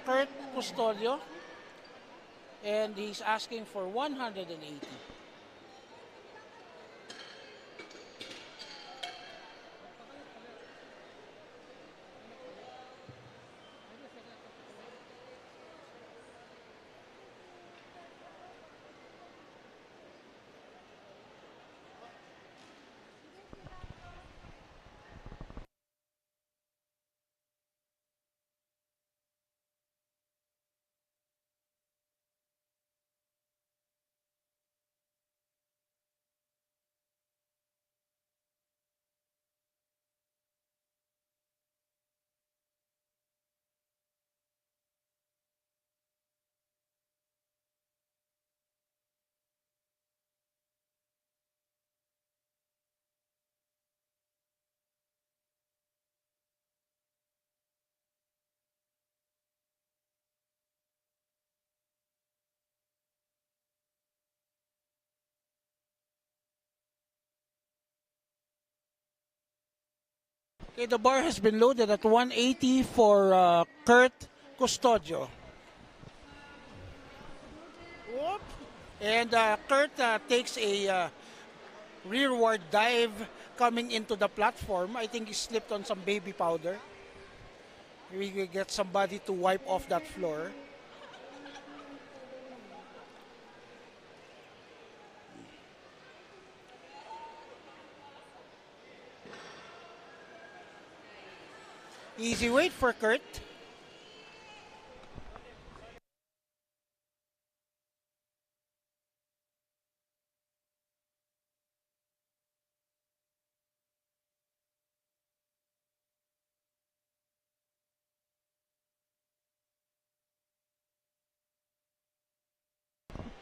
Speaker 1: Kurt Custodio, and he's asking for 180. Okay, the bar has been loaded at 180 for Kurt Custodio. Whoop. And Kurt takes a rearward dive coming into the platform. I think he slipped on some baby powder. We will get somebody to wipe off that floor. Easy weight for Kurt.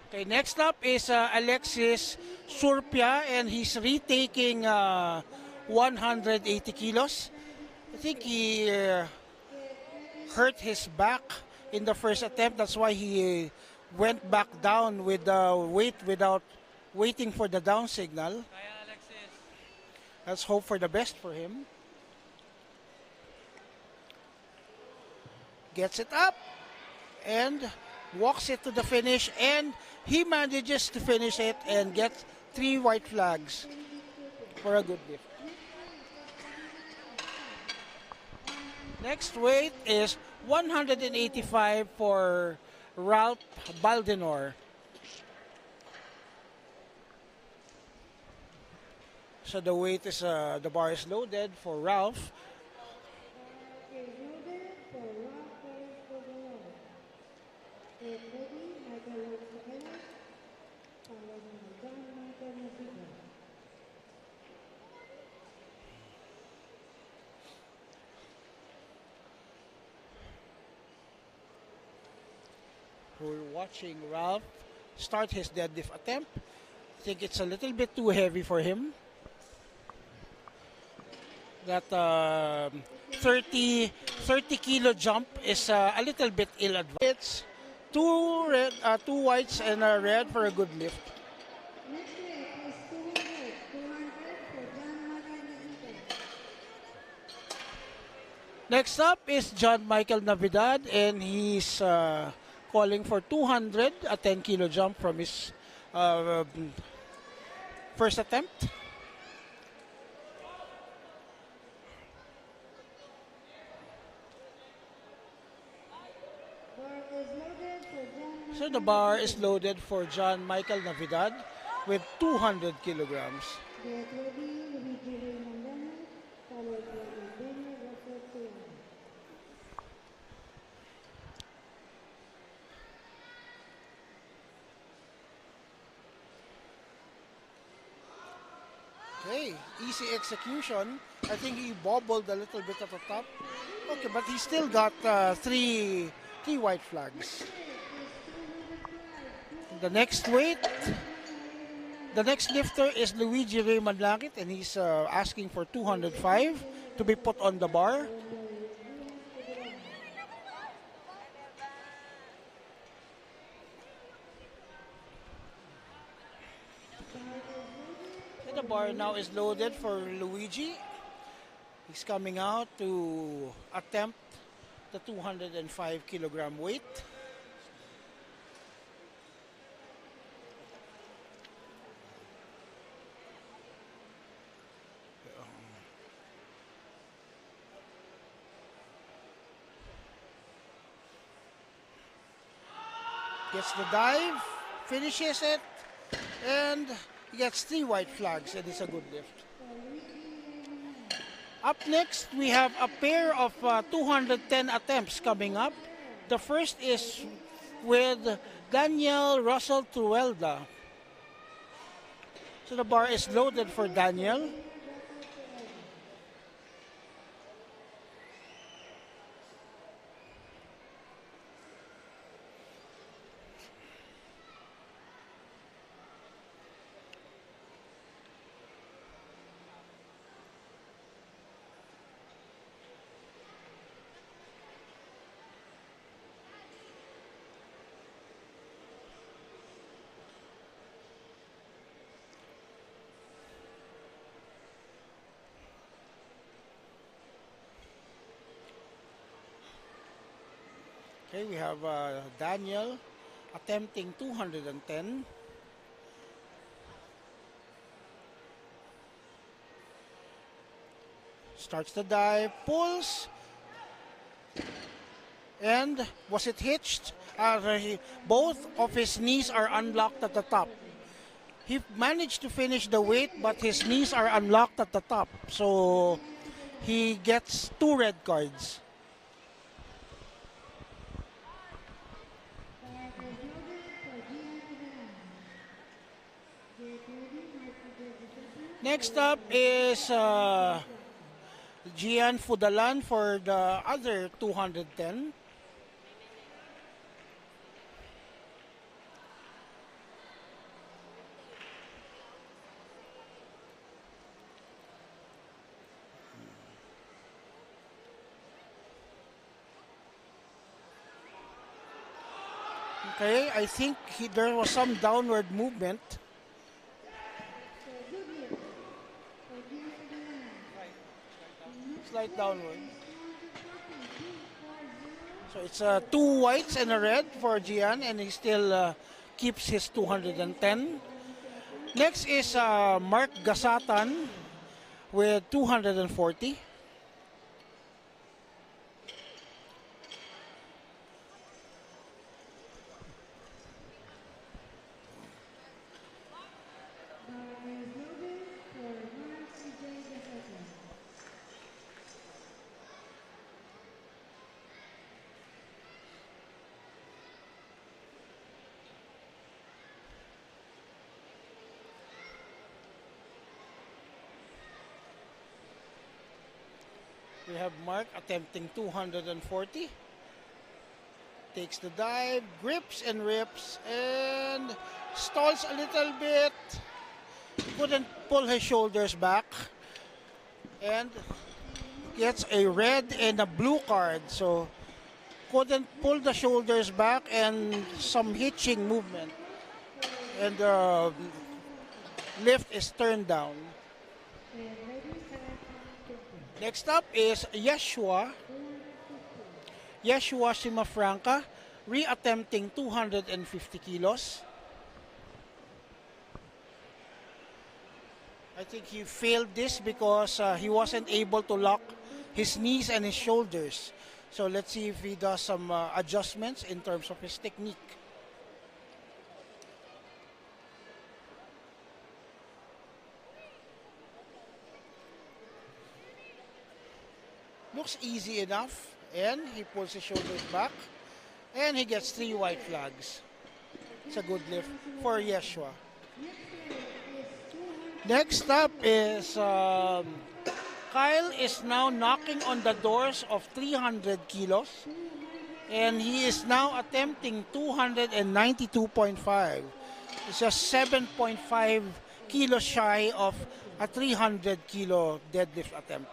Speaker 1: Okay, next up is Alexis Surpia, and he's retaking 180 kilos. I think he hurt his back in the first attempt. That's why he went back down with the weight without waiting for the down signal. Let's hope for the best for him. Gets it up and walks it to the finish, and he manages to finish it and gets 3 white flags for a good lift. Next weight is 185 for Ralph Baldenor. So the weight is the bar is loaded for Ralph. We're watching Ralph start his deadlift attempt. I think it's a little bit too heavy for him. That 30 kilo jump is a little bit ill-advised. It's two whites and a red for a good lift. Next up is John Michael Navidad, and he's calling for 200, a 10 kilo jump from his first attempt. So the bar is loaded for John Michael Navidad with 200 kilograms. Okay, easy execution. I think he bobbled a little bit at the top. Okay, but he still got three white flags. The next weight, the next lifter is Luigi Raymond Langit, and he's asking for 205 to be put on the bar. The bar now is loaded for Luigi. He's coming out to attempt the 205 kilogram weight. Gets the dive, finishes it, and he gets 3 white flags, and it's a good lift. Up next, we have a pair of 210 attempts coming up. The first is with Daniel Russell Truelda. So the bar is loaded for Daniel. Okay, we have Daniel attempting 210. Starts the dive, pulls, and was it hitched? Both of his knees are unlocked at the top. He managed to finish the weight, but his knees are unlocked at the top. So he gets 2 red cards. Next up is Gian Fudalan for the other 210. Okay, I think there was some downward movement. Slight downward. So it's 2 whites and a red for Gian, and he still keeps his 210. Next is Mark Gasatan with 240. We have Mark attempting 240. Takes the dive, grips and rips, and stalls a little bit. Couldn't pull his shoulders back. And gets a red and a blue card. So couldn't pull the shoulders back and some hitching movement. And the lift is turned down. Next up is Yeshua Simafranca, re-attempting 250 kilos. I think he failed this because he wasn't able to lock his knees and his shoulders. So let's see if he does some adjustments in terms of his technique. Looks easy enough, and he pulls his shoulders back, and he gets 3 white flags. It's a good lift for Yeshua. Next up is Kyle is now knocking on the doors of 300 kilos, and he is now attempting 292.5. It's just 7.5 kilos shy of a 300 kilo deadlift attempt.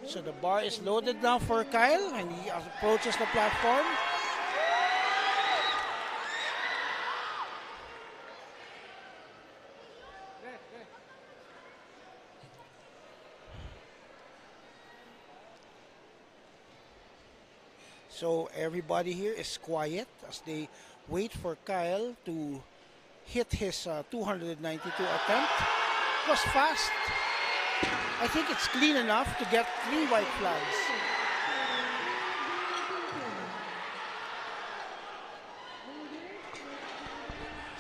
Speaker 1: So the bar is loaded now for Kyle, and he approaches the platform. So everybody here is quiet as they wait for Kyle to hit his 292 attempt. It was fast. I think it's clean enough to get 3 white flags.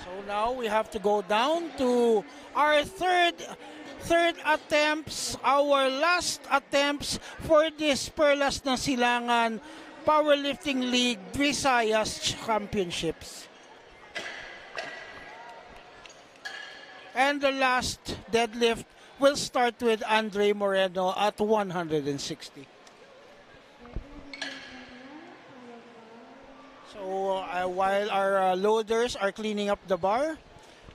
Speaker 1: So now we have to go down to our third attempts, our last attempts for this Perlas ng Silangan Powerlifting League Visayas Championships. And the last deadlift will start with Andre Moreno at 160. So while our loaders are cleaning up the bar,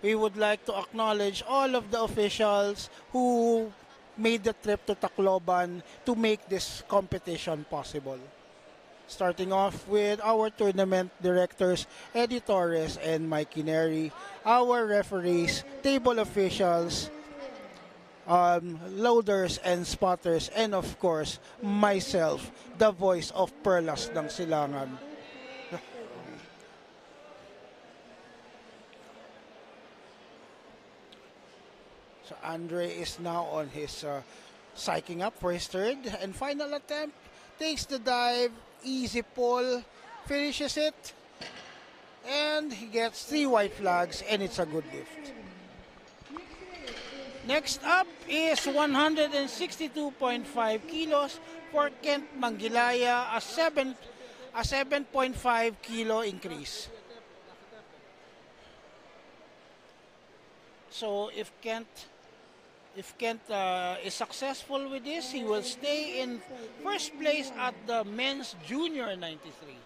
Speaker 1: we would like to acknowledge all of the officials who made the trip to Tacloban to make this competition possible. Starting off with our tournament directors, Eddie Torres and Mikey Neri, our referees, table officials, loaders and spotters, and of course, myself, the voice of Perlas ng Silangan. So Andre is now on his psyching up for his third and final attempt. Takes the dive, easy pull, finishes it, and he gets 3 white flags, and it's a good lift. Next up is 162.5 kilos for Kent Mangilaya, a 7.5 kilo increase. So if Kent is successful with this, he will stay in first place at the men's junior 93.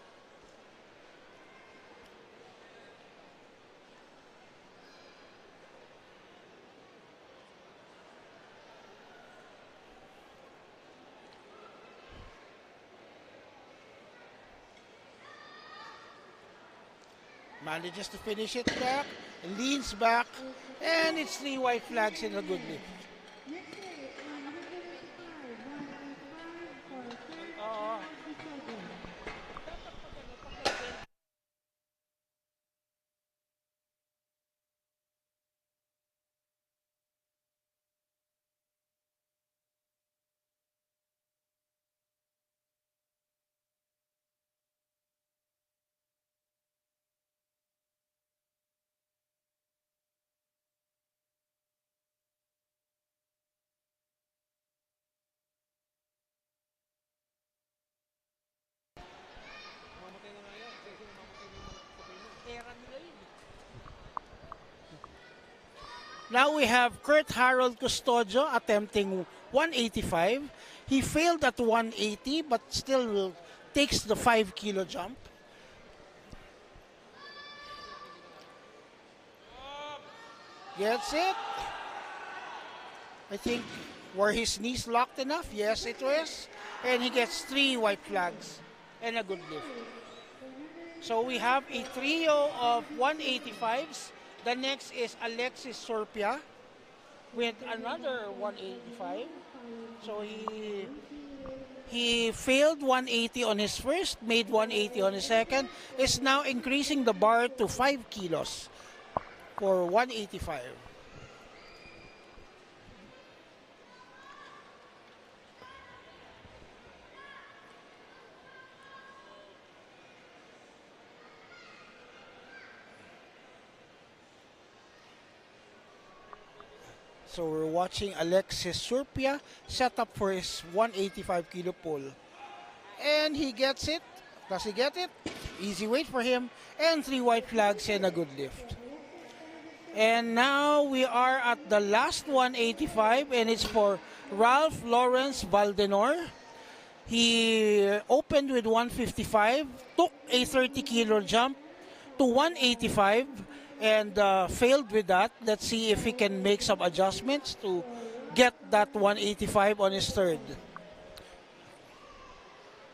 Speaker 1: Manages to finish it back, leans back, and it's 3 white flags in a good lift. Now we have Kurt Harold Custodio attempting 185. He failed at 180 but still takes the 5 kilo jump. Gets it. I think were his knees locked enough? Yes, it was. And he gets 3 white flags and a good lift. So we have a trio of 185s. The next is Alexis Sorpia with another 185. So he failed 180 on his first, made 180 on his second, is now increasing the bar to 5 kilos for 185. So we're watching Alexis Surpia set up for his 185 kilo pull. And he gets it. Does he get it? Easy weight for him. And 3 white flags and a good lift. And now we are at the last 185 and it's for Ralph Lawrence Valdenor. He opened with 155, took a 30 kilo jump to 185 and failed with that. Let's see if he can make some adjustments to get that 185 on his third.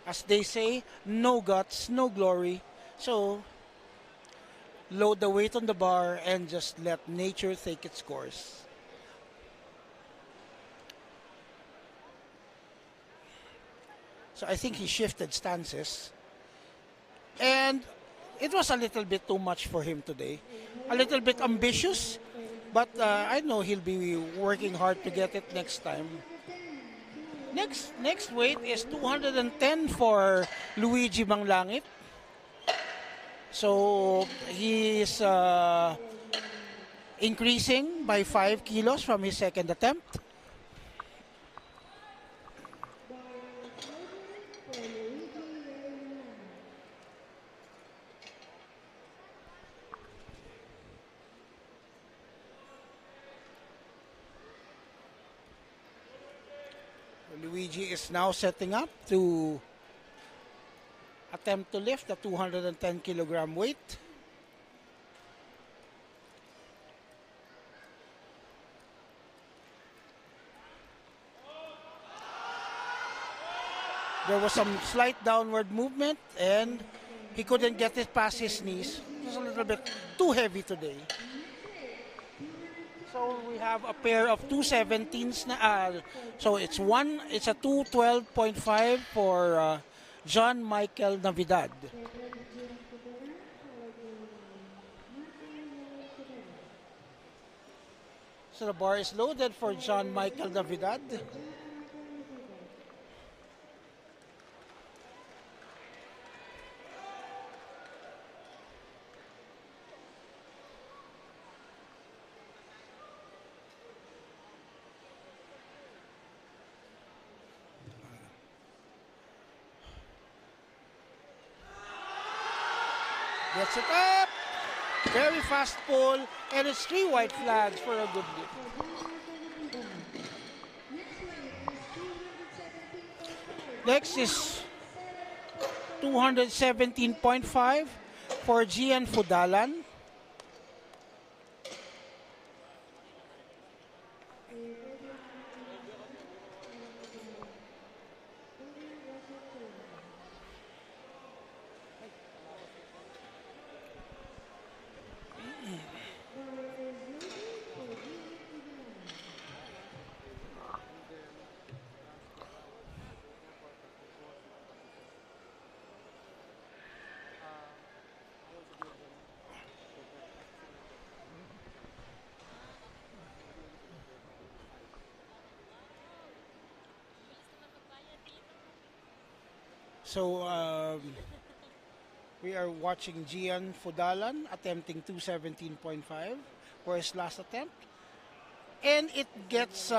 Speaker 1: As they say, no guts, no glory. So load the weight on the bar and just let nature take its course. So I think he shifted stances And it was a little bit too much for him today. A little bit ambitious, but I know he'll be working hard to get it next time. Next weight is 210 for Luigi Manglangit. So he is increasing by 5 kilos from his second attempt. Luigi is now setting up to attempt to lift the 210 kilogram weight. There was some slight downward movement and he couldn't get it past his knees. It was a little bit too heavy today. So we have a pair of 217s na, so it's a 212.5 for John Michael Navidad. So the bar is loaded for John Michael Navidad. Gets it up. Very fast pull. And it's 3 white flags for a good lift. Next is 217.5 for Gian Fudalan. So we are watching Gian Fudalan attempting 217.5 for his last attempt. And it gets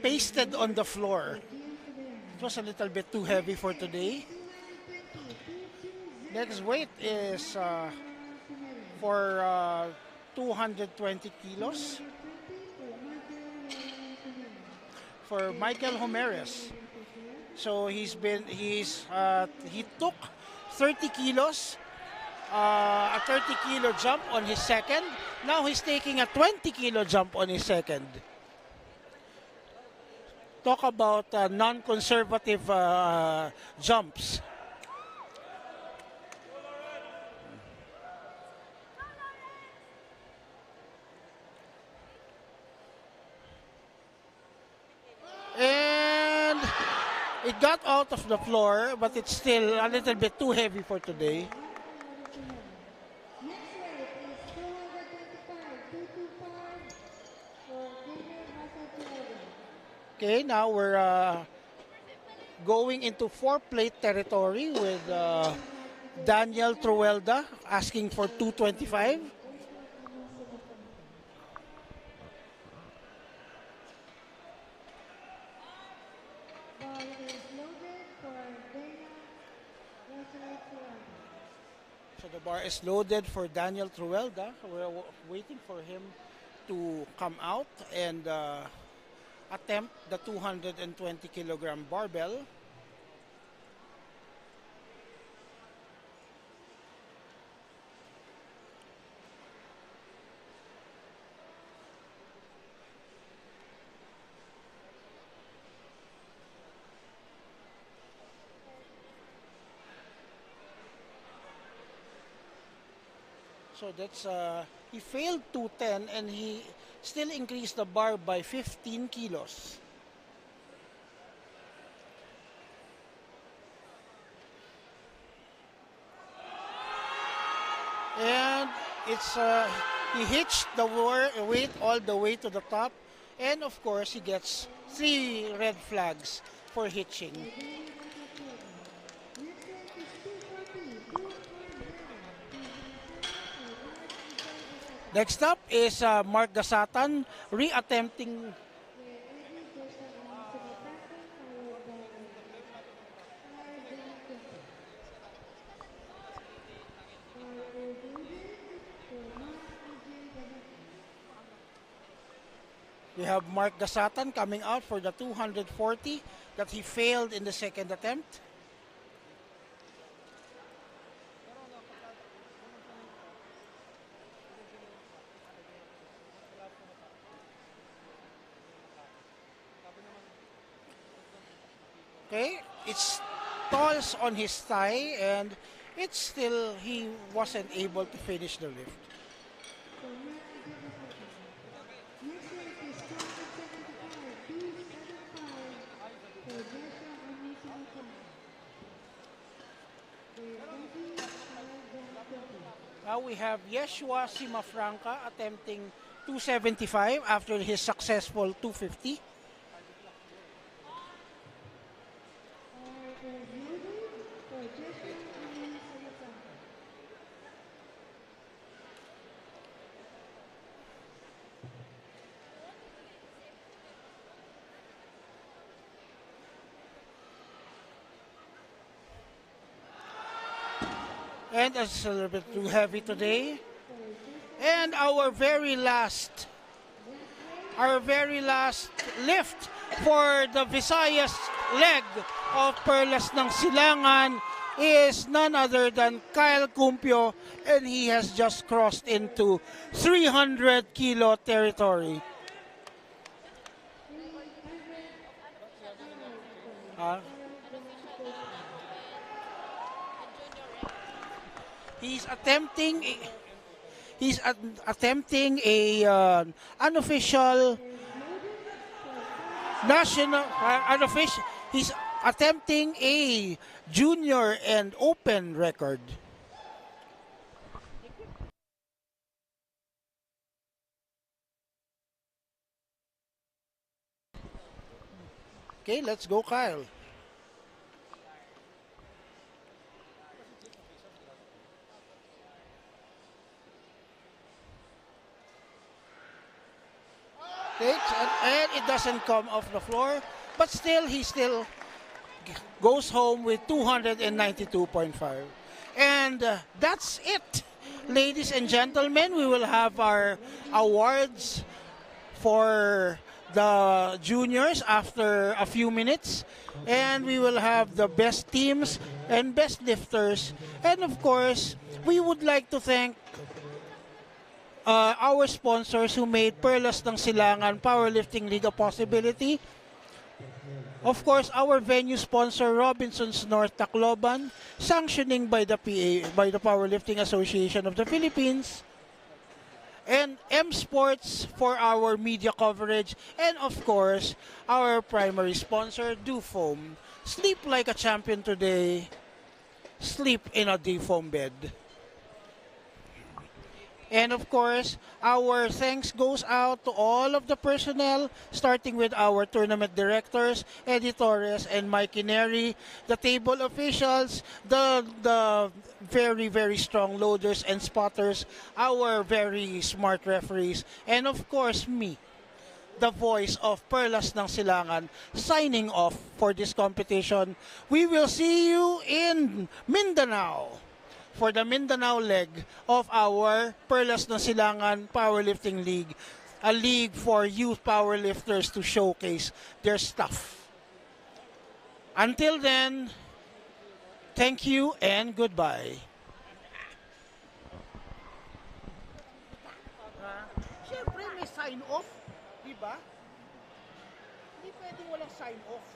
Speaker 1: pasted on the floor. It was a little bit too heavy for today. Next weight is for 220 kilos for Michael Homeres. So he took 30 kilos, a 30 kilo jump on his second. Now he's taking a 20 kilo jump on his second. Talk about non-conservative jumps. And it got out of the floor, but it's still a little bit too heavy for today. Okay, now we're going into 4-plate territory with Daniel Truelda asking for 225. So the bar is loaded for Daniel Truelda. We're waiting for him to come out and attempt the 220 kilogram barbell. So that's he failed 210 and he still increased the bar by 15 kilos. And it's he hitched the weight all the way to the top, and of course he gets 3 red flags for hitching. Next up is Mark Gasatan reattempting. We have Mark Gasatan coming out for the 240 that he failed in the second attempt. Okay, it stalls on his thigh and it's still, he wasn't able to finish the lift. Now we have Yeshua Simafranca attempting 275 after his successful 250. And it's a little bit too heavy today. And our very last lift for the Visayas leg of Perlas ng Silangan is none other than Kyle Cumpio, and he has just crossed into 300 kilo territory. He's attempting a unofficial national unofficial. He's attempting a junior and open record. Okay, let's go, Kyle. And it doesn't come off the floor, but still he still goes home with 292.5. And that's it, ladies and gentlemen. We will have our awards for the juniors after a few minutes, and we will have the best teams and best lifters, and of course we would like to thank our sponsors who made Perlas ng Silangan Powerlifting League a possibility. Of course, our venue sponsor, Robinson's North Tacloban, sanctioning by the Powerlifting Association of the Philippines, and M Sports for our media coverage, and of course, our primary sponsor, DuFoam. Sleep like a champion today. Sleep in a DuFoam bed. And of course, our thanks goes out to all of the personnel, starting with our tournament directors, editors, and Mikey Neri, the table officials, the very, very strong loaders and spotters, our very smart referees, and of course me, the voice of Perlas ng Silangan, signing off for this competition. We will see you in Mindanao for the Mindanao leg of our Perlas ng Silangan Powerlifting League, a league for youth powerlifters to showcase their stuff. Until then, thank you and goodbye. Siyempre may sign off, di ba? Hindi pwedeng walang sign off.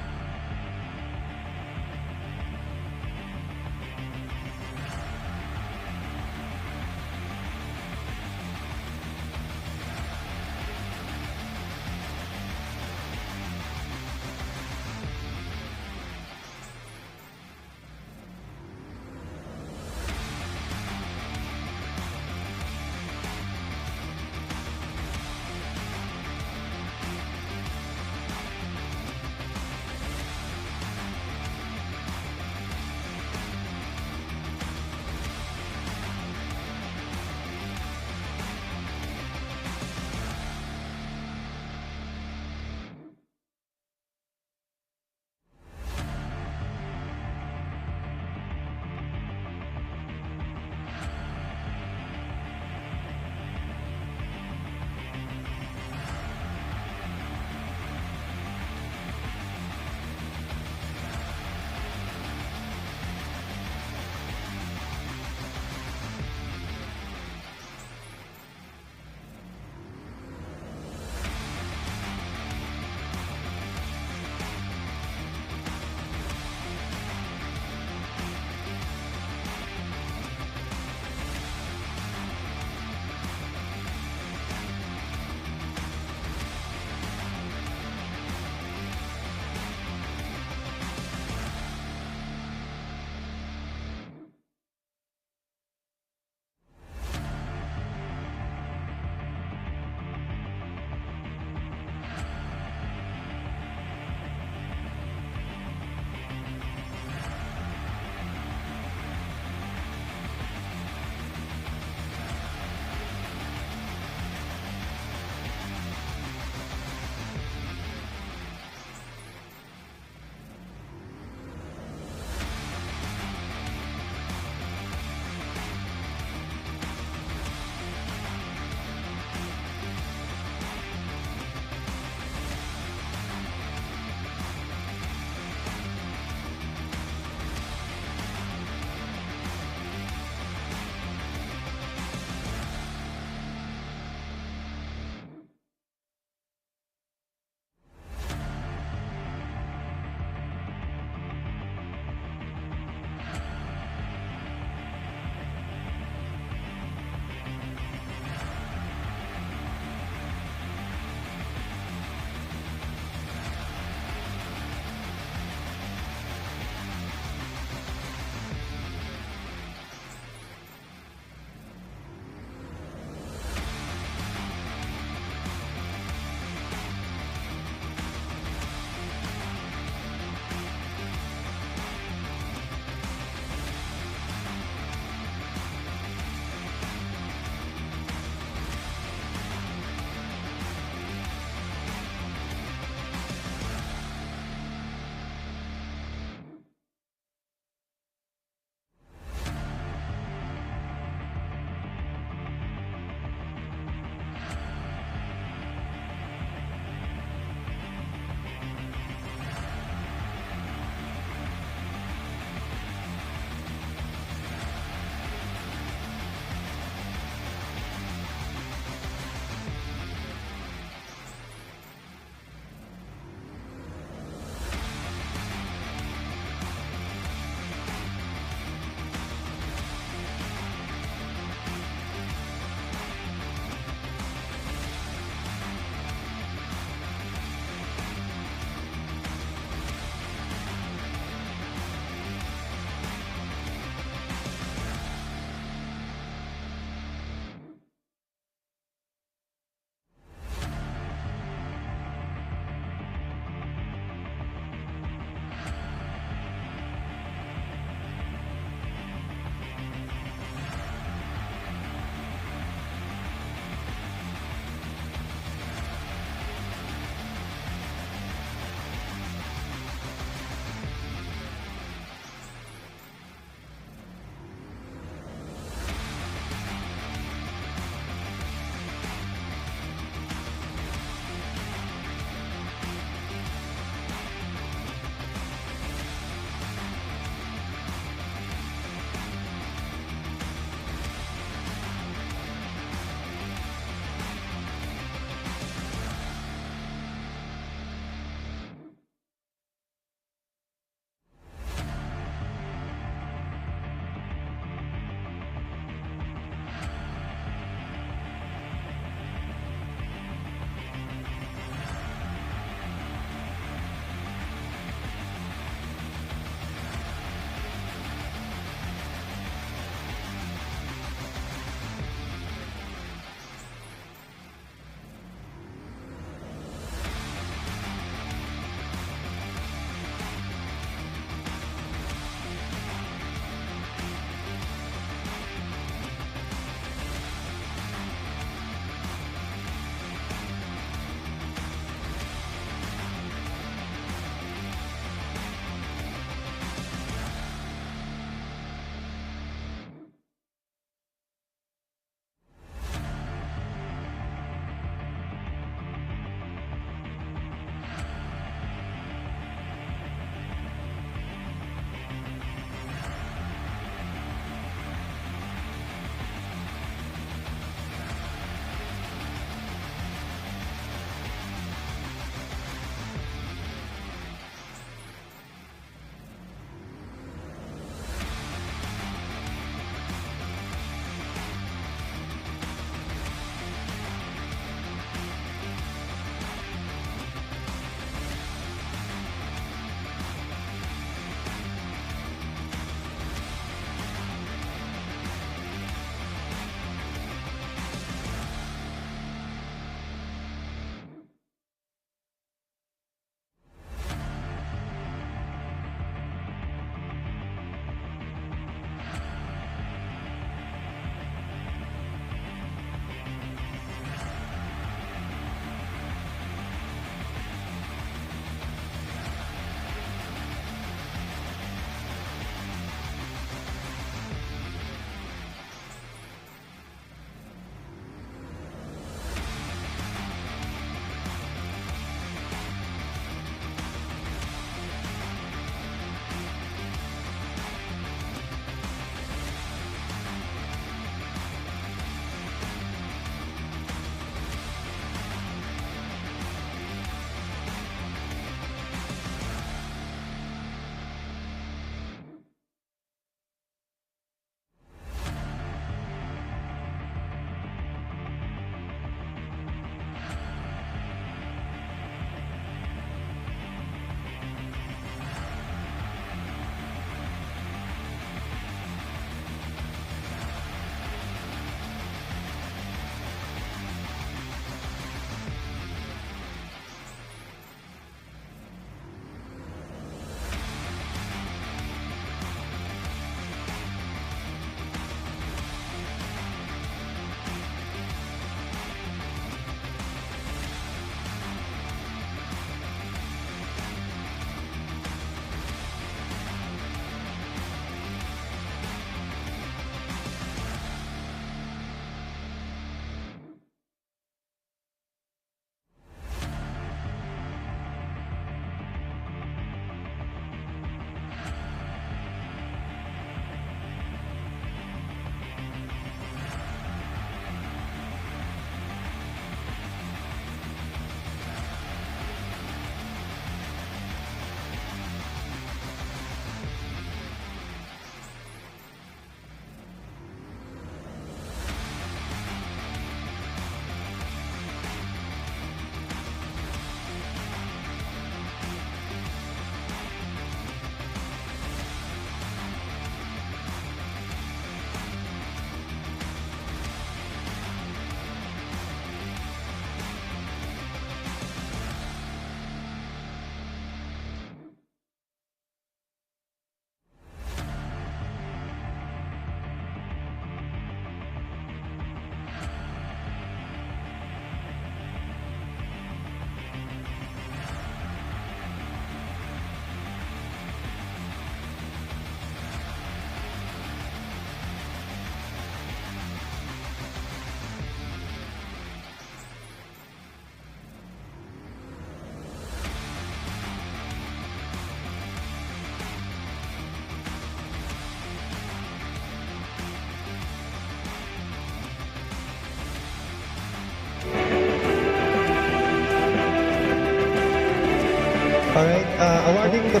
Speaker 2: All right, awarding the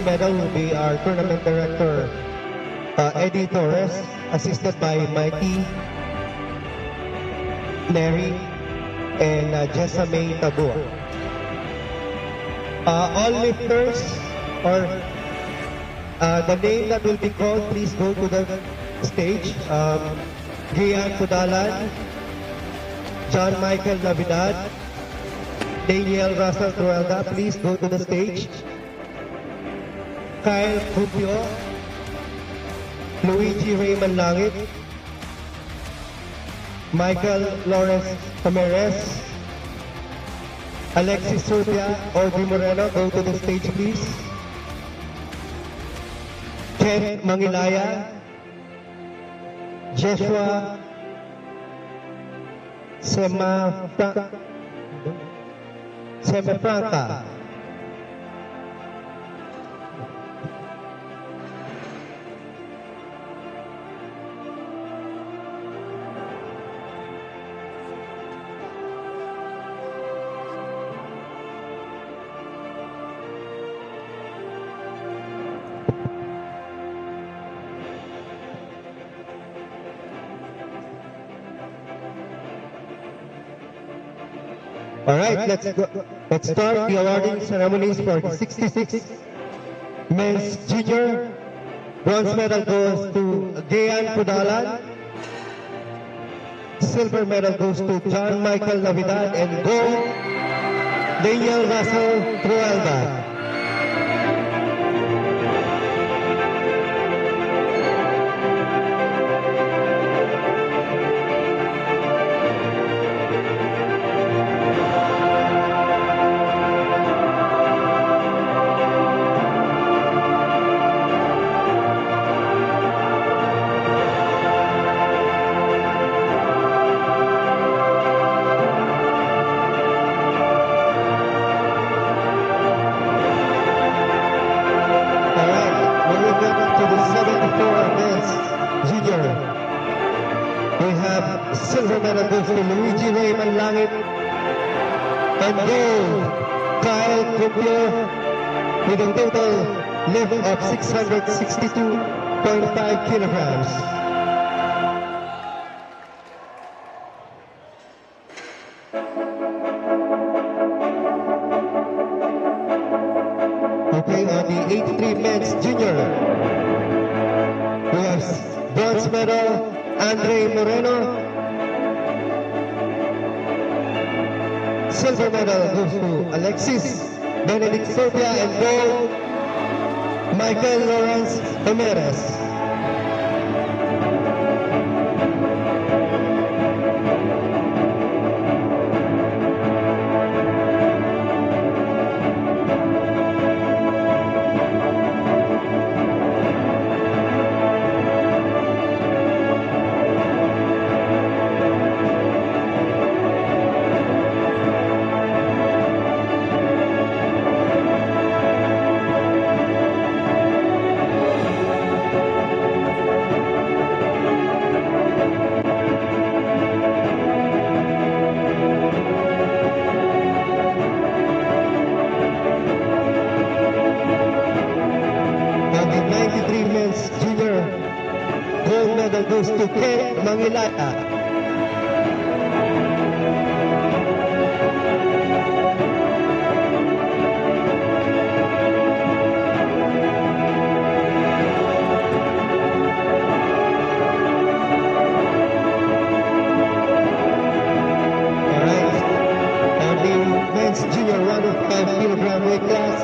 Speaker 2: medal will be our tournament director, Eddie Torres, assisted by Mikey, Larry, and Jessamay Tabua. All lifters, or the name that will be called, please go to the stage. Gian Pudalan, John Michael Navidad, Daniel Russell Truelda, please go to the stage. Kyle Cupio, Luigi Raymond Langit, Michael Lawrence Ramirez, Alexis Surpia, Audrey Moreno, go to the stage please. Ken Mangilaya, Joshua Semafranca. All right, let's start the awarding ceremonies for the 66 men's junior. Bronze medal goes to Gian Pudalan. Silver medal goes to John Michael Navidad, and gold, Daniel Russell Truelda. Silver medal goes to Luigi Raymond Langit, and gold, Kyle Cupio, with a total lift of 662.5 kilograms. Okay, on the 83 men's junior, we have bronze medal, Andre Moreno. Silver medal goes to Alexis Benedict Sophia, and gold, Michael Lawrence Ramirez. Goes to Ken Mangilaya. Alright, on the men's junior 105-kilogram weight class,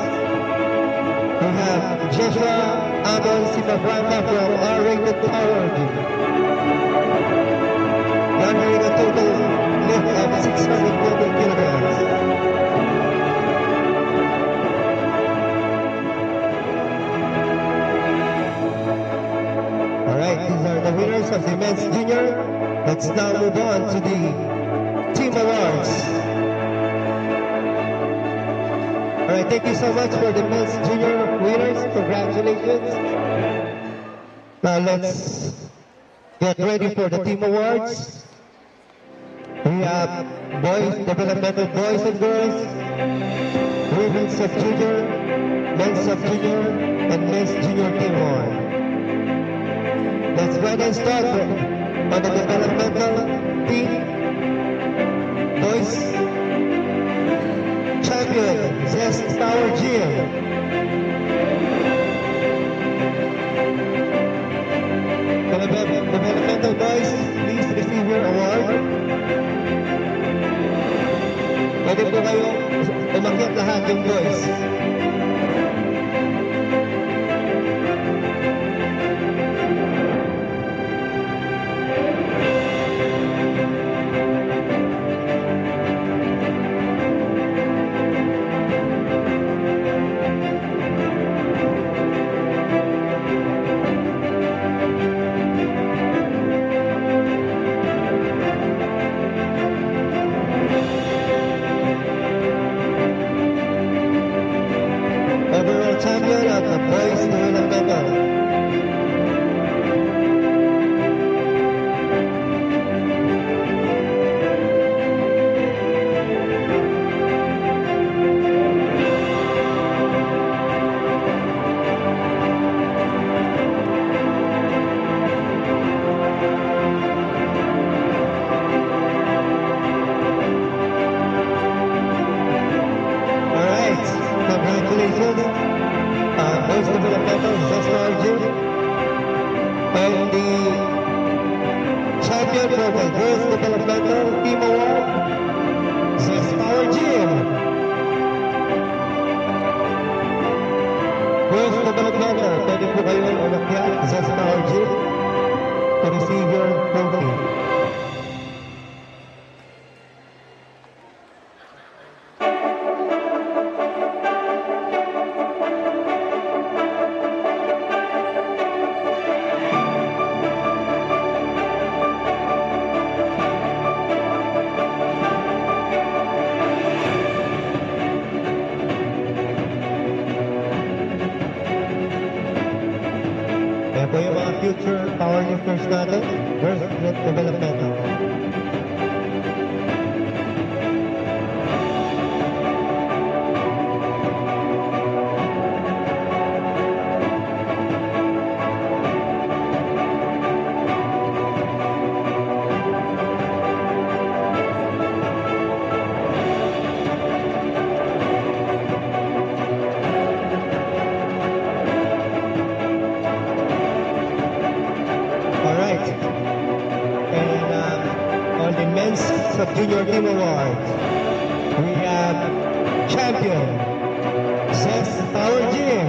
Speaker 2: we have Joshua Abel Simafranca from R-rated powerlifting, garnering a total lift of 640 kilograms. Alright, these are the winners of the men's junior. Let's now move on to the team awards. Alright, thank you so much for the men's junior winners. Congratulations. Now let's get ready for the team awards. We We have boys, developmental boys and girls, women's sub-junior, men's sub-junior, and men's junior team 1. Let's go ahead and start on the developmental team. Boys, champion, Zest Power Gym. Developmental boys, please receive your award. Pwede po kayo umakyat lahat yung boys. Overall champion of the boys developmental. Alright, congratulations. Boys developmental, Zest Power Gym. And the champion for the girls developmental team award, Zest Power Gym. Girls developmental, pwede po kayo umakyat, Zest Power Gym, to receive your trophy. Kaya po yung mga future powerlifters natin, girls developmental. Alright. And on the men's sub-junior team awards, we have champion, Zest Power Gym.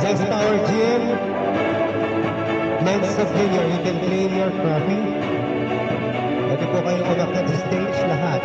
Speaker 2: Zest Power Gym, men's sub-junior, you can claim your trophy. Pwede po kayong umakyat sa stage lahat.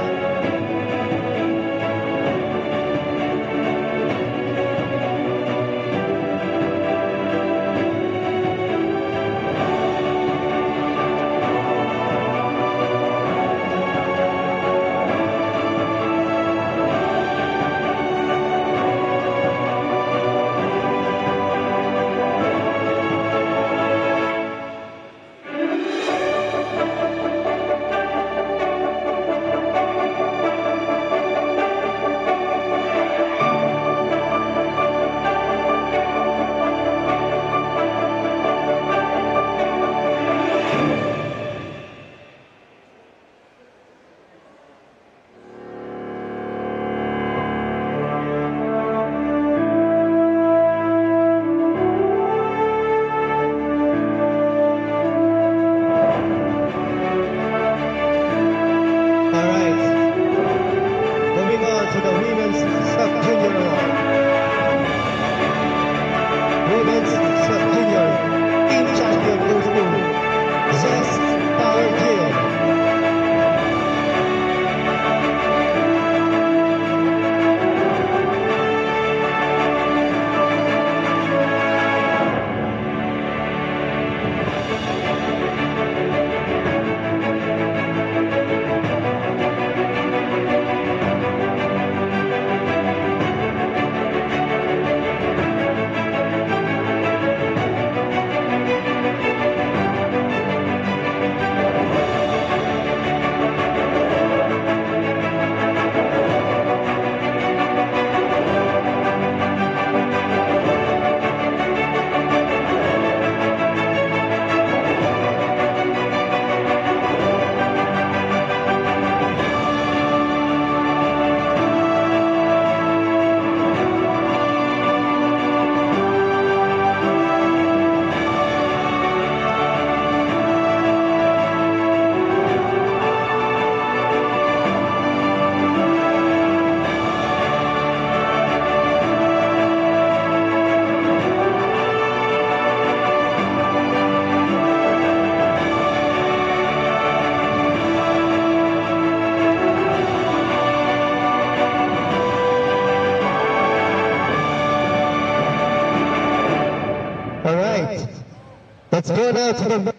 Speaker 2: Let's go now to the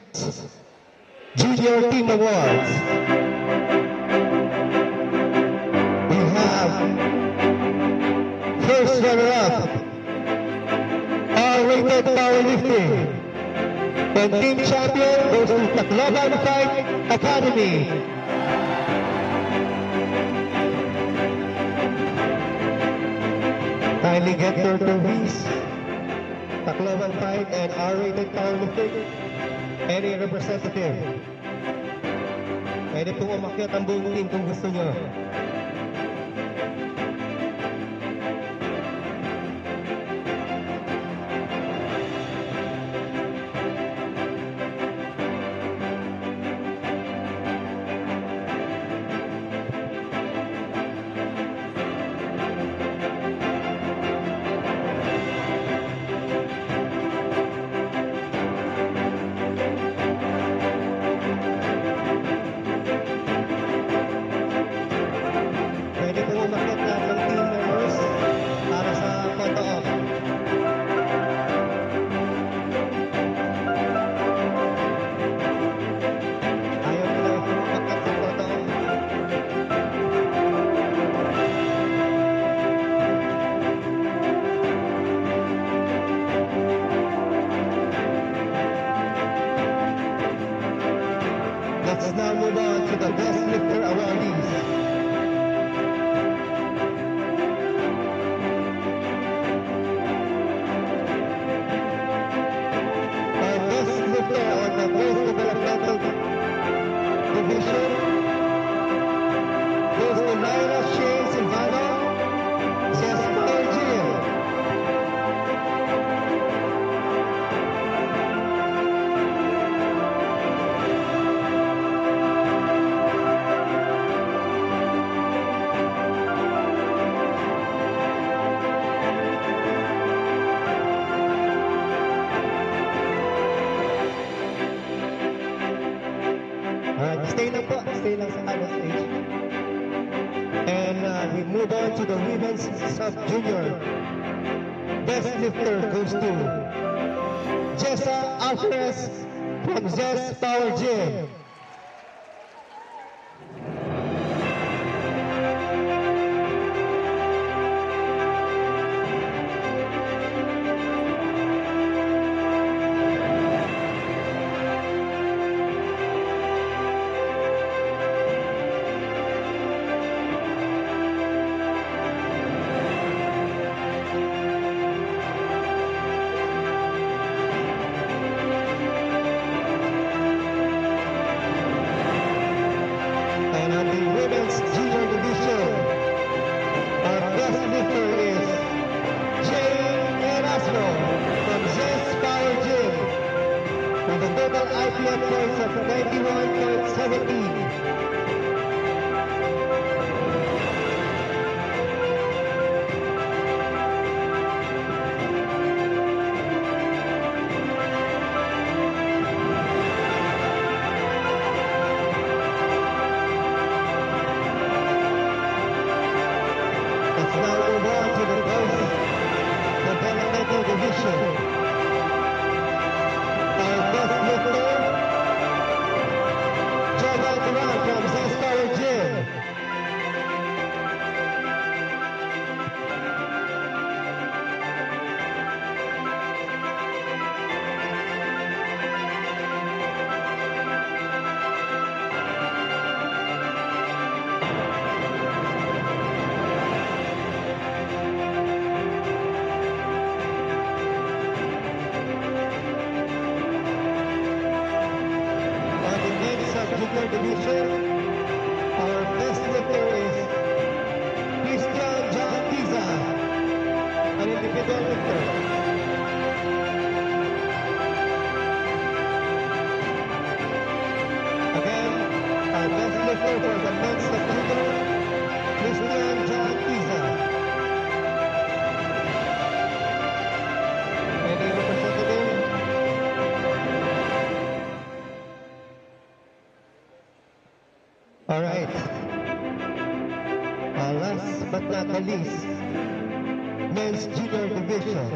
Speaker 2: Junior Team Awards. We have first runner-up, R-rated powerlifting. And team champion goes to Tacloban Fight Academy. Kindly get your trophies. Tacloban Fight and R-rated powerlifting. Any representative. Pwede pong umakyat ang buong team kung gusto nyo. Let's now move on to the Best Lifter awardees. Our Best Lifter on the Best Developmental Division goes to Lyra Shane Silvano, Jesper Gil. Stay lang sa kanan stage. And we move on to the women's sub-junior. Best lifter goes to Jessa Alvarez from Zest Power Gym. IPF points of 91.17. Let's now move on to the developmental division. Our best lifter, Jordan Duran from Zest Power Gym. Subjunior division, our best lifter is Christian John Tiza, an individual lifter. Again, our best lifter for the men's subjunior, Christian John Tiza. Any representative? All right. Last but not the least, men's junior division.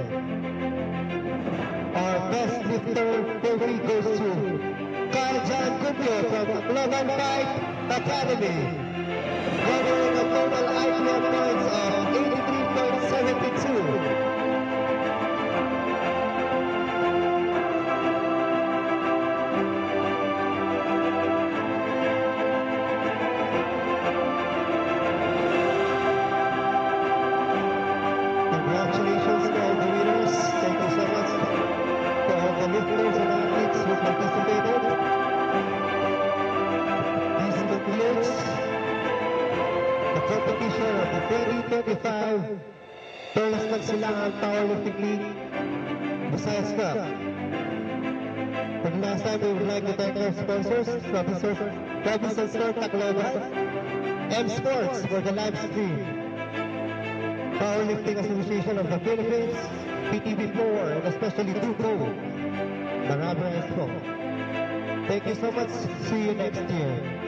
Speaker 2: Our best lifter trophy goes to Carl John Gupio from Global Fight Academy, garnering a total IPM points of 83.72. Congratulations to all the winners. Thank you so much to all the lifters and athletes who participated. This concludes the competition of the 2025 Perlas ng Silangan Powerlifting League Visayas Cup. For the last time, we would like to thank our sponsors, Robinson Store Tacloban, M Sports for the live stream, Powerlifting Association of the Philippines, PTV4, and especially Duco, Marabra Expo. Thank you so much. See you next year.